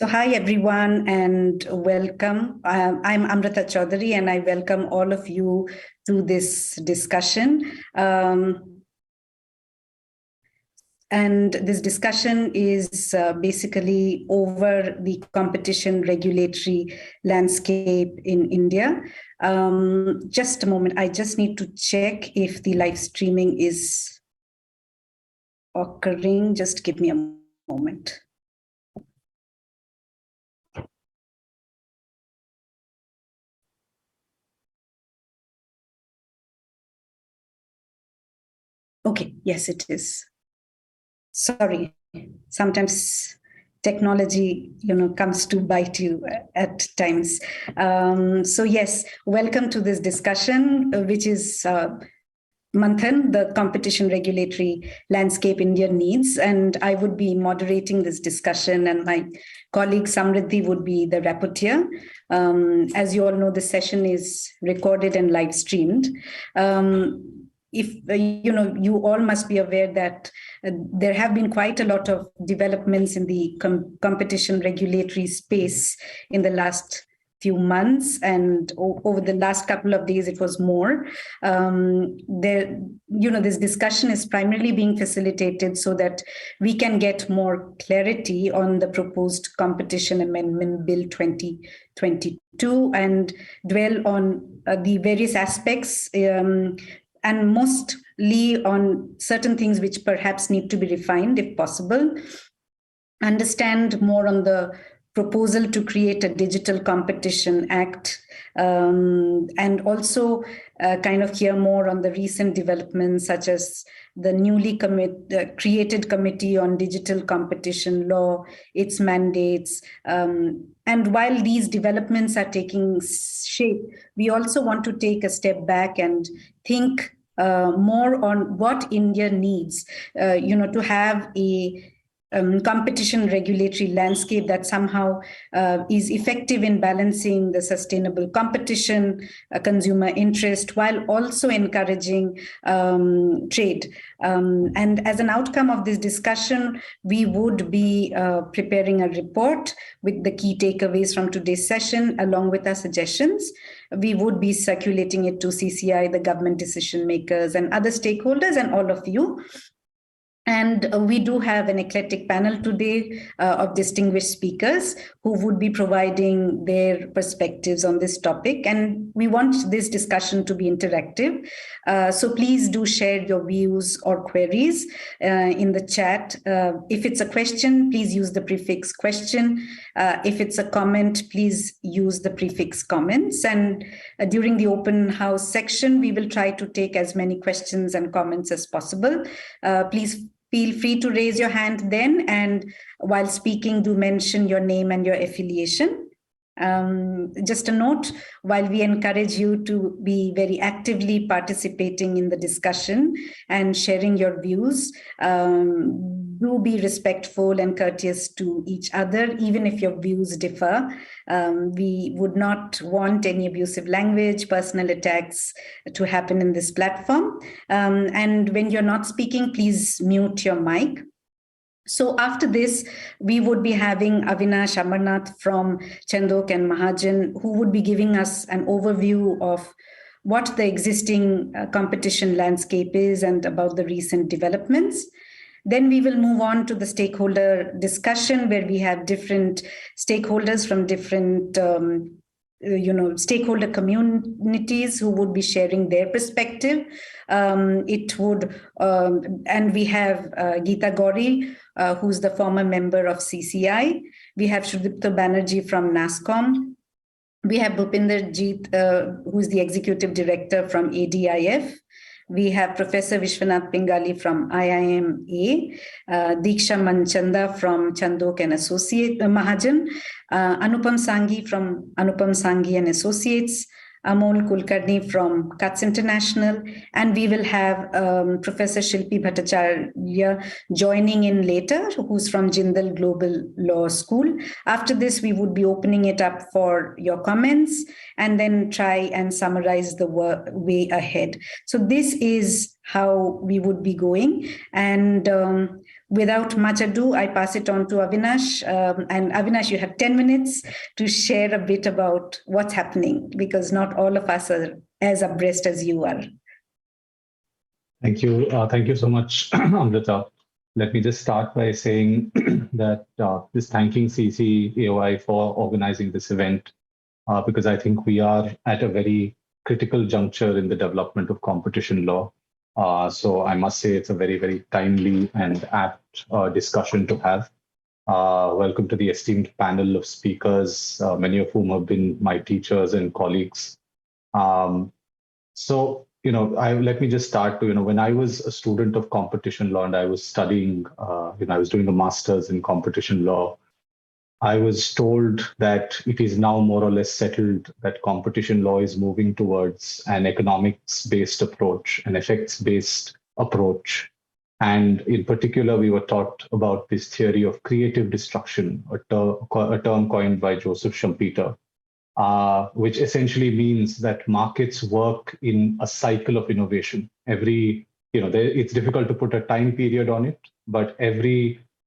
So hi everyone and welcome. I'm Amrita Chaudhary and I welcome all of you to this discussion. And this discussion is basically over the competition regulatory landscape in India. Just a moment, I just need to check if the live streaming is occurring. Just give me a moment. Okay, yes, it is. Sorry, sometimes technology, comes to bite you at times. So yes, welcome to this discussion, which is Manthan, the competition regulatory landscape India needs. And I would be moderating this discussion and my colleague Samriddhi would be the rapporteur. As you all know, the session is recorded and live streamed. If you all must be aware that there have been quite a lot of developments in the competition regulatory space in the last few months, and over the last couple of days it was more. This discussion is primarily being facilitated so that we can get more clarity on the proposed Competition Amendment Bill 2022 and dwell on the various aspects and mostly on certain things which perhaps need to be refined if possible, understand more on the proposal to create a Digital Competition Act, and also kind of hear more on the recent developments such as the newly created Committee on Digital Competition Law, its mandates. And while these developments are taking shape, we also want to take a step back and think more on what India needs, to have a competition regulatory landscape that somehow is effective in balancing the sustainable competition, consumer interest, while also encouraging trade. And as an outcome of this discussion, we would be preparing a report with the key takeaways from today's session, along with our suggestions. We would be circulating it to CCI, the government decision makers, and other stakeholders, and all of you. And we do have an eclectic panel today of distinguished speakers who would be providing their perspectives on this topic. And we want this discussion to be interactive. So please do share your views or queries in the chat. If it's a question, please use the prefix question. If it's a comment, please use the prefix comments. And during the open house section, we will try to take as many questions and comments as possible. Please feel free to raise your hand then, and while speaking, do mention your name and your affiliation. Just a note, while we encourage you to be very actively participating in the discussion and sharing your views, do be respectful and courteous to each other, even if your views differ. We would not want any abusive language, personal attacks to happen in this platform. And when you're not speaking, please mute your mic. So after this, we would be having Avinash, Amarnath from Chandhiok and Mahajan, who would be giving us an overview of what the existing competition landscape is and about the recent developments. Then we will move on to the stakeholder discussion, where we have different stakeholders from different stakeholder communities who would be sharing their perspective. And we have Geeta Gauri, who's the former member of CCI. We have Sudipta Banerjee from NASSCOM. We have Bhupinder Jeet, who's the executive director from ADIF. We have Professor Vishwanath Pingali from IIMA, Diksha Manchanda from Chandhiok and Mahajan, Anupam Sanghi from Anupam Sanghi and Associates, Amol Kulkarni from Cuts International, and we will have Professor Shilpi Bhattacharya joining in later, who's from Jindal Global Law School. After this, we would be opening it up for your comments and then try and summarize the way ahead. So this is how we would be going. And without much ado, I pass it on to Avinash. And Avinash, you have 10 minutes to share a bit about what's happening, because not all of us are as abreast as you are. Thank you. Thank you so much, Amrita. Let me just start by saying that thanking CCAOI for organizing this event, because I think we are at a very critical juncture in the development of competition law. So I must say it's a very, very timely and apt discussion to have. Welcome to the esteemed panel of speakers, many of whom have been my teachers and colleagues. Let me just start. When I was a student of competition law and I was studying, I was doing a master's in competition law, I was told that it is now more or less settled that competition law is moving towards an economics-based approach, an effects-based approach. And in particular, we were taught about this theory of creative destruction, a term coined by Joseph Schumpeter, which essentially means that markets work in a cycle of innovation. It's difficult to put a time period on it, but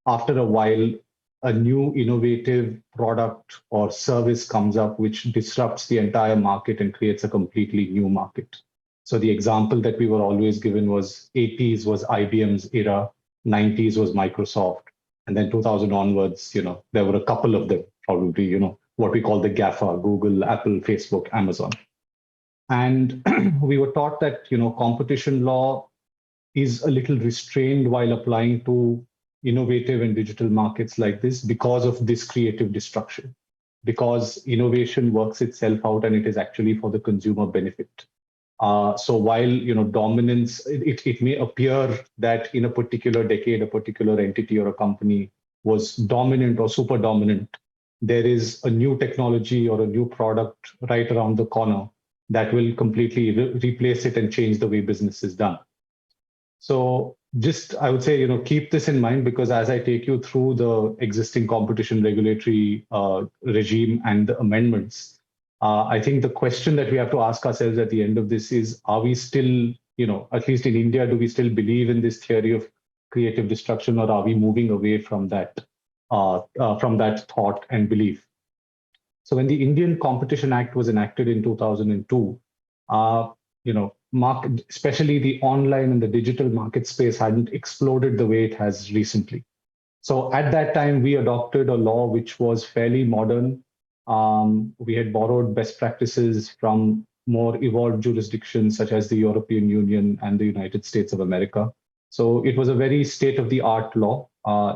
after a while, a new innovative product or service comes up which disrupts the entire market and creates a completely new market. So the example that we were always given was 80s was IBM's era, 90s was Microsoft, and then 2000 onwards, there were a couple of them, probably, what we call the GAFA, Google, Apple, Facebook, Amazon. And we were taught that, competition law is a little restrained while applying to innovative and digital markets like this because of this creative destruction, because innovation works itself out and it is actually for the consumer benefit. So while, dominance, it may appear that in a particular decade, a particular entity or a company was dominant or super dominant, there is a new technology or a new product right around the corner that will completely replace it and change the way business is done. So I would say, keep this in mind, because as I take you through the existing competition regulatory regime and the amendments, I think the question that we have to ask ourselves at the end of this is, are we still, at least in India, do we still believe in this theory of creative destruction, or are we moving away from that thought and belief? So when the Indian Competition Act was enacted in 2002, especially the online and the digital market space hadn't exploded the way it has recently. So at that time, we adopted a law which was fairly modern. We had borrowed best practices from more evolved jurisdictions such as the European Union and the United States of America. So it was a very state-of-the-art law.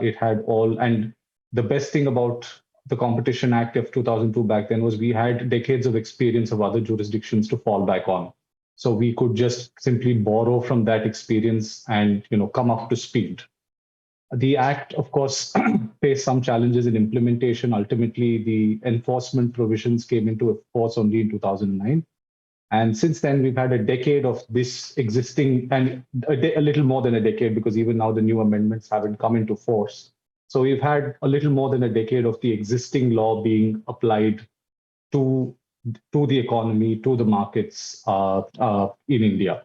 It had and the best thing about the Competition Act of 2002 back then was we had decades of experience of other jurisdictions to fall back on. So we could just simply borrow from that experience and come up to speed. The Act, of course, faced some challenges in implementation. Ultimately, the enforcement provisions came into force only in 2009. And since then, we've had a decade of this existing, and a little more than a decade, because even now the new amendments haven't come into force. So we've had a little more than a decade of the existing law being applied to the economy, to the markets in India.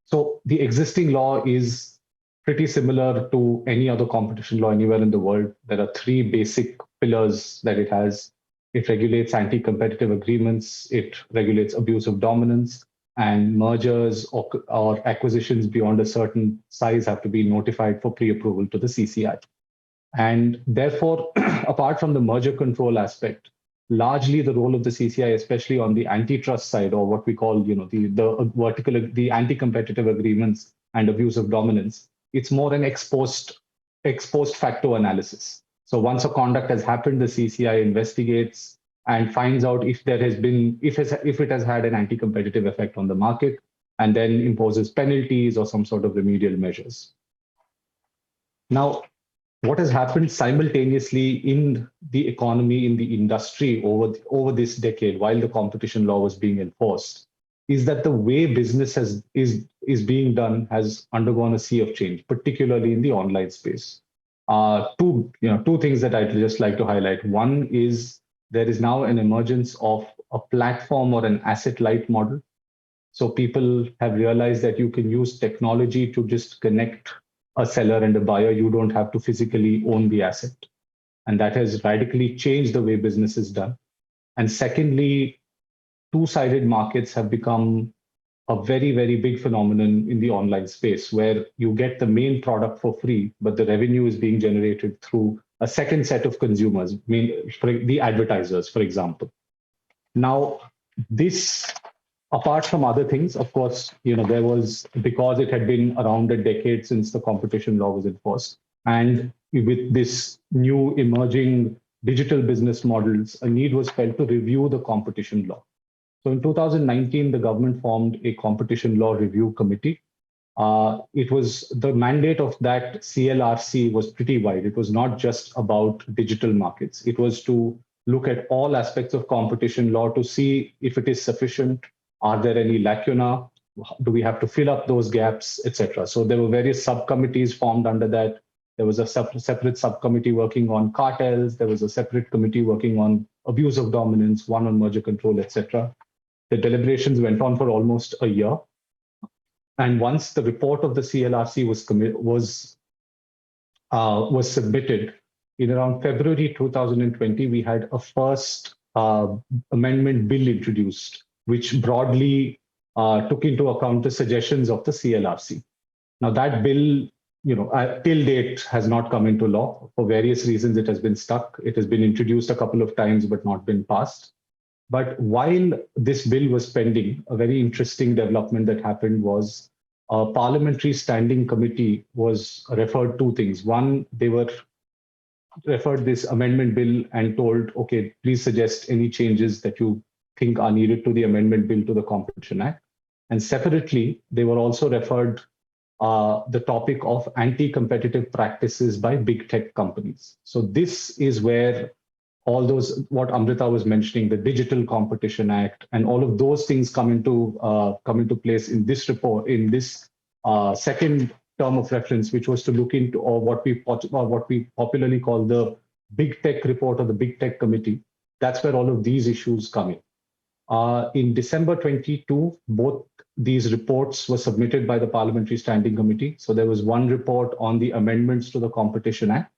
So the existing law is pretty similar to any other competition law anywhere in the world. There are three basic pillars that it has. It regulates anti-competitive agreements, it regulates abuse of dominance, and mergers or acquisitions beyond a certain size have to be notified for pre-approval to the CCI. And therefore, apart from the merger control aspect, largely the role of the CCI, especially on the antitrust side, or what we call, the anti-competitive agreements and abuse of dominance, it's more an ex post facto analysis. So once a conduct has happened, the CCI investigates and finds out if it has had an anti-competitive effect on the market, and then imposes penalties or some sort of remedial measures. Now, what has happened simultaneously in the economy, in the industry over this decade, while the competition law was being enforced, is that the way business is being done has undergone a sea of change, particularly in the online space. Two things that I'd just like to highlight. One is there is now an emergence of a platform or an asset-light model. So people have realized that you can use technology to just connect a seller and a buyer, you don't have to physically own the asset. And that has radically changed the way business is done. And secondly, two-sided markets have become a very, very big phenomenon in the online space where you get the main product for free, but the revenue is being generated through a second set of consumers, the advertisers, for example. Now, this, apart from other things, of course, there was, because it had been around a decade since the competition law was enforced, and with this new emerging digital business models, a need was felt to review the competition law. So in 2019, the government formed a competition law review committee. It was the mandate of that CLRC was pretty wide. It was not just about digital markets. It was to look at all aspects of competition law to see if it is sufficient. Are there any lacuna? Do we have to fill up those gaps, etc.? So there were various subcommittees formed under that. There was a separate subcommittee working on cartels. There was a separate committee working on abuse of dominance, one on merger control, etc. The deliberations went on for almost a year. And once the report of the CLRC was submitted, in around February 2020, we had a first amendment bill introduced, which broadly took into account the suggestions of the CLRC. Now that bill, till date has not come into law. For various reasons, it has been stuck. It has been introduced a couple of times, but not been passed. But while this bill was pending, a very interesting development that happened was a Parliamentary Standing Committee was referred two things. One, they were referred this amendment bill and told, okay, please suggest any changes that you think are needed to the amendment bill to the Competition Act. And separately, they were also referred the topic of anti-competitive practices by big tech companies. So this is where all those, what Amrita was mentioning, the Digital Competition Act, and all of those things come into place in this report, in this second term of reference, which was to look into, or what we popularly call the Big Tech Report or the Big Tech Committee. That's where all of these issues come in. In December 22, both these reports were submitted by the Parliamentary Standing Committee. So there was one report on the amendments to the Competition Act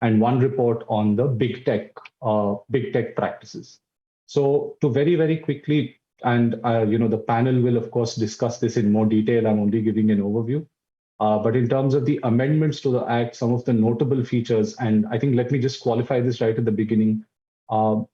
and one report on the big tech practices. So to very, very quickly, and the panel will of course discuss this in more detail. I'm only giving an overview. But in terms of the amendments to the Act, some of the notable features, and I think let me just qualify this right at the beginning.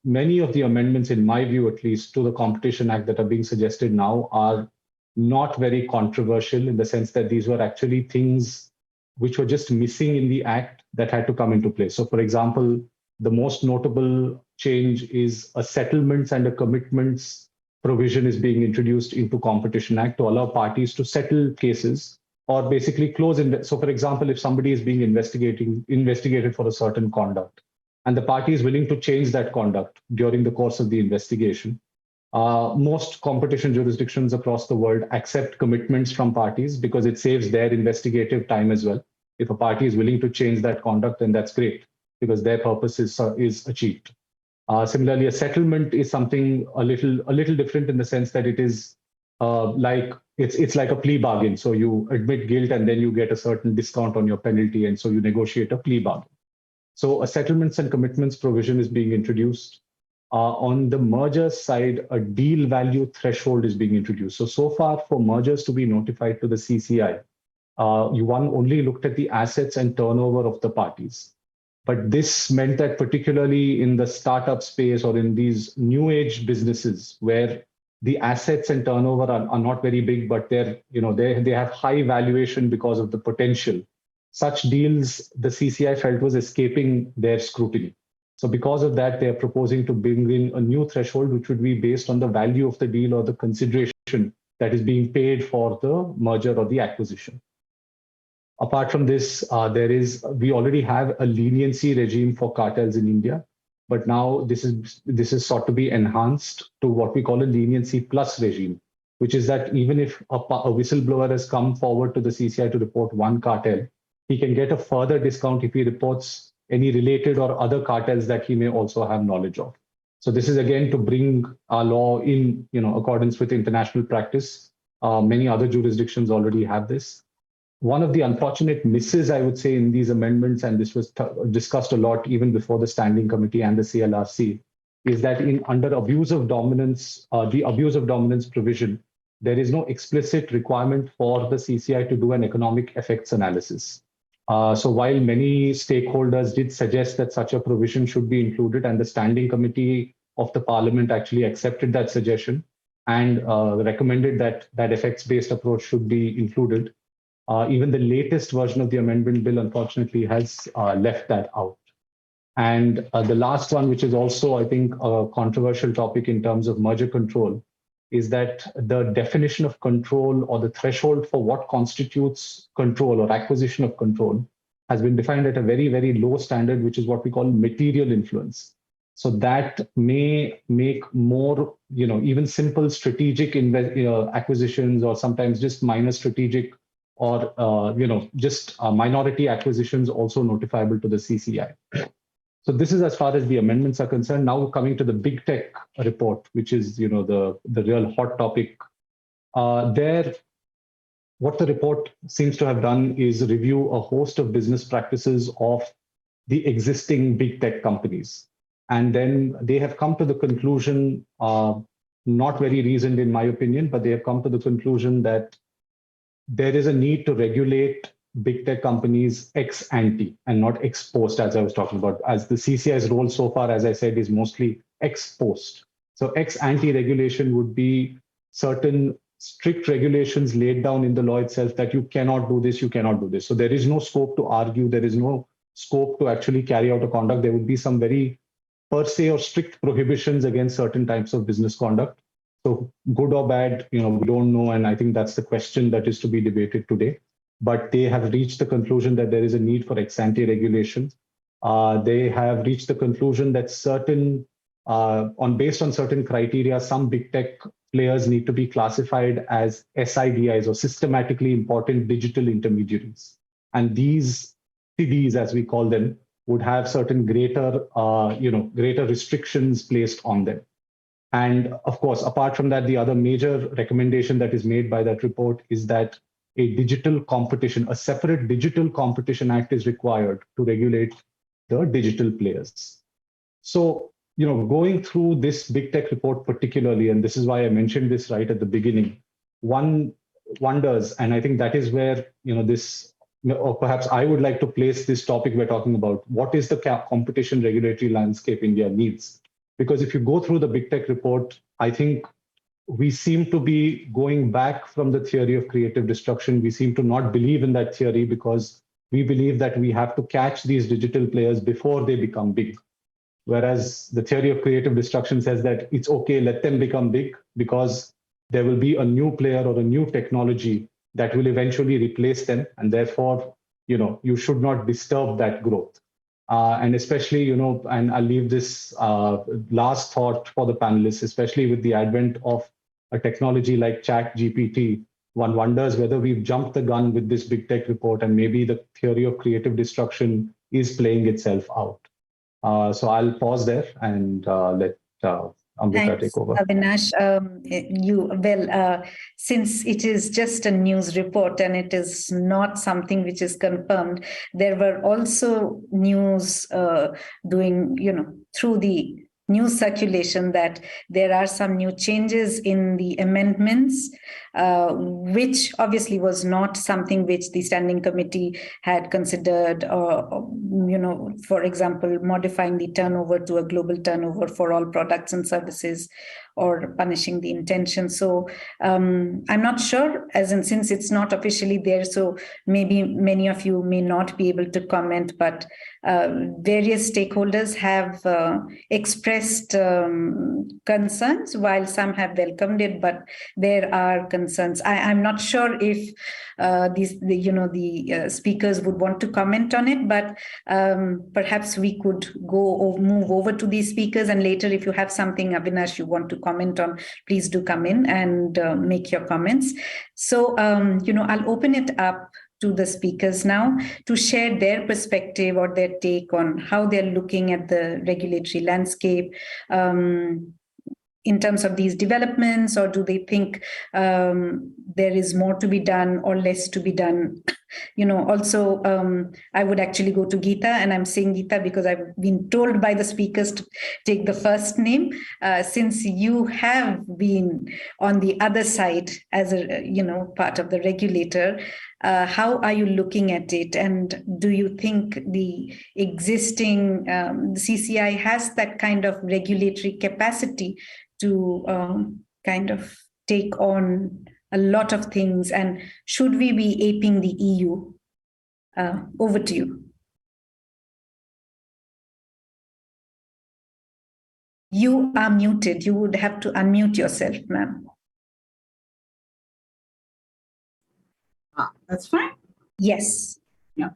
Many of the amendments, in my view at least, to the Competition Act that are being suggested now are not very controversial in the sense that these were actually things which were just missing in the Act that had to come into place. So for example, the most notable change is a settlements and a commitments provision is being introduced into Competition Act to allow parties to settle cases or basically close. So for example, if somebody is being investigated for a certain conduct and the party is willing to change that conduct during the course of the investigation, most competition jurisdictions across the world accept commitments from parties because it saves their investigative time as well. If a party is willing to change that conduct, then that's great because their purpose is achieved. Similarly, a settlement is something a little different in the sense that it is like it's like a plea bargain. So you admit guilt and then you get a certain discount on your penalty, and so you negotiate a plea bargain. So a settlements and commitments provision is being introduced. On the merger side, a deal value threshold is being introduced. So far for mergers to be notified to the CCI, one only looked at the assets and turnover of the parties. But this meant that particularly in the startup space or in these new age businesses where the assets and turnover are not very big, but they have high valuation because of the potential. Such deals, the CCI felt was escaping their scrutiny. So because of that, they are proposing to bring in a new threshold, which would be based on the value of the deal or the consideration that is being paid for the merger or the acquisition. Apart from this, we already have a leniency regime for cartels in India, but now this is sought to be enhanced to what we call a leniency plus regime, which is that even if a whistleblower has come forward to the CCI to report one cartel, he can get a further discount if he reports any related or other cartels that he may also have knowledge of. So this is again to bring our law in accordance with international practice. Many other jurisdictions already have this. one of the unfortunate misses, I would say, in these amendments, and this was discussed a lot even before the Standing Committee and the CLRC, is that under abuse of dominance, the abuse of dominance provision, there is no explicit requirement for the CCI to do an economic effects analysis. So while many stakeholders did suggest that such a provision should be included, and the Standing Committee of the Parliament actually accepted that suggestion and recommended that that effects-based approach should be included, even the latest version of the amendment bill, unfortunately, has left that out. And the last one, which is also, I think, a controversial topic in terms of merger control, is that the definition of control or the threshold for what constitutes control or acquisition of control has been defined at a very, very low standard, which is what we call material influence. So that may make more, even simple strategic acquisitions, or sometimes just minor strategic or, just minority acquisitions also notifiable to the CCI. So this is as far as the amendments are concerned. Now coming to the big tech report, which is the real hot topic. What the report seems to have done is review a host of business practices of the existing big tech companies. And then they have come to the conclusion, not very reasoned in my opinion, but they have come to the conclusion that there is a need to regulate big tech companies ex ante and not ex post, as I was talking about, as the CCI's role so far, as I said, is mostly ex post. So ex ante regulation would be certain strict regulations laid down in the law itself that you cannot do this, you cannot do this. So there is no scope to argue, there is no scope to actually carry out a conduct. There would be some very per se or strict prohibitions against certain types of business conduct. So good or bad, we don't know. And I think that's the question that is to be debated today. But they have reached the conclusion that there is a need for ex-ante regulation. They have reached the conclusion that based on certain criteria, some big tech players need to be classified as SIDIs, or systematically important digital intermediaries. And these CDs, as we call them, would have certain greater restrictions placed on them. And of course, apart from that, the other major recommendation that is made by that report is that a separate digital competition act is required to regulate the digital players. So, going through this big tech report particularly, and this is why I mentioned this right at the beginning, one wonders, and I think that is where, or perhaps I would like to place this topic we're talking about. What is the competition regulatory landscape India needs? Because if you go through the big tech report, I think we seem to be going back from the theory of creative destruction. We seem to not believe in that theory because we believe that we have to catch these digital players before they become big. Whereas the theory of creative destruction says that it's okay, let them become big because there will be a new player or a new technology that will eventually replace them. And therefore, you should not disturb that growth. And especially, and I'll leave this last thought for the panelists, especially with the advent of a technology like ChatGPT, one wonders whether we've jumped the gun with this big tech report and maybe the theory of creative destruction is playing itself out. So I'll pause there and let Amrita take over. Avinash, since it is just a news report and it is not something which is confirmed, there were also news through the news circulation that there are some new changes in the amendments, which obviously was not something which the Standing Committee had considered, for example, modifying the turnover to a global turnover for all products and services, or punishing the intention. So I'm not sure, since it's not officially there, so maybe many of you may not be able to comment, but various stakeholders have expressed concerns, while some have welcomed it, but there are concerns. I'm not sure if the speakers would want to comment on it, but perhaps we could move over to these speakers, and later if you have something, Avinash, you want to comment on, please do come in and make your comments. So, I'll open it up to the speakers now to share their perspective or their take on how they're looking at the regulatory landscape in terms of these developments, or do they think there is more to be done or less to be done Also, I would actually go to Geeta, and I'm saying Geeta because I've been told by the speakers to take the first name. Since you have been on the other side as a, part of the regulator, how are you looking at it? And do you think the existing the CCI has that kind of regulatory capacity to kind of take on a lot of things? And should we be aping the EU? Over to you. You are muted. You would have to unmute yourself, ma'am. That's fine. Yes. Yeah.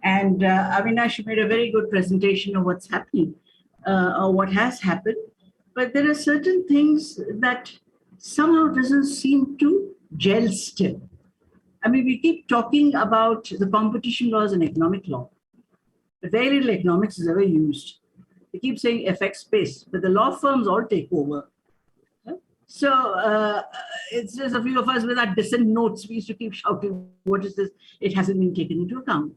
And Avinash made a very good presentation of what's happening or what has happened. But there are certain things that somehow doesn't seem to gel still. I mean, we keep talking about the competition laws and economic law, but very little economics is ever used. They keep saying FX space, but the law firms all take over. So it's just a few of us with our dissent notes. We used to keep shouting, what is this? It hasn't been taken into account.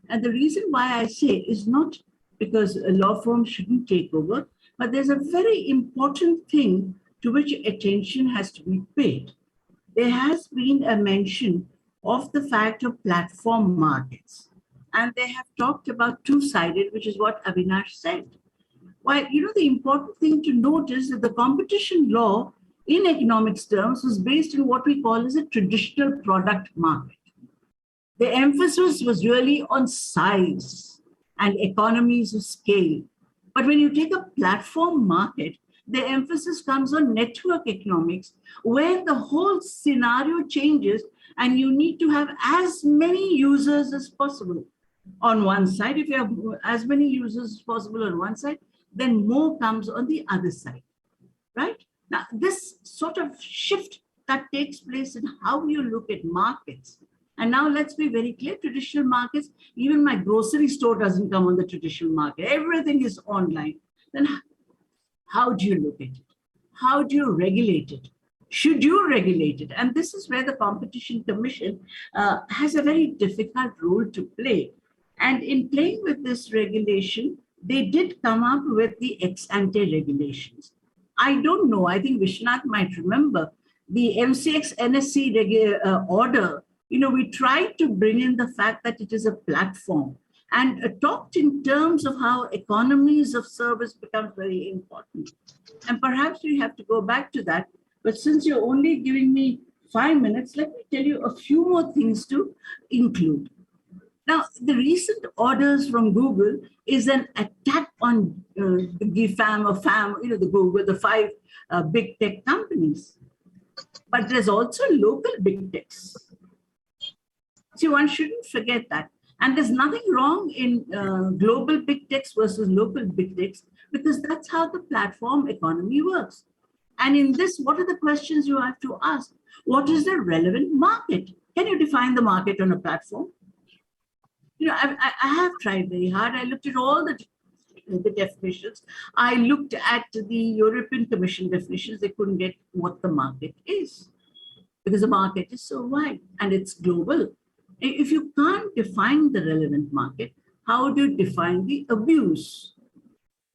And the reason why I say is not because a law firm shouldn't take over, but there's a very important thing to which attention has to be paid. There has been a mention of the fact of platform markets. And they have talked about two-sided, which is what Avinash said. While, the important thing to note is that the competition law in economics terms was based on what we call as a traditional product market. The emphasis was really on size and economies of scale. But when you take a platform market, the emphasis comes on network economics, where the whole scenario changes and you need to have as many users as possible on one side. If you have as many users as possible on one side, then more comes on the other side, right? Now, this sort of shift that takes place in how you look at markets. And now let's be very clear, traditional markets, even my grocery store doesn't come on the traditional market. Everything is online. Then how do you look at it? How do you regulate it? Should you regulate it? And this is where the Competition Commission has a very difficult role to play. And in playing with this regulation, they did come up with the ex-ante regulations. I don't know, I think Vishnath might remember the MCX NSC order. We tried to bring in the fact that it is a platform and talked in terms of how economies of service becomes very important. And perhaps we have to go back to that. But since you're only giving me 5 minutes, let me tell you a few more things to include. Now, the recent orders from Google is an attack on the GFAM or FAM, the Google, the 5 big tech companies. But there's also local big techs. See, one shouldn't forget that. And there's nothing wrong in global big techs versus local big techs, because that's how the platform economy works. And in this, what are the questions you have to ask? What is the relevant market? Can you define the market on a platform? I have tried very hard. I looked at all the definitions. I looked at the European Commission definitions. They couldn't get what the market is because the market is so wide and it's global. If you can't define the relevant market, how do you define the abuse?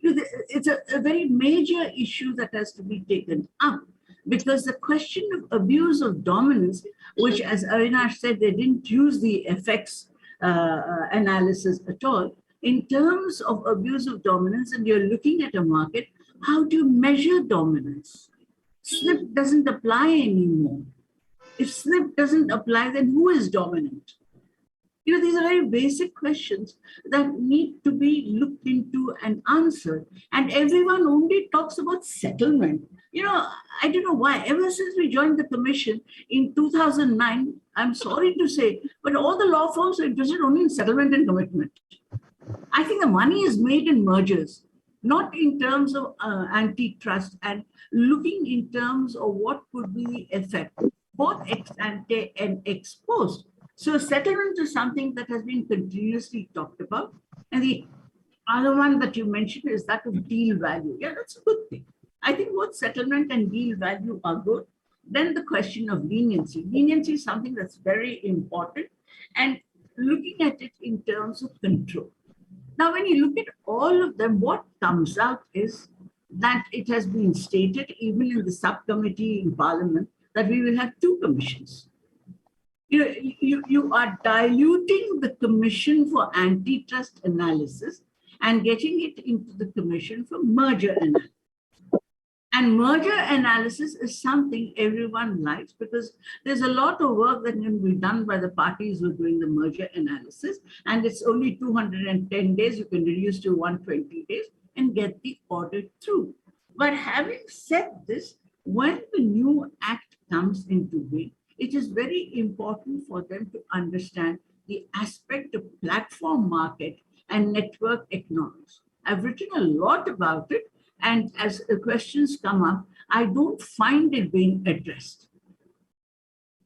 It's a very major issue that has to be taken up, because the question of abuse of dominance, which, as Avinash said, they didn't use the effects analysis at all. In terms of abuse of dominance, and you're looking at a market, how do you measure dominance? SNP doesn't apply anymore. If SNP doesn't apply, then who is dominant? These are very basic questions that need to be looked into and answered. And everyone only talks about settlement. I don't know why. Ever since we joined the commission in 2009, I'm sorry to say, but all the law firms are interested only in settlement and commitment. I think the money is made in mergers, not in terms of antitrust, and looking in terms of what could be the effect, both ex ante and ex post. So settlement is something that has been continuously talked about. And the other one that you mentioned is that of deal value. Yeah, that's a good thing. I think both settlement and deal value are good. Then the question of leniency. Leniency is something that's very important. And looking at it in terms of control. Now, when you look at all of them, what comes out is that it has been stated, even in the subcommittee in Parliament, that we will have two commissions. You are diluting the Commission for Antitrust Analysis and getting it into the Commission for Merger Analysis. And merger analysis is something everyone likes because there's a lot of work that can be done by the parties who are doing the merger analysis. And it's only 210 days. You can reduce to 120 days and get the audit through. But having said this, when the new act comes into being, it is very important for them to understand the aspect of platform market and network economics. I've written a lot about it. And as the questions come up, I don't find it being addressed.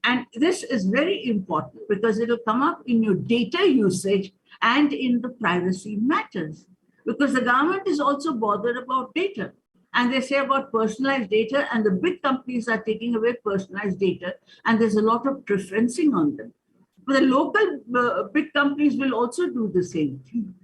And this is very important because it'll come up in your data usage and in the privacy matters. Because the government is also bothered about data. And they say about personalized data, and the big companies are taking away personalized data, and there's a lot of preferencing on them. But the local big companies will also do the same thing.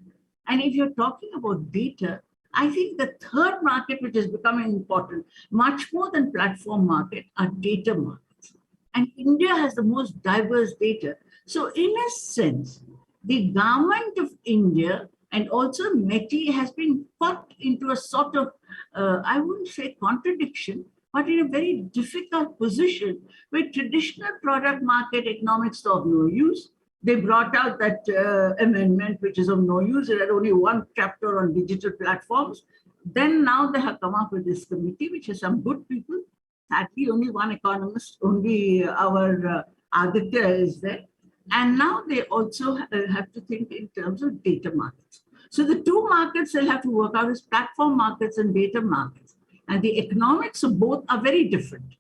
And if you're talking about data, I think the third market, which is becoming important, much more than platform market, are data markets. And India has the most diverse data. So in a sense, the government of India and also METI has been put into a sort of, I wouldn't say contradiction, but in a very difficult position where traditional product market economics are of no use. They brought out that amendment, which is of no use. It had only one chapter on digital platforms. Then now they have come up with this committee, which has some good people. Sadly, only one economist, only our Aditya is there. And now they also have to think in terms of data markets. So the two markets they'll have to work out is platform markets and data markets. And the economics of both are very different.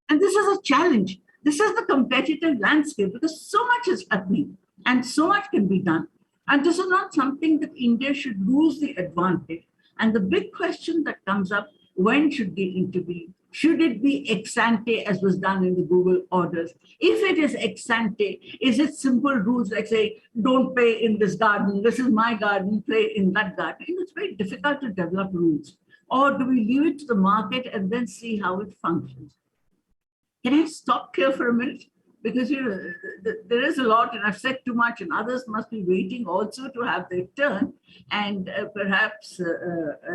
And this is a challenge. This is the competitive landscape because so much is happening and so much can be done. And this is not something that India should lose the advantage. And the big question that comes up, when should they intervene? Should it be ex ante as was done in the Google orders? If it is ex ante, is it simple rules like say, don't play in this garden, this is my garden, play in that garden? It's very difficult to develop rules. Or do we leave it to the market and then see how it functions? Can I stop here for a minute? Because there is a lot and I've said too much and others must be waiting also to have their turn. And perhaps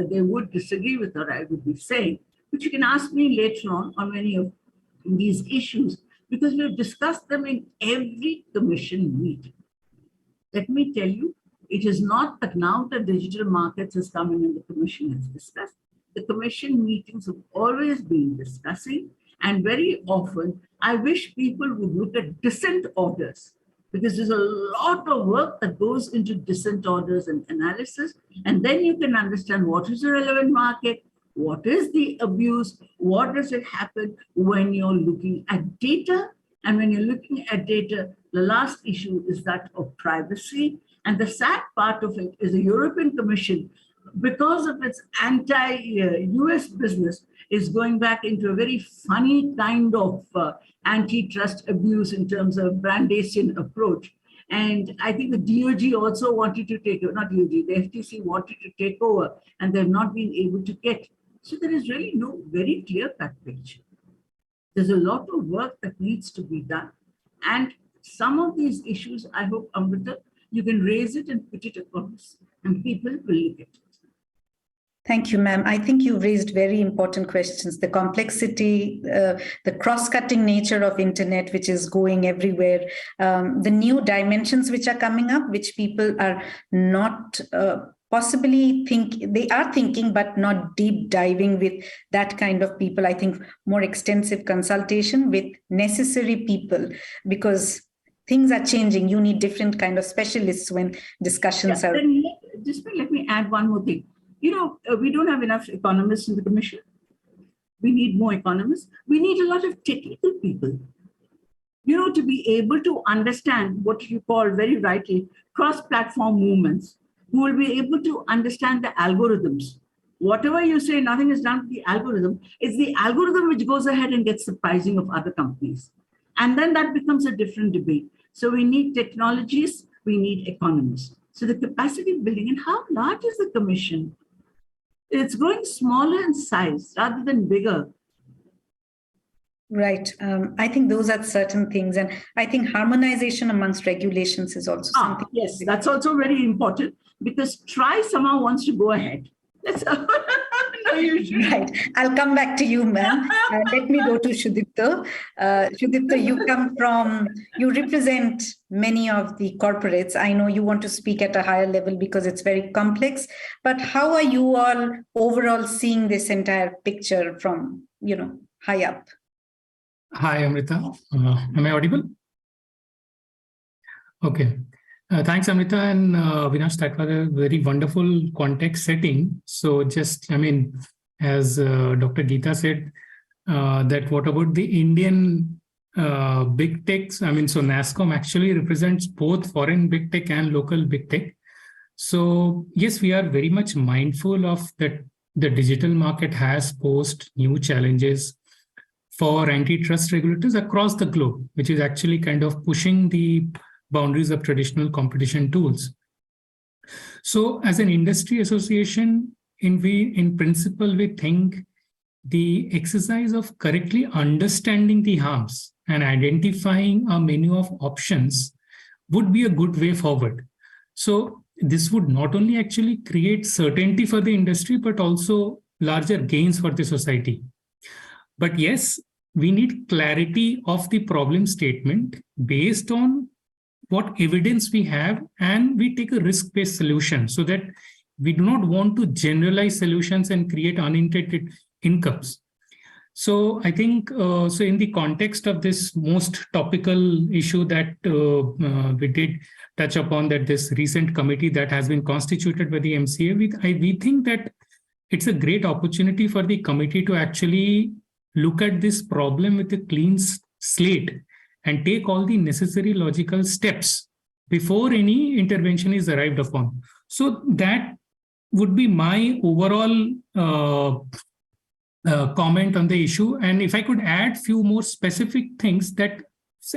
they would disagree with what I would be saying, which you can ask me later on many of these issues, because we've discussed them in every commission meeting. Let me tell you, it is not that now the digital markets has come in and the commission has discussed. The commission meetings have always been discussing. And very often, I wish people would look at dissent orders because there's a lot of work that goes into dissent orders and analysis. And then you can understand what is the relevant market, what is the abuse, what does it happen when you're looking at data. And when you're looking at data, the last issue is that of privacy. And the sad part of it is the European Commission, because of its anti-US business, is going back into a very funny kind of antitrust abuse in terms of Brandeisian approach. And I think the DOG also wanted to take over, not DOG, the FTC wanted to take over, and they've not been able to get. So there is really no very clear-cut picture. There's a lot of work that needs to be done. And some of these issues, I hope, Amrita, you can raise it and put it across, and people will look at it. Thank you, ma'am. I think you raised very important questions. The complexity, the cross-cutting nature of internet, which is going everywhere, the new dimensions which are coming up, which people are not possibly they are thinking, but not deep diving with that kind of people. I think more extensive consultation with necessary people, because things are changing. You need different kind of specialists when discussions are. Just let me add one more thing. We don't have enough economists in the commission. We need more economists. We need a lot of technical people, to be able to understand what you call very rightly cross-platform movements, who will be able to understand the algorithms. Whatever you say, nothing is done with the algorithm. It's the algorithm which goes ahead and gets the pricing of other companies. And then that becomes a different debate. So we need technologies, we need economists. So the capacity building, and how large is the commission? It's growing smaller in size rather than bigger. Right. I think those are certain things. And I think harmonization amongst regulations is also something. Yes, that's also very important, because TRI somehow wants to go ahead. Let's no, you should. Right. I'll come back to you, ma'am. Let me go to Sudipta. Sudipta, you represent many of the corporates. I know you want to speak at a higher level because it's very complex, but how are you all overall seeing this entire picture from, high up? Hi, Amrita. Am I audible? Okay. Thanks, Amrita and Avinash. That was a very wonderful context setting. So just, as Dr. Geeta said, that what about the Indian big techs? So NASSCOM actually represents both foreign big tech and local big tech. So yes, we are very much mindful of that the digital market has posed new challenges for antitrust regulators across the globe, which is actually kind of pushing the boundaries of traditional competition tools. So as an industry association, in principle, we think the exercise of correctly understanding the harms and identifying a menu of options would be a good way forward. So this would not only actually create certainty for the industry, but also larger gains for the society. But yes, we need clarity of the problem statement based on what evidence we have, and we take a risk-based solution so that we do not want to generalize solutions and create unintended incomes. So I think, so in the context of this most topical issue that we did touch upon, that this recent committee that has been constituted by the MCA, we think that it's a great opportunity for the committee to actually look at this problem with a clean slate and take all the necessary logical steps before any intervention is arrived upon. So that would be my overall comment on the issue. And if I could add few more specific things that,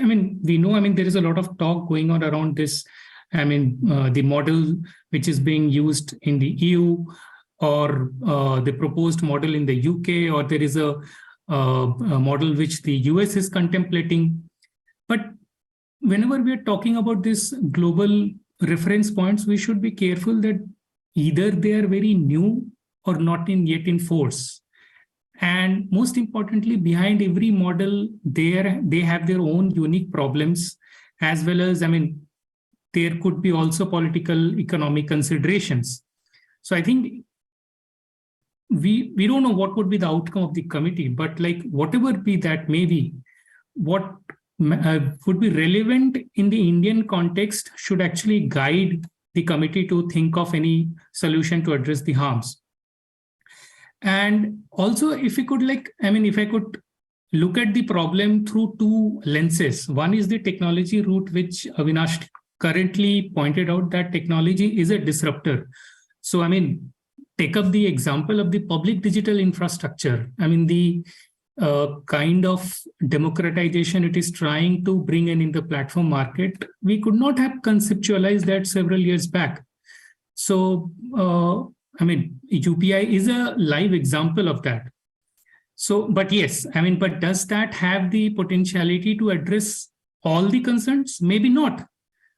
we know, there is a lot of talk going on around this. The model which is being used in the EU, or the proposed model in the UK, or there is a model which the US is contemplating. But whenever we are talking about this global reference points, we should be careful that either they are very new or not yet in force. And most importantly, behind every model, they have their own unique problems, as well as, there could be also political, economic considerations. So I think we don't know what would be the outcome of the committee, but whatever be that may be, what would be relevant in the Indian context should actually guide the committee to think of any solution to address the harms. And also, if we could if I could look at the problem through two lenses. One is the technology route, which Avinash currently pointed out that technology is a disruptor. So, take up the example of the public digital infrastructure. The kind of democratization it is trying to bring in the platform market, we could not have conceptualized that several years back. So, UPI is a live example of that. So, but yes, but does that have the potentiality to address all the concerns? Maybe not.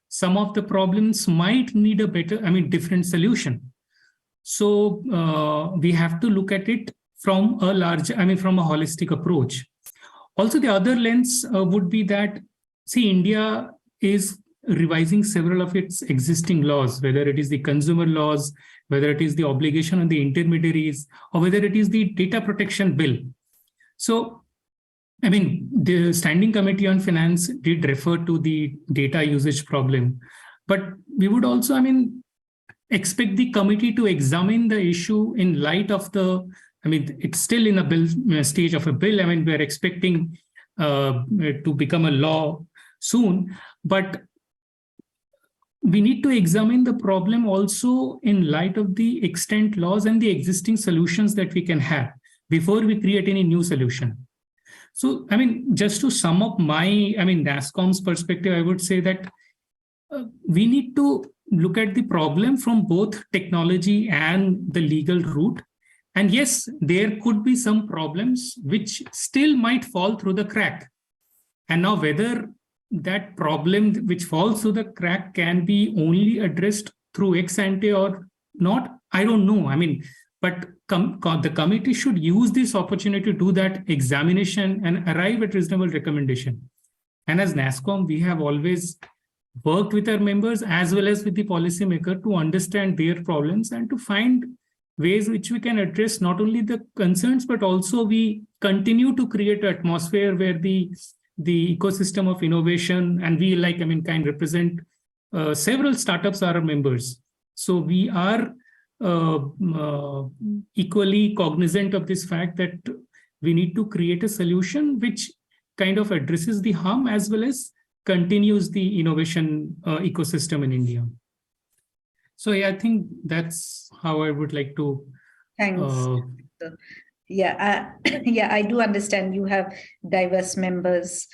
Some of the problems might need a better, different solution. So we have to look at it from a from a holistic approach. Also, the other lens would be that, India is revising several of its existing laws, whether it is the consumer laws, whether it is the obligation on the intermediaries, or whether it is the data protection bill. So, the Standing Committee on Finance did refer to the data usage problem, but we would also, expect the committee to examine the issue in light of the, it's still in a bill stage of a bill. We're expecting to become a law soon, but we need to examine the problem also in light of the extant laws and the existing solutions that we can have before we create any new solution. So, I mean, just to sum up NASSCOM's perspective, I would say that we need to look at the problem from both technology and the legal route. And yes, there could be some problems which still might fall through the crack. And now whether that problem which falls through the crack can be only addressed through ex ante or not, I don't know. I mean, but the committee should use this opportunity to do that examination and arrive at reasonable recommendation. And as NASSCOM, we have always worked with our members as well as with the policymaker to understand their problems and to find ways which we can address not only the concerns, but also we continue to create an atmosphere where the ecosystem of innovation, and we represent several startups are our members. So we are equally cognizant of this fact that we need to create a solution which kind of addresses the harm as well as continues the innovation ecosystem in India. So yeah, I think that's how I would like to. Thanks. I do understand you have diverse members,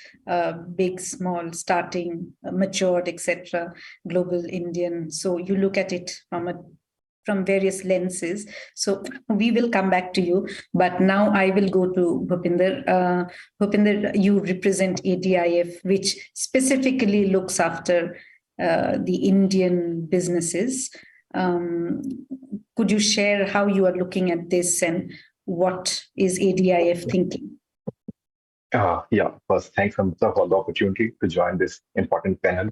big, small, starting, matured, etc., global, Indian. So you look at it from various lenses. So we will come back to you. But now I will go to Bhupinder. Bhupinder, you represent ADIF, which specifically looks after the Indian businesses. Could you share how you are looking at this and what is ADIF thinking? First, thanks, Amrita, for the opportunity to join this important panel,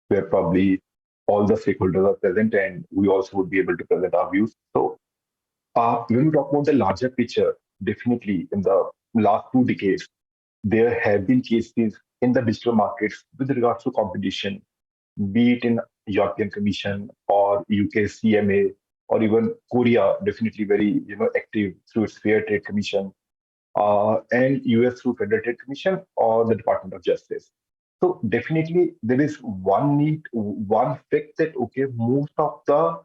where probably all the stakeholders are present and we also would be able to present our views. So when we talk about the larger picture, definitely in the last 2 decades, there have been cases in the digital markets with regards to competition, be it in European Commission or UK CMA, or even Korea, definitely very active through its Fair Trade Commission, and US through Federal Trade Commission or the Department of Justice. So definitely there is one fact that most of the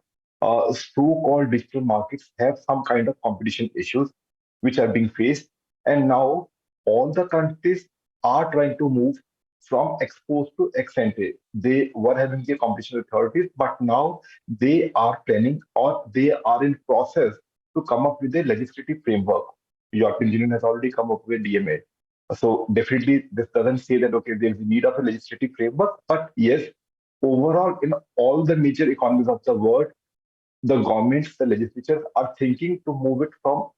so-called digital markets have some kind of competition issues which are being faced, and now all the countries are trying to move from ex post to ex ante. They were having the competition authorities, but now they are planning or they are in process to come up with a legislative framework. European Union has already come up with DMA. So definitely this doesn't say that, there's a need of a legislative framework, but yes, overall in all the major economies of the world, the governments, the legislatures are thinking to move it from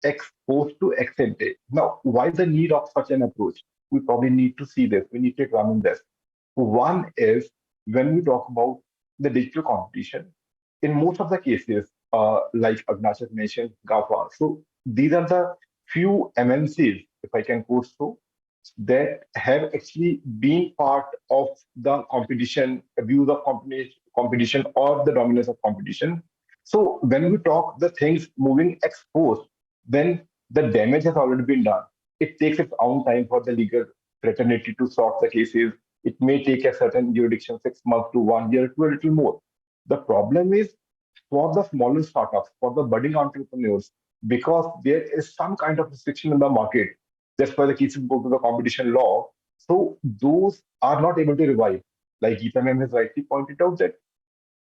ex post to ex ante. Now, why the need of such an approach? We probably need to see this. We need to examine this. One is when we talk about the digital competition, in most of the cases, like Avinash has mentioned, GAFA. So these are the few MNCs, if I can quote so, that have actually been part of the competition, abuse of competition, or the dominance of competition. So when we talk the things moving ex post, then the damage has already been done. It takes its own time for the legal fraternity to sort the cases. It may take a certain jurisdiction 6 months to 1 year to a little more. The problem is for the smaller startups, for the budding entrepreneurs, because there is some kind of restriction in the market. That's why the cases go to the competition law. So those are not able to revive. Like Geeta ma'am has rightly pointed out that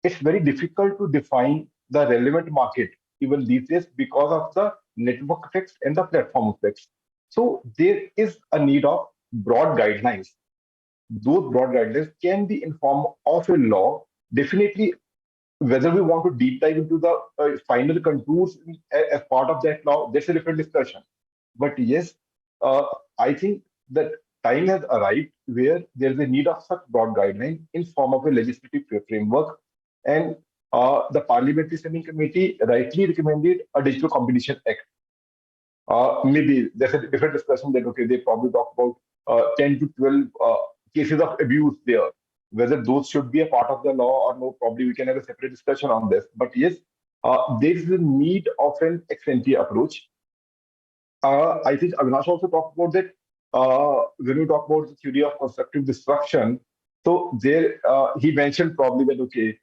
it's very difficult to define the relevant market even these days because of the network effects and the platform effects. So there is a need of broad guidelines. Those broad guidelines can be in form of a law. Definitely, whether we want to deep dive into the final contours as part of that law, that's a different discussion. But yes, I think that time has arrived where there's a need of such broad guidelines in form of a legislative framework. And the Parliamentary Standing Committee rightly recommended a Digital Competition Act. Maybe there's a different discussion that, they probably talk about 10 to 12 cases of abuse there. Whether those should be a part of the law or no, probably we can have a separate discussion on this. But yes, there is a need of an ex ante approach. I think Avinash also talked about that when we talk about the theory of constructive disruption. So there, he mentioned probably that,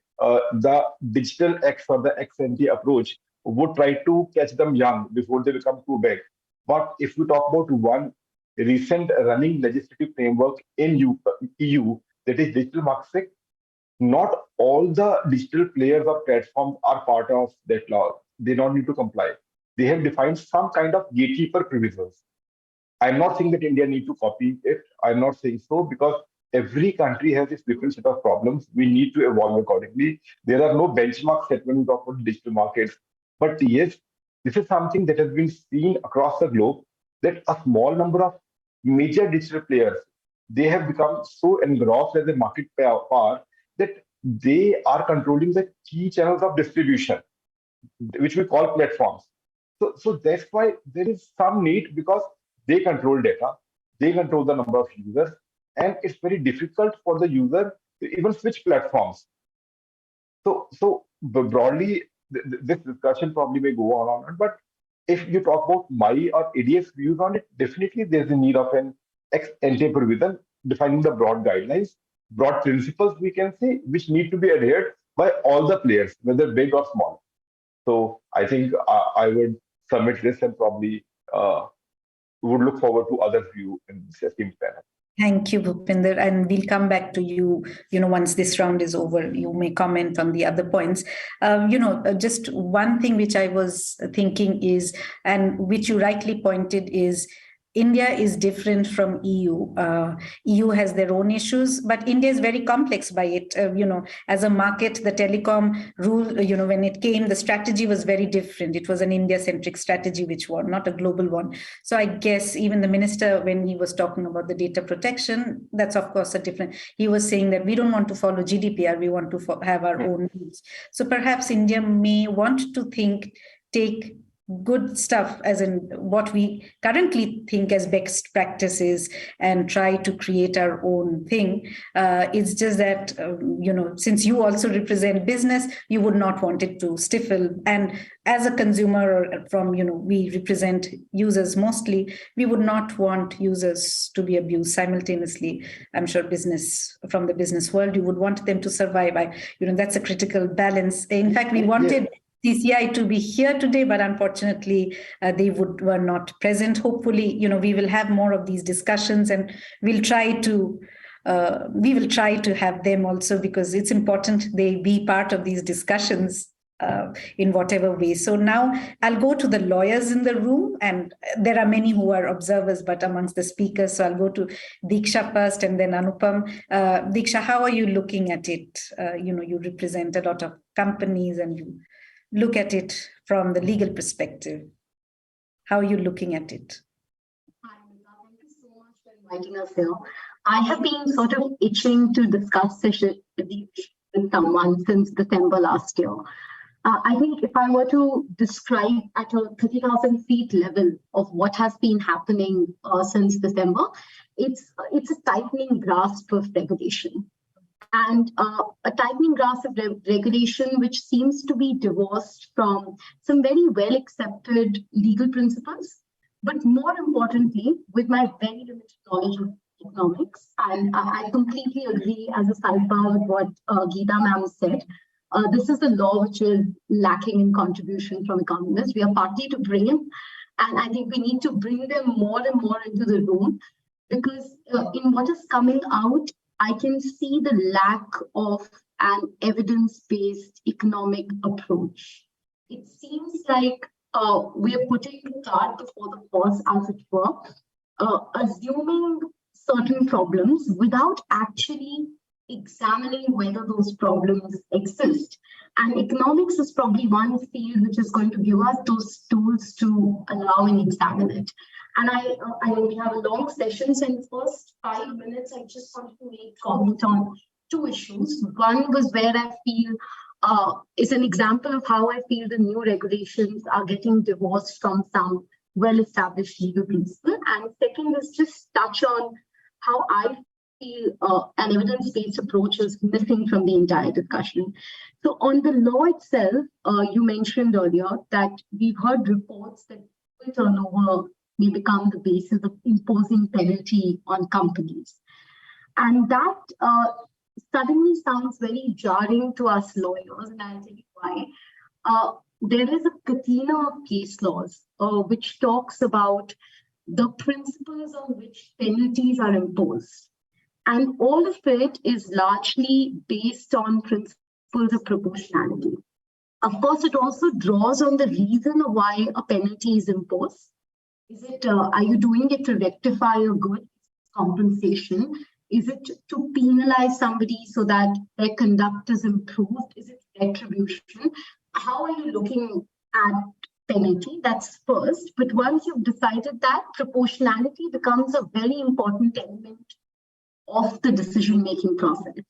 the digital X or the ex ante approach would try to catch them young before they become too big. But if we talk about one recent running legislative framework in EU, that is Digital Markets Act, not all the digital players or platforms are part of that law. They don't need to comply. They have defined some kind of gatekeeper provisions. I'm not saying that India needs to copy it. I'm not saying so, because every country has its different set of problems. We need to evolve accordingly. There are no benchmarks set when we talk about digital markets. But yes, this is something that has been seen across the globe, that a small number of major digital players, they have become so engrossed as a market power that they are controlling the key channels of distribution, which we call platforms. So that's why there is some need, because they control data, they control the number of users, and it's very difficult for the user to even switch platforms. So broadly, this discussion probably may go on, but if you talk about my or ADF's views on it, definitely there's a need of an ex-ante provision defining the broad guidelines, broad principles, we can say, which need to be adhered by all the players, whether big or small. So I think I would submit this, and probably would look forward to others' view in this esteemed panel. Thank you, Bhupinder, and we'll come back to you, once this round is over. You may comment on the other points. Just one thing which I was thinking is, and which you rightly pointed, is India is different from EU. EU has their own issues, but India is very complex by it. As a market, the telecom rule, when it came, the strategy was very different. It was an India-centric strategy, which was not a global one. So I guess even the minister, when he was talking about the data protection, that's of course a different. He was saying that we don't want to follow GDPR, we want to have our own rules. So perhaps India may want to take good stuff, as in what we currently think as best practices, and try to create our own thing. It's just that, since you also represent business, you would not want it to stifle. And as a consumer, or we represent users mostly, we would not want users to be abused simultaneously. I'm sure from the business world, you would want them to survive. That's a critical balance. In fact, we wanted CCI to be here today, but unfortunately they were not present. Hopefully, we will have more of these discussions, and we will try to have them also, because it's important they be part of these discussions in whatever way. So now I'll go to the lawyers in the room, and there are many who are observers, but amongst the speakers, so I'll go to Diksha first and then Anupam. Diksha, how are you looking at it? You represent a lot of companies, and you look at it from the legal perspective. How are you looking at it? Hi, Manthan. Thank you so much for inviting us here. I have been sort of itching to discuss this with someone since December last year. I think if I were to describe at a 30,000 feet level of what has been happening since December, it's a tightening grasp of regulation. And a tightening grasp of regulation which seems to be divorced from some very well-accepted legal principles, but more importantly, with my very limited knowledge of economics, and I completely agree as a sidebar with what Geeta ma'am said, this is the law which is lacking in contribution from economists. We are party to blame, and I think we need to bring them more and more into the room, because in what is coming out, I can see the lack of an evidence-based economic approach. It seems like we are putting the cart before the horse, as it were, assuming certain problems without actually examining whether those problems exist. And economics is probably one field which is going to give us those tools to allow and examine it. And I know we have a long session, so in the first 5 minutes, I just wanted to make comment on two issues. One was where I feel is an example of how I feel the new regulations are getting divorced from some well-established legal principle. And second is just touch on how I feel an evidence-based approach is missing from the entire discussion. So on the law itself, you mentioned earlier that we've heard reports that turnover may become the basis of imposing penalty on companies. And that suddenly sounds very jarring to us lawyers, and I'll tell you why. There is a catena of case laws which talks about the principles on which penalties are imposed. And all of it is largely based on principles of proportionality. Of course, it also draws on the reason of why a penalty is imposed. Is it, are you doing it to rectify a good compensation? Is it to penalize somebody so that their conduct is improved? Is it retribution? How are you looking at penalty? That's first. But once you've decided that, proportionality becomes a very important element of the decision-making process.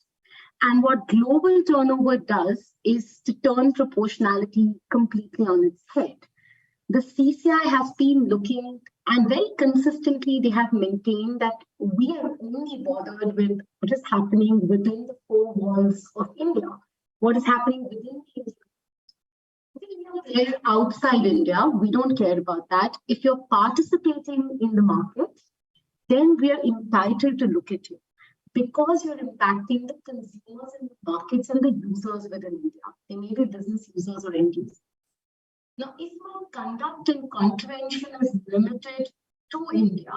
And what global turnover does is to turn proportionality completely on its head. The CCI has been looking, and very consistently they have maintained that we are only bothered with what is happening within the four walls of India, what is happening within India. If you're outside India, we don't care about that. If you're participating in the market, then we are entitled to look at you, because you're impacting the consumers in the markets and the users within India. They may be business users or end users. Now, if my conduct and contravention is limited to India,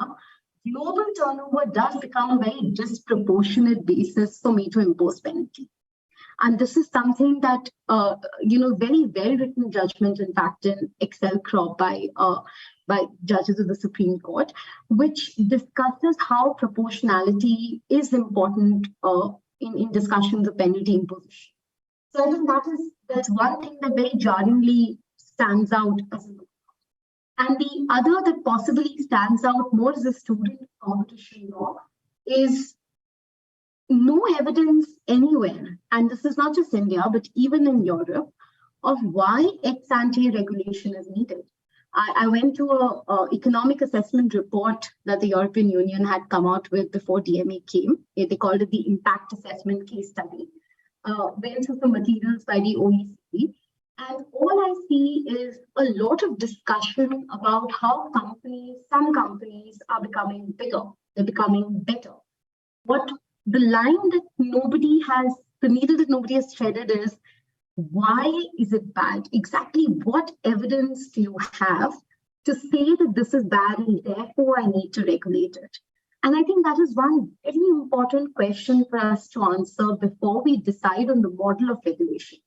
global turnover does become a very disproportionate basis for me to impose penalty. And this is something that, very well-written judgment, in fact, in Excel Crop by judges of the Supreme Court, which discusses how proportionality is important in discussions of penalty imposition. So I think that's one thing that very jarringly stands out as a law. And the other that possibly stands out more as a student competition law is no evidence anywhere, and this is not just India, but even in Europe, of why ex-ante regulation is needed. I went to an economic assessment report that the European Union had come out with before DMA came. They called it the Impact Assessment Case Study. Went through some materials by the OECD. And all I see is a lot of discussion about how some companies are becoming bigger, they're becoming better. What the line that the needle that nobody has threaded is, why is it bad? Exactly what evidence do you have to say that this is bad and therefore I need to regulate it? And I think that is one very important question for us to answer before we decide on the model of regulation.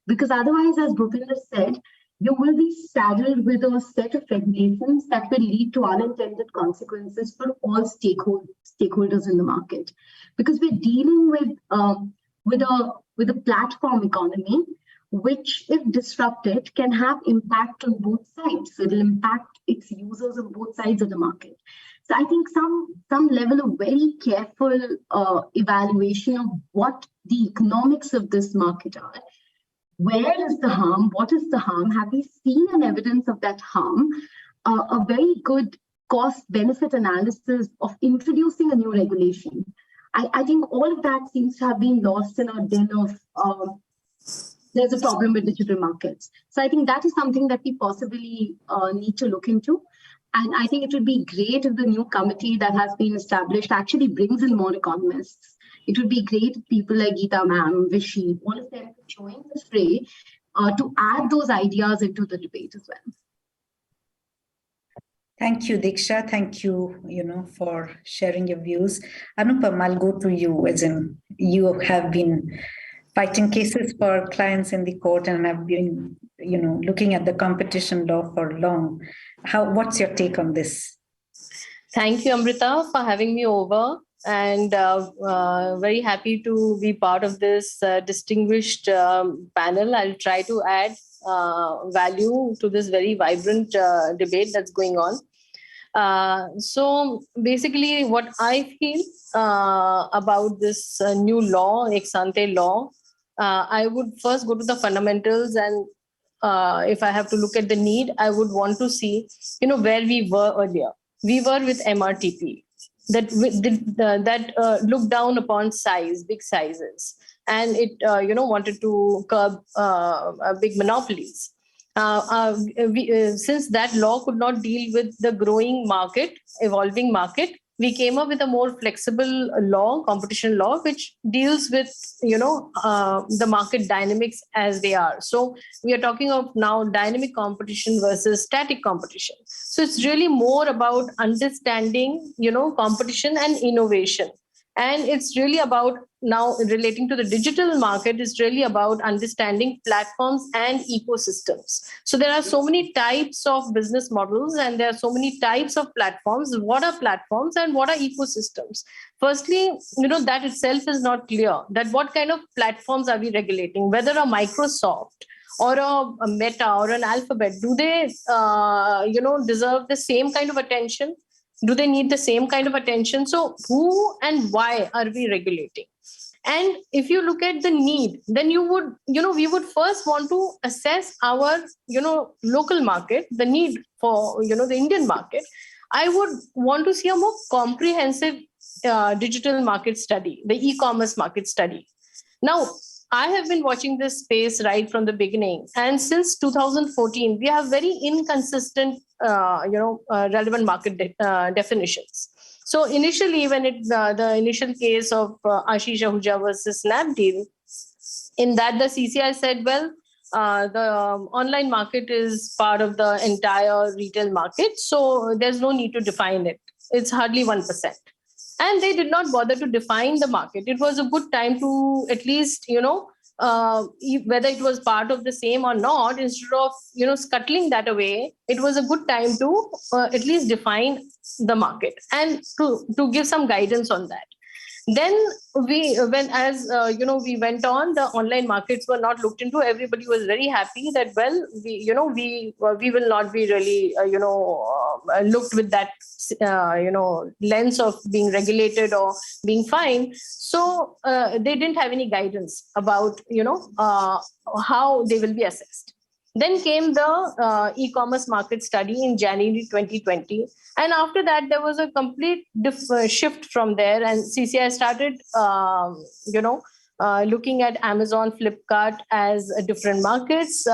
Because otherwise, as Bhupinder said, you will be saddled with a set of regulations that will lead to unintended consequences for all stakeholders in the market. Because we're dealing with a platform economy, which, if disrupted, can have impact on both sides. So it'll impact its users on both sides of the market. So I think some level of very careful evaluation of what the economics of this market are. Where is the harm? What is the harm? Have we seen an evidence of that harm? A very good cost-benefit analysis of introducing a new regulation. I think all of that seems to have been lost in our den of there's a problem with digital markets. So I think that is something that we possibly need to look into. And I think it would be great if the new committee that has been established actually brings in more economists. It would be great if people like Geeta ma'am, Vishy, all of them could join the fray to add those ideas into the debate as well. Thank you, Diksha. Thank you, for sharing your views. Anupam, I'll go to you, as in you have been fighting cases for clients in the court and have been, looking at the competition law for long. What's your take on this? Thank you, Amrita, for having me over. And very happy to be part of this distinguished panel. I'll try to add value to this very vibrant debate that's going on. So basically what I feel about this new law, ex-ante law, I would first go to the fundamentals, and if I have to look at the need, I would want to see, where we were earlier. We were with MRTP. That looked down upon big sizes, and it wanted to curb big monopolies. Since that law could not deal with the growing market, evolving market, we came up with a more flexible law, competition law, which deals with, the market dynamics as they are. So we are talking of now dynamic competition versus static competition. So it's really more about understanding, competition and innovation. And it's really about now relating to the digital market is really about understanding platforms and ecosystems. So there are so many types of business models and there are so many types of platforms. What are platforms and what are ecosystems? Firstly, that itself is not clear, that what kind of platforms are we regulating, whether a Microsoft or a Meta or an Alphabet, do they, deserve the same kind of attention? Do they need the same kind of attention? So who and why are we regulating? And if you look at the need, then we would first want to assess our, local market, the need for, the Indian market. I would want to see a more comprehensive digital market study, the e-commerce market study. Now, I have been watching this space right from the beginning. And since 2014, we have very inconsistent, relevant market definitions. So initially, when the initial case of Ashish Ahuja versus Snapdeal, in that the CCI said, well, the online market is part of the entire retail market, so there's no need to define it. It's hardly 1%. And they did not bother to define the market. It was a good time to at least, whether it was part of the same or not, instead of, scuttling that away, it was a good time to at least define the market and to give some guidance on that. Then we went on, the online markets were not looked into. Everybody was very happy that, well, we will not be really, looked with that, lens of being regulated or being fined. So they didn't have any guidance about, how they will be assessed. Then came the e-commerce market study in January 2020. And after that, there was a complete shift from there. And CCI started, looking at Amazon, Flipkart as different markets,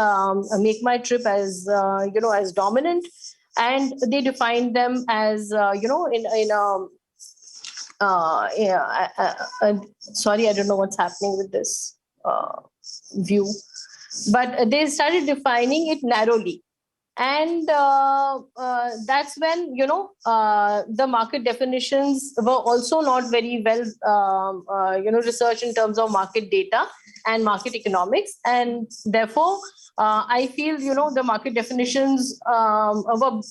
Make My Trip as, as dominant. And they defined them as, sorry, I don't know what's happening with this view. But they started defining it narrowly. And that's when, the market definitions were also not very well, researched in terms of market data and market economics. And therefore, I feel, the market definitions were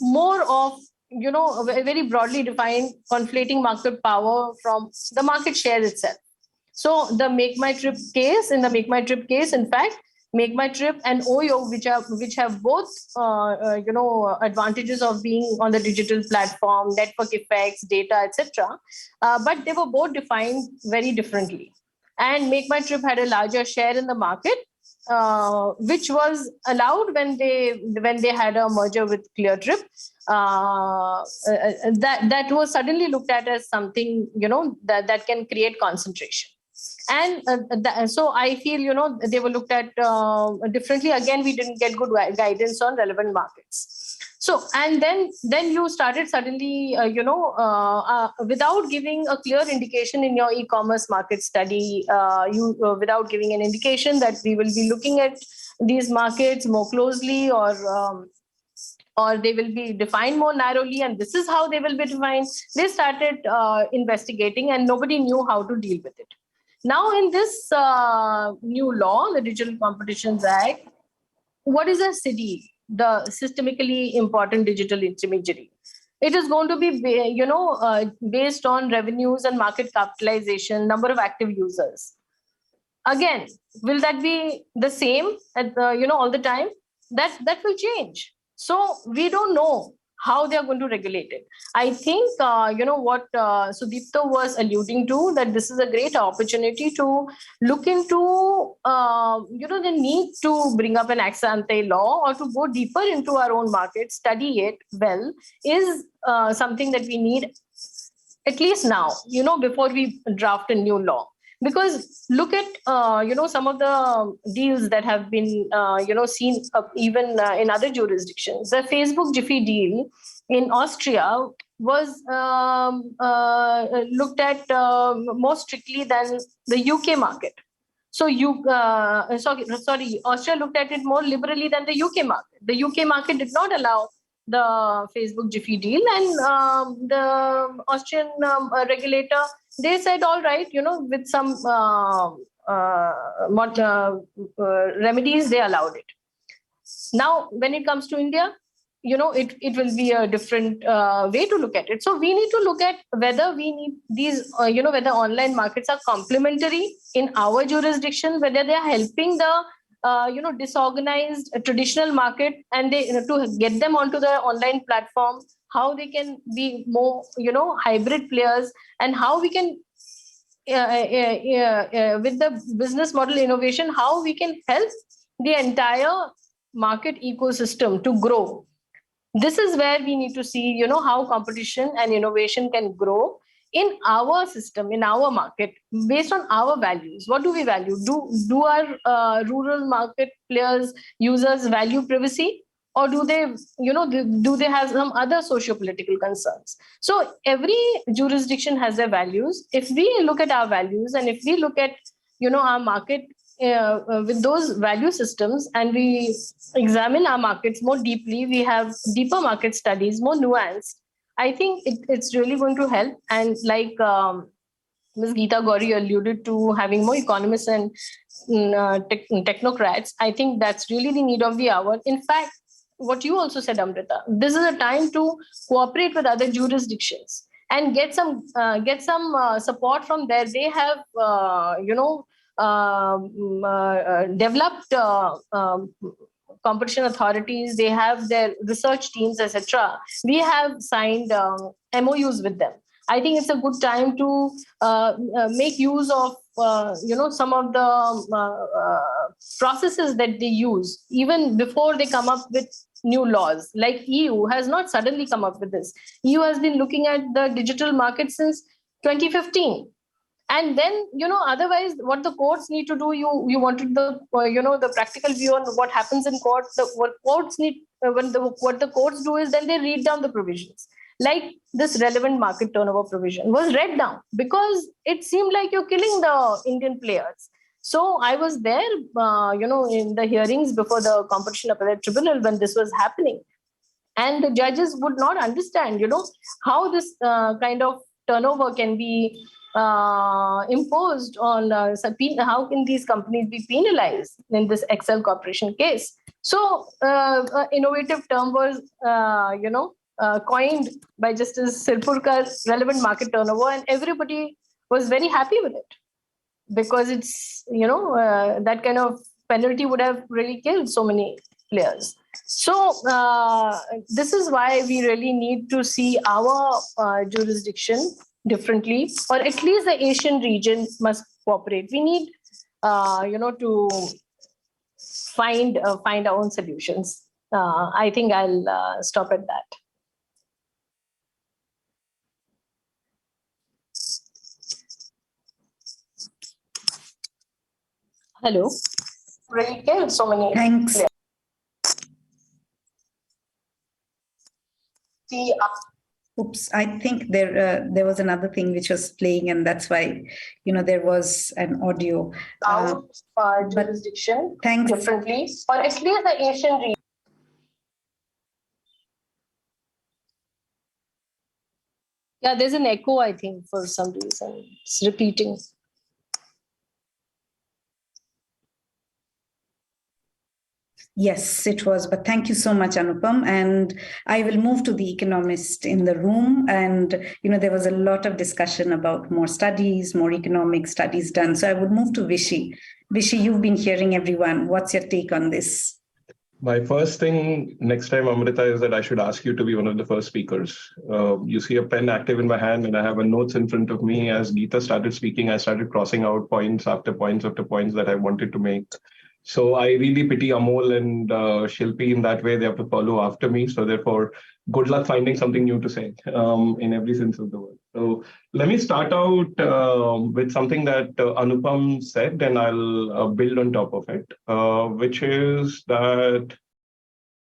more of, very broadly defined, conflating market power from the market share itself. So the Make My Trip case, in fact, Make My Trip and OYO, which have both, advantages of being on the digital platform, network effects, data, etc. But they were both defined very differently. And Make My Trip had a larger share in the market, which was allowed when they had a merger with ClearTrip. That was suddenly looked at as something, that can create concentration. And so I feel, they were looked at differently. Again, we didn't get good guidance on relevant markets. So, and then you started suddenly, without giving a clear indication in your e-commerce market study, without giving an indication that we will be looking at these markets more closely, or they will be defined more narrowly, and this is how they will be defined. They started investigating, and nobody knew how to deal with it. Now, in this new law, the Digital Competitions Act, what is a SIDI, the systemically important digital intermediary? It is going to be, based on revenues and market capitalization, number of active users. Again, will that be the same at all the time? That will change. So we don't know how they are going to regulate it. I think, what Sudipto was alluding to, that this is a great opportunity to look into, the need to bring up an ex ante law, or to go deeper into our own market, study it well, is something that we need at least now, before we draft a new law. Because look at, some of the deals that have been, seen even in other jurisdictions. The Facebook Jiffy deal in Austria was looked at more strictly than the UK market. So Austria looked at it more liberally than the UK market. The UK market did not allow the Facebook Jiffy deal, and the Austrian regulator, they said, all right, with some remedies, they allowed it. Now, when it comes to India, it will be a different way to look at it. So we need to look at whether we need these, whether online markets are complementary in our jurisdiction, whether they are helping the disorganized traditional market, and they to get them onto the online platform, how they can be more hybrid players, and how we can with the business model innovation, how we can help the entire market ecosystem to grow. This is where we need to see how competition and innovation can grow in our system, in our market, based on our values. What do we value? Do our rural market players, users value privacy, or do they have some other socio-political concerns? So every jurisdiction has their values. If we look at our values, and if we look at our market with those value systems, and we examine our markets more deeply, we have deeper market studies, more nuanced, I think it's really going to help. And like Ms. Geeta Gauri alluded to, having more economists and technocrats, I think that's really the need of the hour. In fact, what you also said, Amrita, this is a time to cooperate with other jurisdictions and get some support from there. They have developed competition authorities, they have their research teams, etc. We have signed MOUs with them. I think it's a good time to make use of some of the processes that they use even before they come up with new laws. Like EU has not suddenly come up with this. EU has been looking at the digital market since 2015. And then, otherwise, what the courts need to do, you wanted the, the practical view on what happens in court. What the courts do is then they read down the provisions. Like this relevant market turnover provision was read down because it seemed like you're killing the Indian players. So I was there, in the hearings before the Competition Appellate Tribunal when this was happening. And the judges would not understand, how this kind of turnover can be imposed on, how can these companies be penalized in this Excel Corporation case. So innovative term was, coined by Justice Sirpurkar, relevant market turnover, and everybody was very happy with it because it's, that kind of penalty would have really killed so many players. So this is why we really need to see our jurisdiction differently, or at least the Asian region must cooperate. We need, to find our own solutions. I think I'll stop at that. Hello. Really killed so many. Thanks. Oops, I think there was another thing which was playing, and that's why, there was an audio. Jurisdiction thanks. Differently, or at least the Asian region. Yeah, there's an echo, I think, for some reason. It's repeating. Yes, it was. But thank you so much, Anupam. And I will move to the economist in the room. And, there was a lot of discussion about more studies, more economic studies done. So I would move to Vishy. Vishy, you've been hearing everyone. What's your take on this? My first thing next time, Amrita, is that I should ask you to be one of the first speakers. You see a pen active in my hand and I have a notes in front of me. As Geeta started speaking, I started crossing out points after points after points that I wanted to make. So I really pity Amol and Shilpi in that way. They have to follow after me. So therefore, good luck finding something new to say in every sense of the word. So let me start out with something that Anupam said, and I'll build on top of it, which is that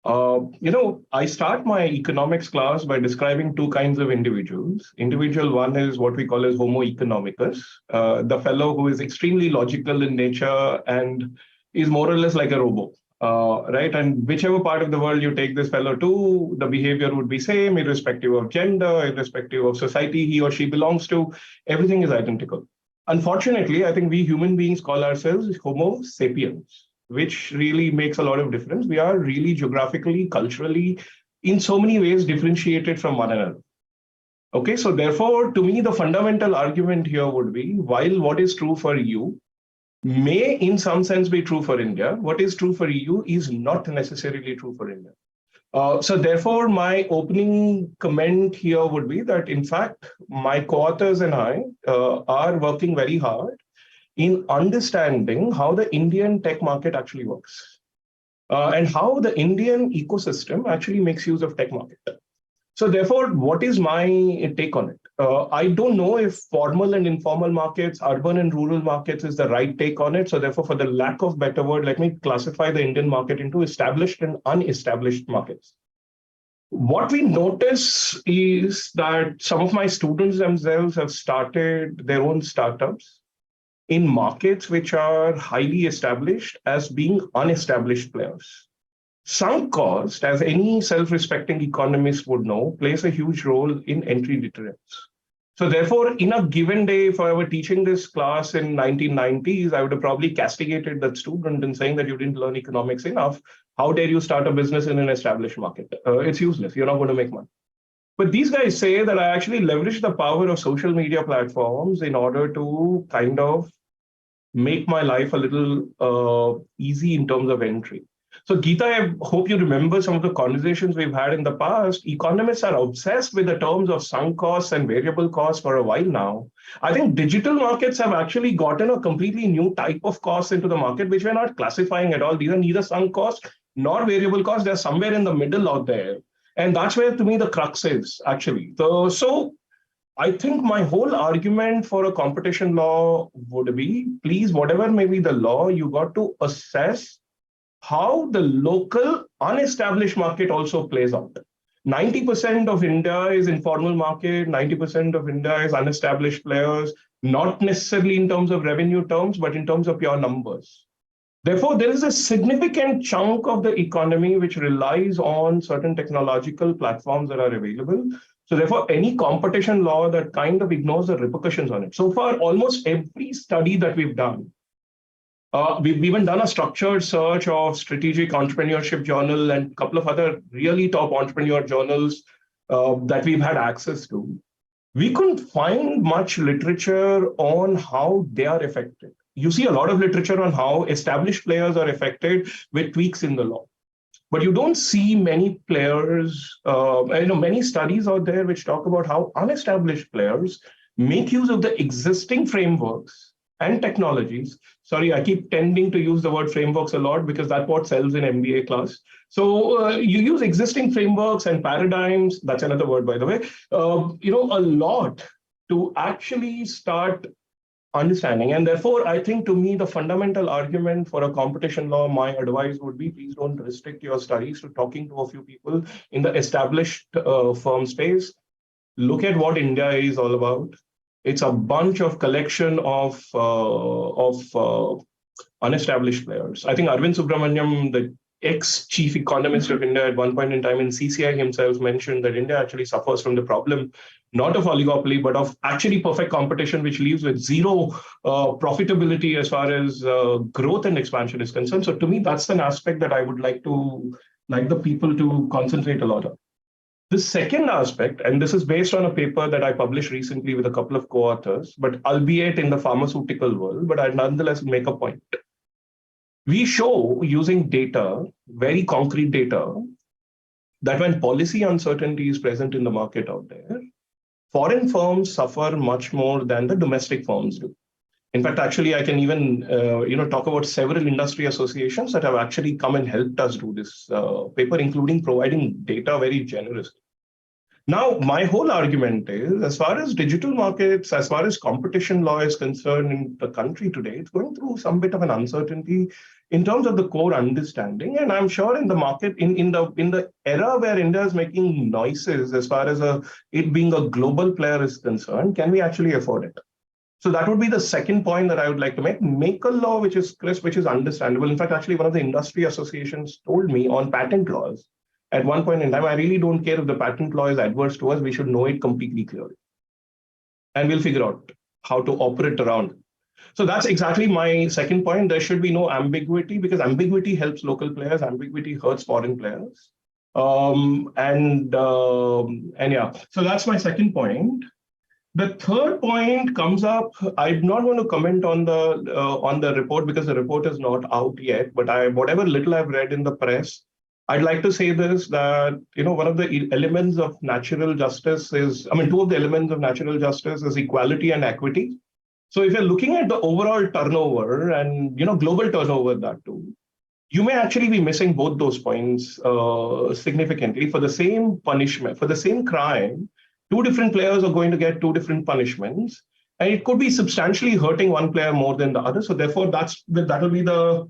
I start my economics class by describing two kinds of individuals. Individual one is what we call as Homo economicus, the fellow who is extremely logical in nature and is more or less like a robot, right? And whichever part of the world you take this fellow to, the behavior would be same, irrespective of gender, irrespective of society he or she belongs to. Everything is identical. Unfortunately, I think we human beings call ourselves Homo sapiens, which really makes a lot of difference. We are really geographically, culturally, in so many ways differentiated from one another. Okay, so therefore, to me, the fundamental argument here would be, while what is true for you may in some sense be true for India, what is true for you is not necessarily true for India. So therefore, my opening comment here would be that, in fact, my co-authors and I are working very hard in understanding how the Indian tech market actually works and how the Indian ecosystem actually makes use of tech market. So therefore, what is my take on it? I don't know if formal and informal markets, urban and rural markets is the right take on it. So therefore, for the lack of better word, let me classify the Indian market into established and unestablished markets. What we notice is that some of my students themselves have started their own startups in markets which are highly established as being unestablished players. Sunk cost, as any self-respecting economist would know, plays a huge role in entry deterrence. So therefore, in a given day, if I were teaching this class in 1990s, I would have probably castigated that student in saying that you didn't learn economics enough. How dare you start a business in an established market? It's useless. You're not going to make money. But these guys say that I actually leverage the power of social media platforms in order to kind of make my life a little easy in terms of entry. So Geeta, I hope you remember some of the conversations we've had in the past. Economists are obsessed with the terms of sunk costs and variable costs for a while now. I think digital markets have actually gotten a completely new type of costs into the market, which we're not classifying at all. These are neither sunk costs nor variable costs. They're somewhere in the middle out there. And that's where, to me, the crux is, actually. So I think my whole argument for a competition law would be, please, whatever may be the law, you got to assess how the local unestablished market also plays out. 90% of India is informal market, 90% of India is unestablished players, not necessarily in terms of revenue terms, but in terms of pure numbers. Therefore, there is a significant chunk of the economy which relies on certain technological platforms that are available. So therefore, any competition law that kind of ignores the repercussions on it. So far, almost every study that we've done, we've even done a structured search of Strategic Entrepreneurship Journal and a couple of other really top entrepreneur journals that we've had access to. We couldn't find much literature on how they are affected. You see a lot of literature on how established players are affected with tweaks in the law. But you don't see many players, many studies out there which talk about how unestablished players make use of the existing frameworks and technologies. Sorry, I keep tending to use the word frameworks a lot because that's what sells in MBA class. So you use existing frameworks and paradigms, that's another word, by the way, a lot to actually start understanding. And therefore, I think to me, the fundamental argument for a competition law, my advice would be, please don't restrict your studies to talking to a few people in the established firm space. Look at what India is all about. It's a bunch of collection of unestablished players. I think Arvind Subramaniam, the ex-chief economist of India at one point in time in CCAOI himself mentioned that India actually suffers from the problem, not of oligopoly, but of actually perfect competition, which leaves with zero profitability as far as growth and expansion is concerned. So to me, that's an aspect that I would like the people to concentrate a lot on. The second aspect, and this is based on a paper that I published recently with a couple of co-authors, but albeit in the pharmaceutical world, but I nonetheless make a point. We show using data, very concrete data, that when policy uncertainty is present in the market out there, foreign firms suffer much more than the domestic firms do. In fact, actually, I can even talk about several industry associations that have actually come and helped us do this paper, including providing data very generously. Now, my whole argument is, as far as digital markets, as far as competition law is concerned in the country today, it's going through some bit of an uncertainty in terms of the core understanding. And I'm sure in the market, in the era where India is making noises as far as it being a global player is concerned, can we actually afford it? So that would be the second point that I would like to make. Make a law which is crisp, which is understandable. In fact, actually, one of the industry associations told me on patent laws, at one point in time, I really don't care if the patent law is adverse to us, we should know it completely clearly. And we'll figure out how to operate around it. So that's exactly my second point. There should be no ambiguity, because ambiguity helps local players, ambiguity hurts foreign players. And yeah, so that's my second point. The third point comes up. I'm not going to comment on the report because the report is not out yet, but whatever little I've read in the press, I'd like to say this, that, one of the elements of natural justice is, two of the elements of natural justice is equality and equity. So if you're looking at the overall turnover and, global turnover, that too, you may actually be missing both those points significantly. For the same punishment, for the same crime, two different players are going to get two different punishments, and it could be substantially hurting one player more than the other. So therefore, that'll be the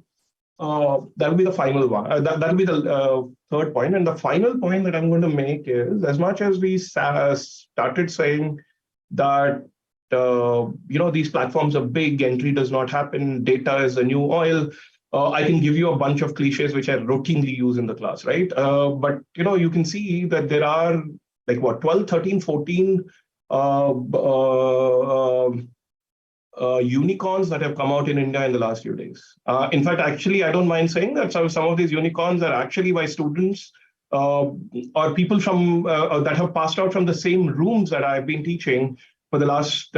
final one. That'll be the third point. And the final point that I'm going to make is, as much as we started saying that these platforms are big, entry does not happen, data is the new oil. I can give you a bunch of cliches which I routinely use in the class, right? But you can see that there are 12, 13, 14 unicorns that have come out in India in the last few days. In fact, actually, I don't mind saying that some of these unicorns are actually by students or people from that have passed out from the same rooms that I've been teaching for the last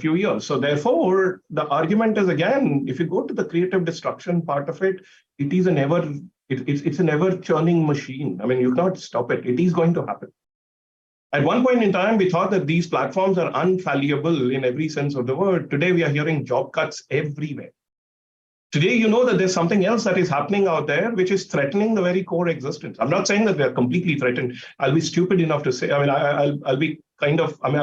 few years. So therefore, the argument is, again, if you go to the creative destruction part of it, it is it's an ever churning machine. You cannot stop it. It is going to happen. At one point in time, we thought that these platforms are unfallible in every sense of the word. Today, we are hearing job cuts everywhere. Today, that there's something else that is happening out there, which is threatening the very core existence. I'm not saying that we are completely threatened. I'll be stupid enough to say, I'll be I'm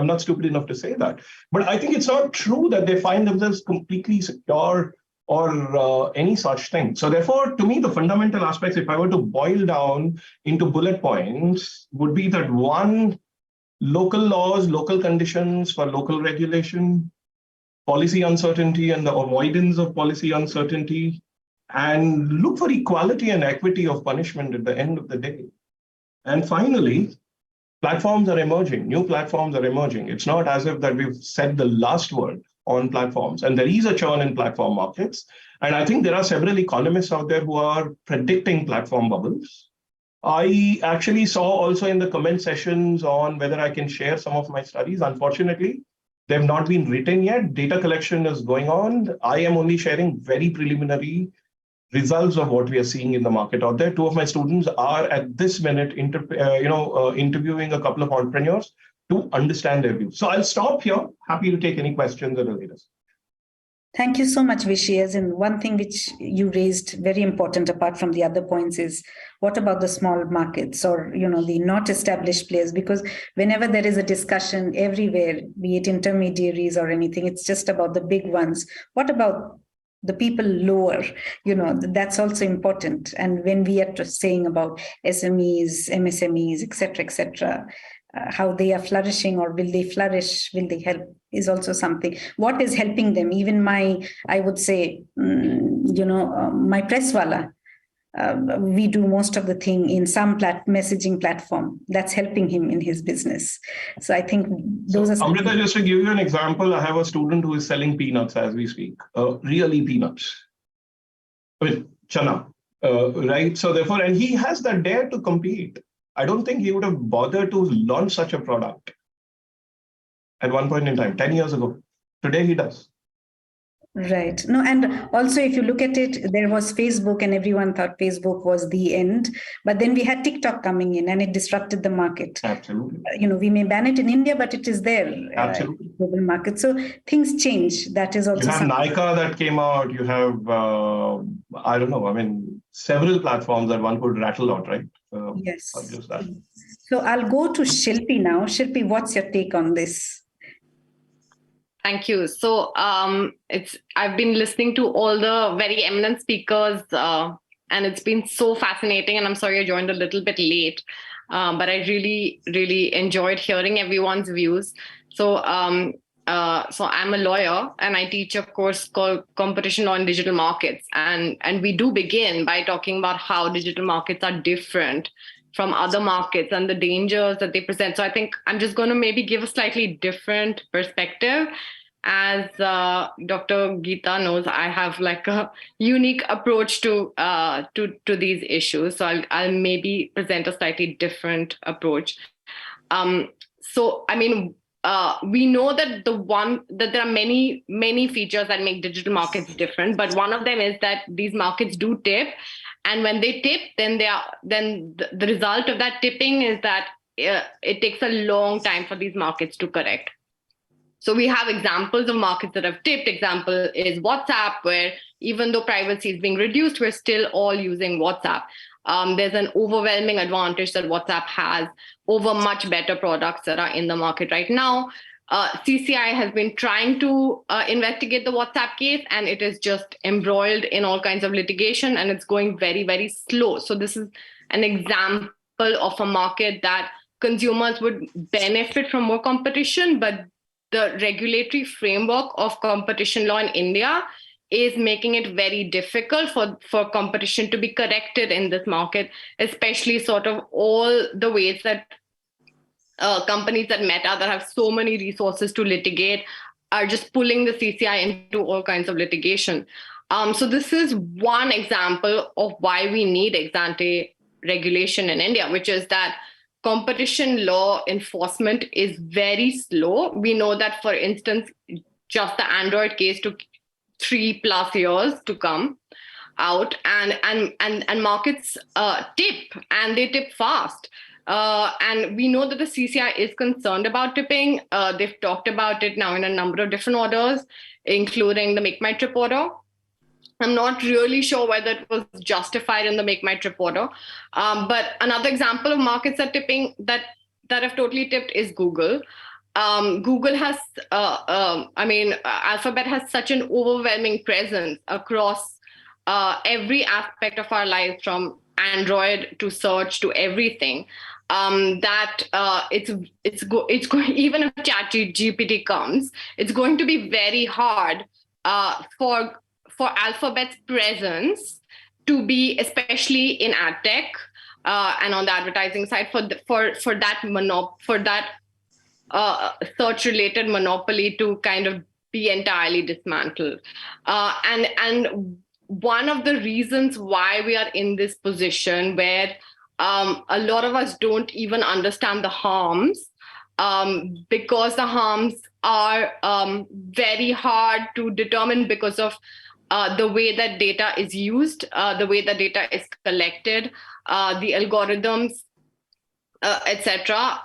not stupid enough to say that. But I think it's not true that they find themselves completely secure or any such thing. So therefore, to me, the fundamental aspects, if I were to boil down into bullet points, would be that one, local laws, local conditions for local regulation, policy uncertainty and the avoidance of policy uncertainty, and look for equality and equity of punishment at the end of the day. And finally, platforms are emerging, new platforms are emerging. It's not as if that we've said the last word on platforms, and there is a churn in platform markets. And I think there are several economists out there who are predicting platform bubbles. I actually saw also in the comment sessions on whether I can share some of my studies. Unfortunately, they have not been written yet. Data collection is going on. I am only sharing very preliminary results of what we are seeing in the market out there. Two of my students are at this minute interviewing a couple of entrepreneurs to understand their views. So I'll stop here. Happy to take any questions at a later stage. Thank you so much, Vishy. As in, one thing which you raised, very important apart from the other points, is what about the small markets or the not established players? Because whenever there is a discussion everywhere, be it intermediaries or anything, it's just about the big ones. What about the people lower? That's also important. And when we are saying about SMEs, MSMEs, etc., how they are flourishing, or will they flourish, will they help, is also something. What is helping them? Even I would say, my presswala, we do most of the thing in some messaging platform that's helping him in his business. So I think those are. Amrita, just to give you an example, I have a student who is selling peanuts as we speak, really peanuts, chana, right? So therefore, and he has the dare to compete. I don't think he would have bothered to launch such a product at one point in time, 10 years ago. Today he does. Right. No, and also if you look at it, there was Facebook and everyone thought Facebook was the end. But then we had TikTok coming in and it disrupted the market. Absolutely. We may ban it in India, but it is there. Absolutely. Global market. So things change. That is also. You have Nykaa that came out. You have, several platforms that one could rattle out, right? Yes. Just that. So I'll go to Shilpi now. Shilpi, what's your take on this? Thank you. So I've been listening to all the very eminent speakers, and it's been so fascinating. And I'm sorry I joined a little bit late, but I really, really enjoyed hearing everyone's views. So I'm a lawyer, and I teach a course called Competition Law in Digital Markets, and we do begin by talking about how digital markets are different from other markets and the dangers that they present. So I think I'm just going to maybe give a slightly different perspective. As Dr. Geeta knows, I have like a unique approach to these issues. So I'll maybe present a slightly different approach. So I mean, we know that there are many features that make digital markets different, but one of them is that these markets do tip. And when they tip, then the result of that tipping is that it takes a long time for these markets to correct. So we have examples of markets that have tipped. Example is WhatsApp, where even though privacy is being reduced, we're still all using WhatsApp. There's an overwhelming advantage that WhatsApp has over much better products that are in the market right now. CCAOI has been trying to investigate the WhatsApp case, and it is just embroiled in all kinds of litigation, and it's going very, very slow. So this is an example of a market that consumers would benefit from more competition, but the regulatory framework of competition law in India is making it very difficult for competition to be corrected in this market, especially sort of all the ways that companies that Meta that have so many resources to litigate are just pulling the CCI into all kinds of litigation. So this is one example of why we need ex-ante regulation in India, which is that competition law enforcement is very slow. We know that, for instance, just the Android case took 3+ years to come out, and markets tip, and they tip fast. And we know that the CCI is concerned about tipping. They've talked about it now in a number of different orders, including the Make My Trip order. I'm not really sure whether it was justified in the Make My Trip order. But another example of markets that tipping that have totally tipped is Google. Google has, Alphabet has such an overwhelming presence across every aspect of our lives, from Android to search to everything, that it's going, even if ChatGPT comes, it's going to be very hard for Alphabet's presence to be, especially in ad tech and on the advertising side, for that search-related monopoly to kind of be entirely dismantled. And one of the reasons why we are in this position, where a lot of us don't even understand the harms, because the harms are very hard to determine because of the way that data is used, the way that data is collected, the algorithms, etc.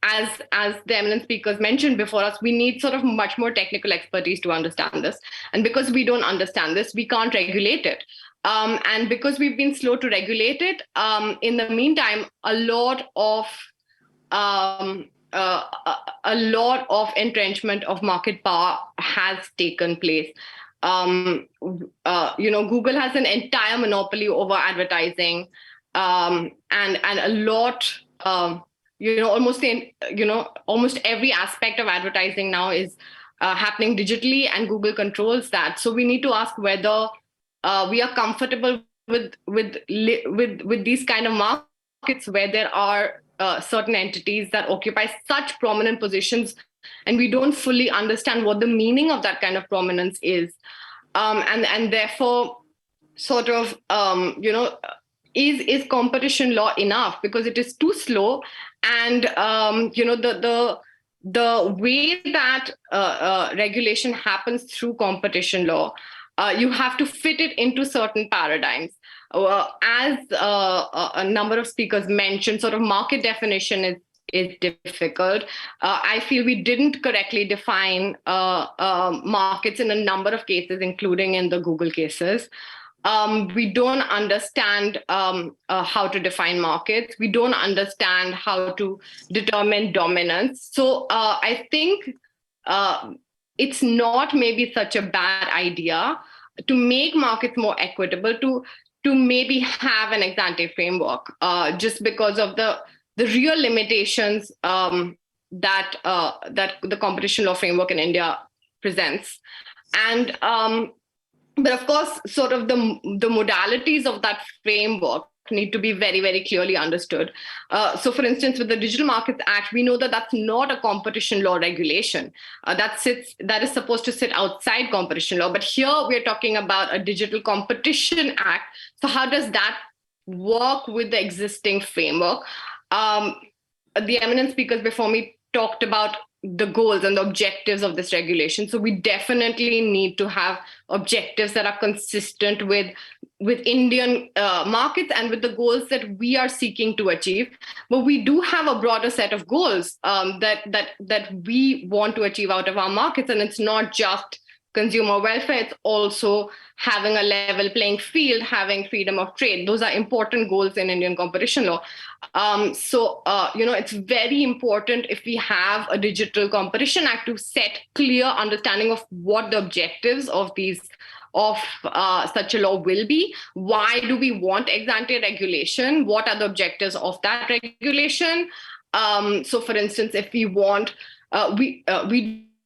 As the eminent speakers mentioned before us, we need sort of much more technical expertise to understand this. And because we don't understand this, we can't regulate it. And because we've been slow to regulate it, in the meantime, a lot of entrenchment of market power has taken place. Google has an entire monopoly over advertising, and a lot. Almost every aspect of advertising now is happening digitally, and Google controls that. So we need to ask whether we are comfortable with these kind of markets where there are certain entities that occupy such prominent positions, and we don't fully understand what the meaning of that kind of prominence is, and therefore, sort of, is competition law enough? Because it is too slow, and the way that regulation happens through competition law, you have to fit it into certain paradigms. As a number of speakers mentioned, sort of market definition is difficult. I feel we didn't correctly define markets in a number of cases, including in the Google cases. We don't understand how to define markets. We don't understand how to determine dominance. So I think it's not maybe such a bad idea to make markets more equitable, to maybe have an ex-ante framework, just because of the real limitations that the competition law framework in India presents. And but of course, sort of the modalities of that framework need to be very, very clearly understood. So for instance, with the Digital Markets Act, we know that that's not a competition law regulation. That is supposed to sit outside competition law. But here we're talking about a Digital Competition Act. So how does that work with the existing framework? The eminent speakers before me talked about the goals and the objectives of this regulation. So we definitely need to have objectives that are consistent with Indian markets and with the goals that we are seeking to achieve. But we do have a broader set of goals that we want to achieve out of our markets, and it's not just consumer welfare, it's also having a level playing field, having freedom of trade. Those are important goals in Indian competition law. So it's very important if we have a Digital Competition Act to set clear understanding of what the objectives of such a law will be. Why do we want ex-ante regulation? What are the objectives of that regulation? So for instance, if we want, we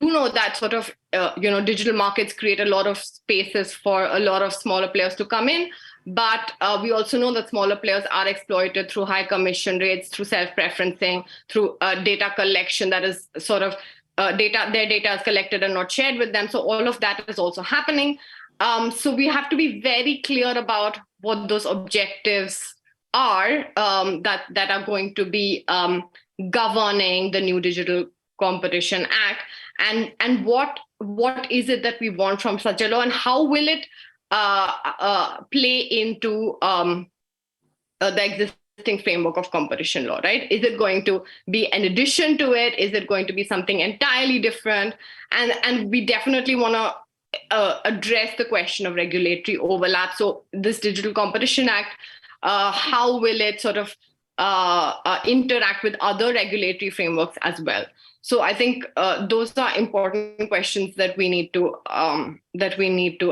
do know that sort of, digital markets create a lot of spaces for a lot of smaller players to come in. But we also know that smaller players are exploited through high commission rates, through self-preferencing, through data collection that is sort of their data is collected and not shared with them. So all of that is also happening. So we have to be very clear about what those objectives are that are going to be governing the new Digital Competition Act, and what is it that we want from such a law, and how will it play into the existing framework of competition law, right? Is it going to be an addition to it? Is it going to be something entirely different? And we definitely want to address the question of regulatory overlap. So this Digital Competition Act, how will it sort of interact with other regulatory frameworks as well? So I think those are important questions that we need to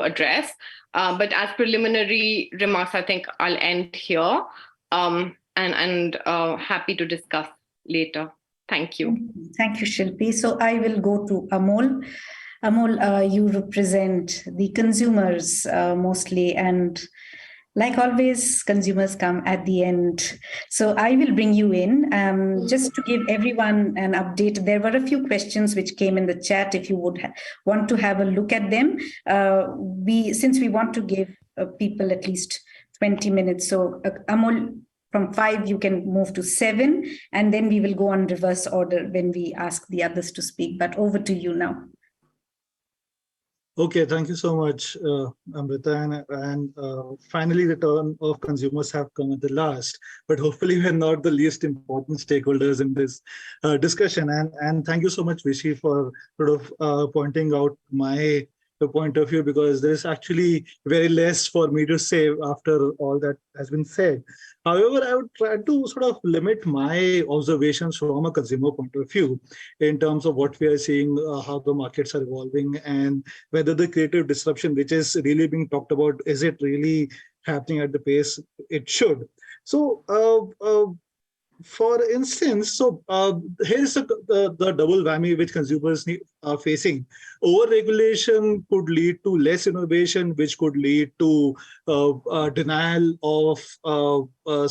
address. But as preliminary remarks, I think I'll end here, and happy to discuss later. Thank you. Thank you, Shilpi. So I will go to Amol. Amol, you represent the consumers mostly, and like always, consumers come at the end. So I will bring you in just to give everyone an update. There were a few questions which came in the chat. If you would want to have a look at them, since we want to give people at least 20 minutes. So Amol, from 5, you can move to 7, and then we will go on reverse order when we ask the others to speak. But over to you now. Okay, thank you so much, Amrita. And finally, the turn of consumers have come at the last, but hopefully we're not the least important stakeholders in this discussion. And thank you so much, Vishy, for sort of pointing out my point of view, because there's actually very less for me to say after all that has been said. However, I would try to sort of limit my observations from a consumer point of view in terms of what we are seeing, how the markets are evolving, and whether the creative disruption, which is really being talked about, is it really happening at the pace it should? So, for instance, here's the double whammy which consumers are facing. Over-regulation could lead to less innovation, which could lead to denial of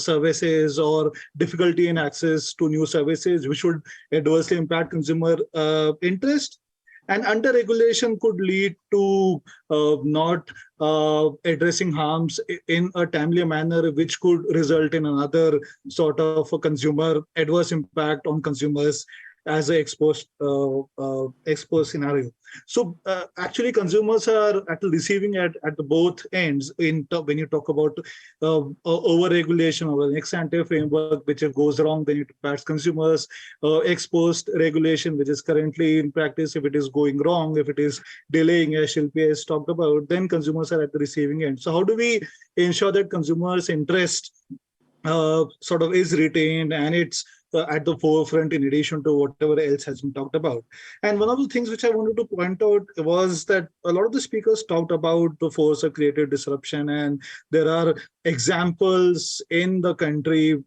services or difficulty in access to new services, which would adversely impact consumer interest. And under-regulation could lead to not addressing harms in a timely manner, which could result in another sort of a consumer adverse impact on consumers as an exposed scenario. So actually, consumers are at the receiving at the both ends when you talk about over-regulation or an ex-ante framework, which if goes wrong, then it impacts consumers, ex-post regulation, which is currently in practice. If it is going wrong, if it is delaying, as Shilpi has talked about, then consumers are at the receiving end. So how do we ensure that consumers' interest sort of is retained and it's at the forefront in addition to whatever else has been talked about? And one of the things which I wanted to point out was that a lot of the speakers talked about the force of creative disruption, and there are examples in the country,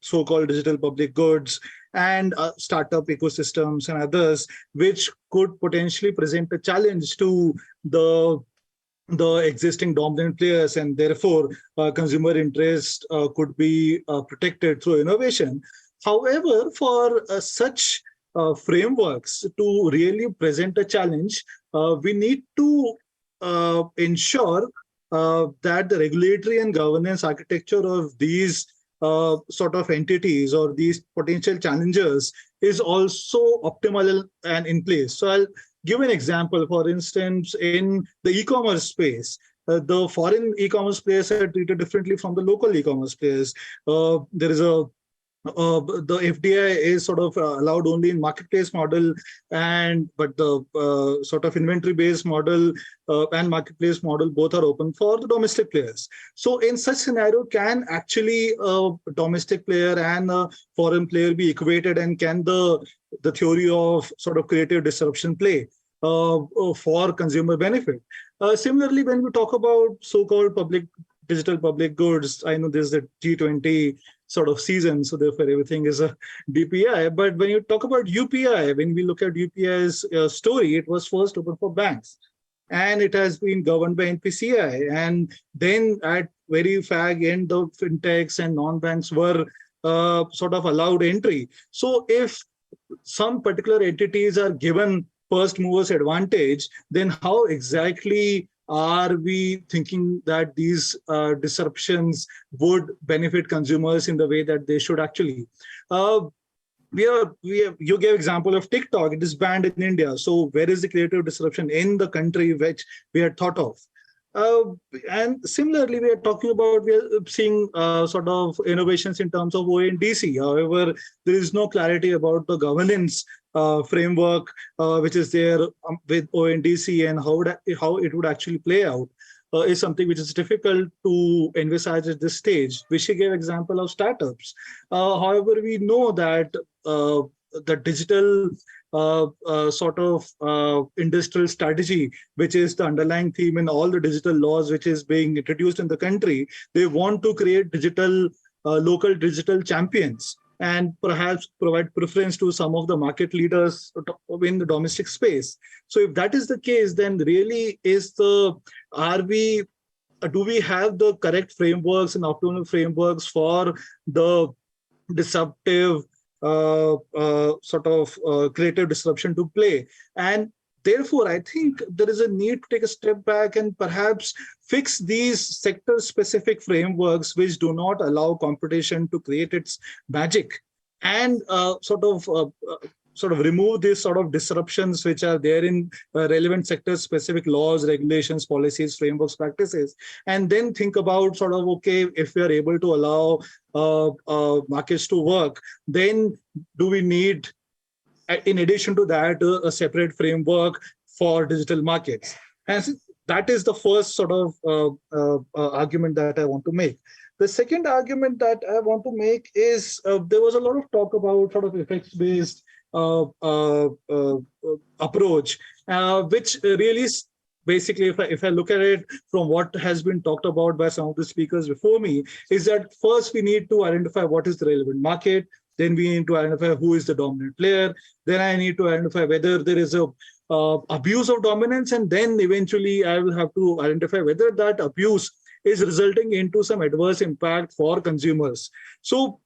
so-called digital public goods and startup ecosystems and others, which could potentially present a challenge to the existing dominant players, and therefore consumer interest could be protected through innovation. However, for such frameworks to really present a challenge, we need to ensure that the regulatory and governance architecture of these sort of entities or these potential challengers is also optimal and in place. So I'll give an example. For instance, in the e-commerce space, the foreign e-commerce players are treated differently from the local e-commerce players. There is the FDI is sort of allowed only in marketplace model, but the sort of inventory-based model and marketplace model both are open for the domestic players. So in such scenario, can actually a domestic player and a foreign player be equated, and can the theory of sort of creative disruption play for consumer benefit? Similarly, when we talk about so-called digital public goods, I know there's the G20 sort of season, so therefore everything is a DPI. But when you talk about UPI, when we look at UPI's story, it was first open for banks, and it has been governed by NPCI. And then at very fag end, the fintechs and non-banks were sort of allowed entry. So if some particular entities are given first movers advantage, then how exactly are we thinking that these disruptions would benefit consumers in the way that they should actually? You gave example of TikTok. It is banned in India. So where is the creative disruption in the country which we had thought of? And similarly, we are seeing sort of innovations in terms of ONDC. However, there is no clarity about the governance framework which is there with ONDC, and how it would actually play out is something which is difficult to envisage at this stage. Vishy gave example of startups. However, we know that the digital sort of industrial strategy, which is the underlying theme in all the digital laws which is being introduced in the country, they want to create local digital champions and perhaps provide preference to some of the market leaders in the domestic space. So if that is the case, then really do we have the correct frameworks and optimal frameworks for the disruptive sort of creative disruption to play? And therefore, I think there is a need to take a step back and perhaps fix these sector-specific frameworks which do not allow competition to create its magic, and sort of remove these sort of disruptions which are there in relevant sector-specific laws, regulations, policies, frameworks, practices, and then think about sort of, okay, if we are able to allow markets to work, then do we need, in addition to that, a separate framework for digital markets? And that is the first sort of argument that I want to make. The second argument that I want to make is there was a lot of talk about sort of effects-based approach, which really is basically, if I look at it from what has been talked about by some of the speakers before me, is that first we need to identify what is the relevant market. Then we need to identify who is the dominant player. Then I need to identify whether there is a abuse of dominance, and then eventually I will have to identify whether that abuse is resulting into some adverse impact for consumers. So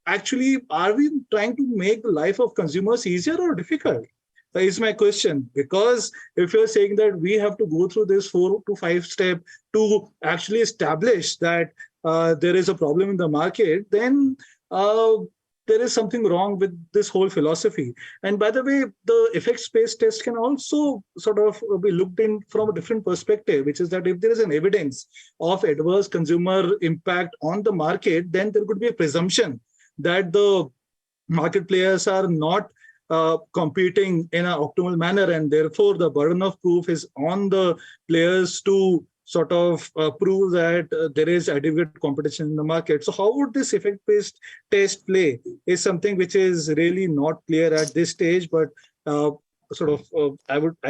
actually, are we trying to make the life of consumers easier or difficult? Is my question. Because if you're saying that we have to go through this 4 to 5 step to actually establish that there is a problem in the market, then there is something wrong with this whole philosophy. And by the way, the effects-based test can also sort of be looked in from a different perspective, which is that if there is an evidence of adverse consumer impact on the market, then there could be a presumption that the market players are not competing in an optimal manner, and therefore the burden of proof is on the players to sort of prove that there is adequate competition in the market. So how would this effect-based test play is something which is really not clear at this stage, but I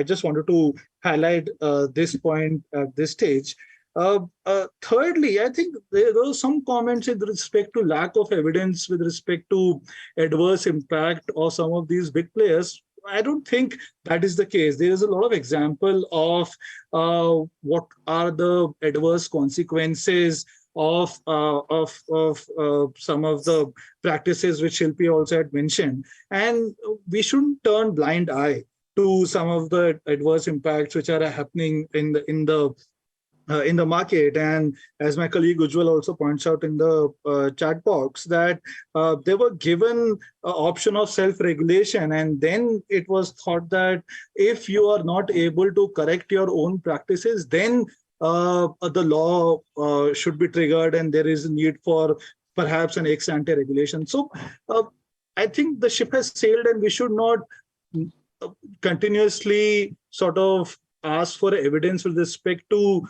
just wanted to highlight this point at this stage. Thirdly, I think there were some comments with respect to lack of evidence with respect to adverse impact of some of these big players. I don't think that is the case. There is a lot of example of what are the adverse consequences of some of the practices which Shilpi also had mentioned, and we shouldn't turn blind eye to some of the adverse impacts which are happening in the market. And as my colleague Ujjwal also points out in the chat box, that they were given an option of self-regulation, and then it was thought that if you are not able to correct your own practices, then the law should be triggered and there is a need for perhaps an ex-ante regulation. So I think the ship has sailed, and we should not continuously sort of ask for evidence with respect to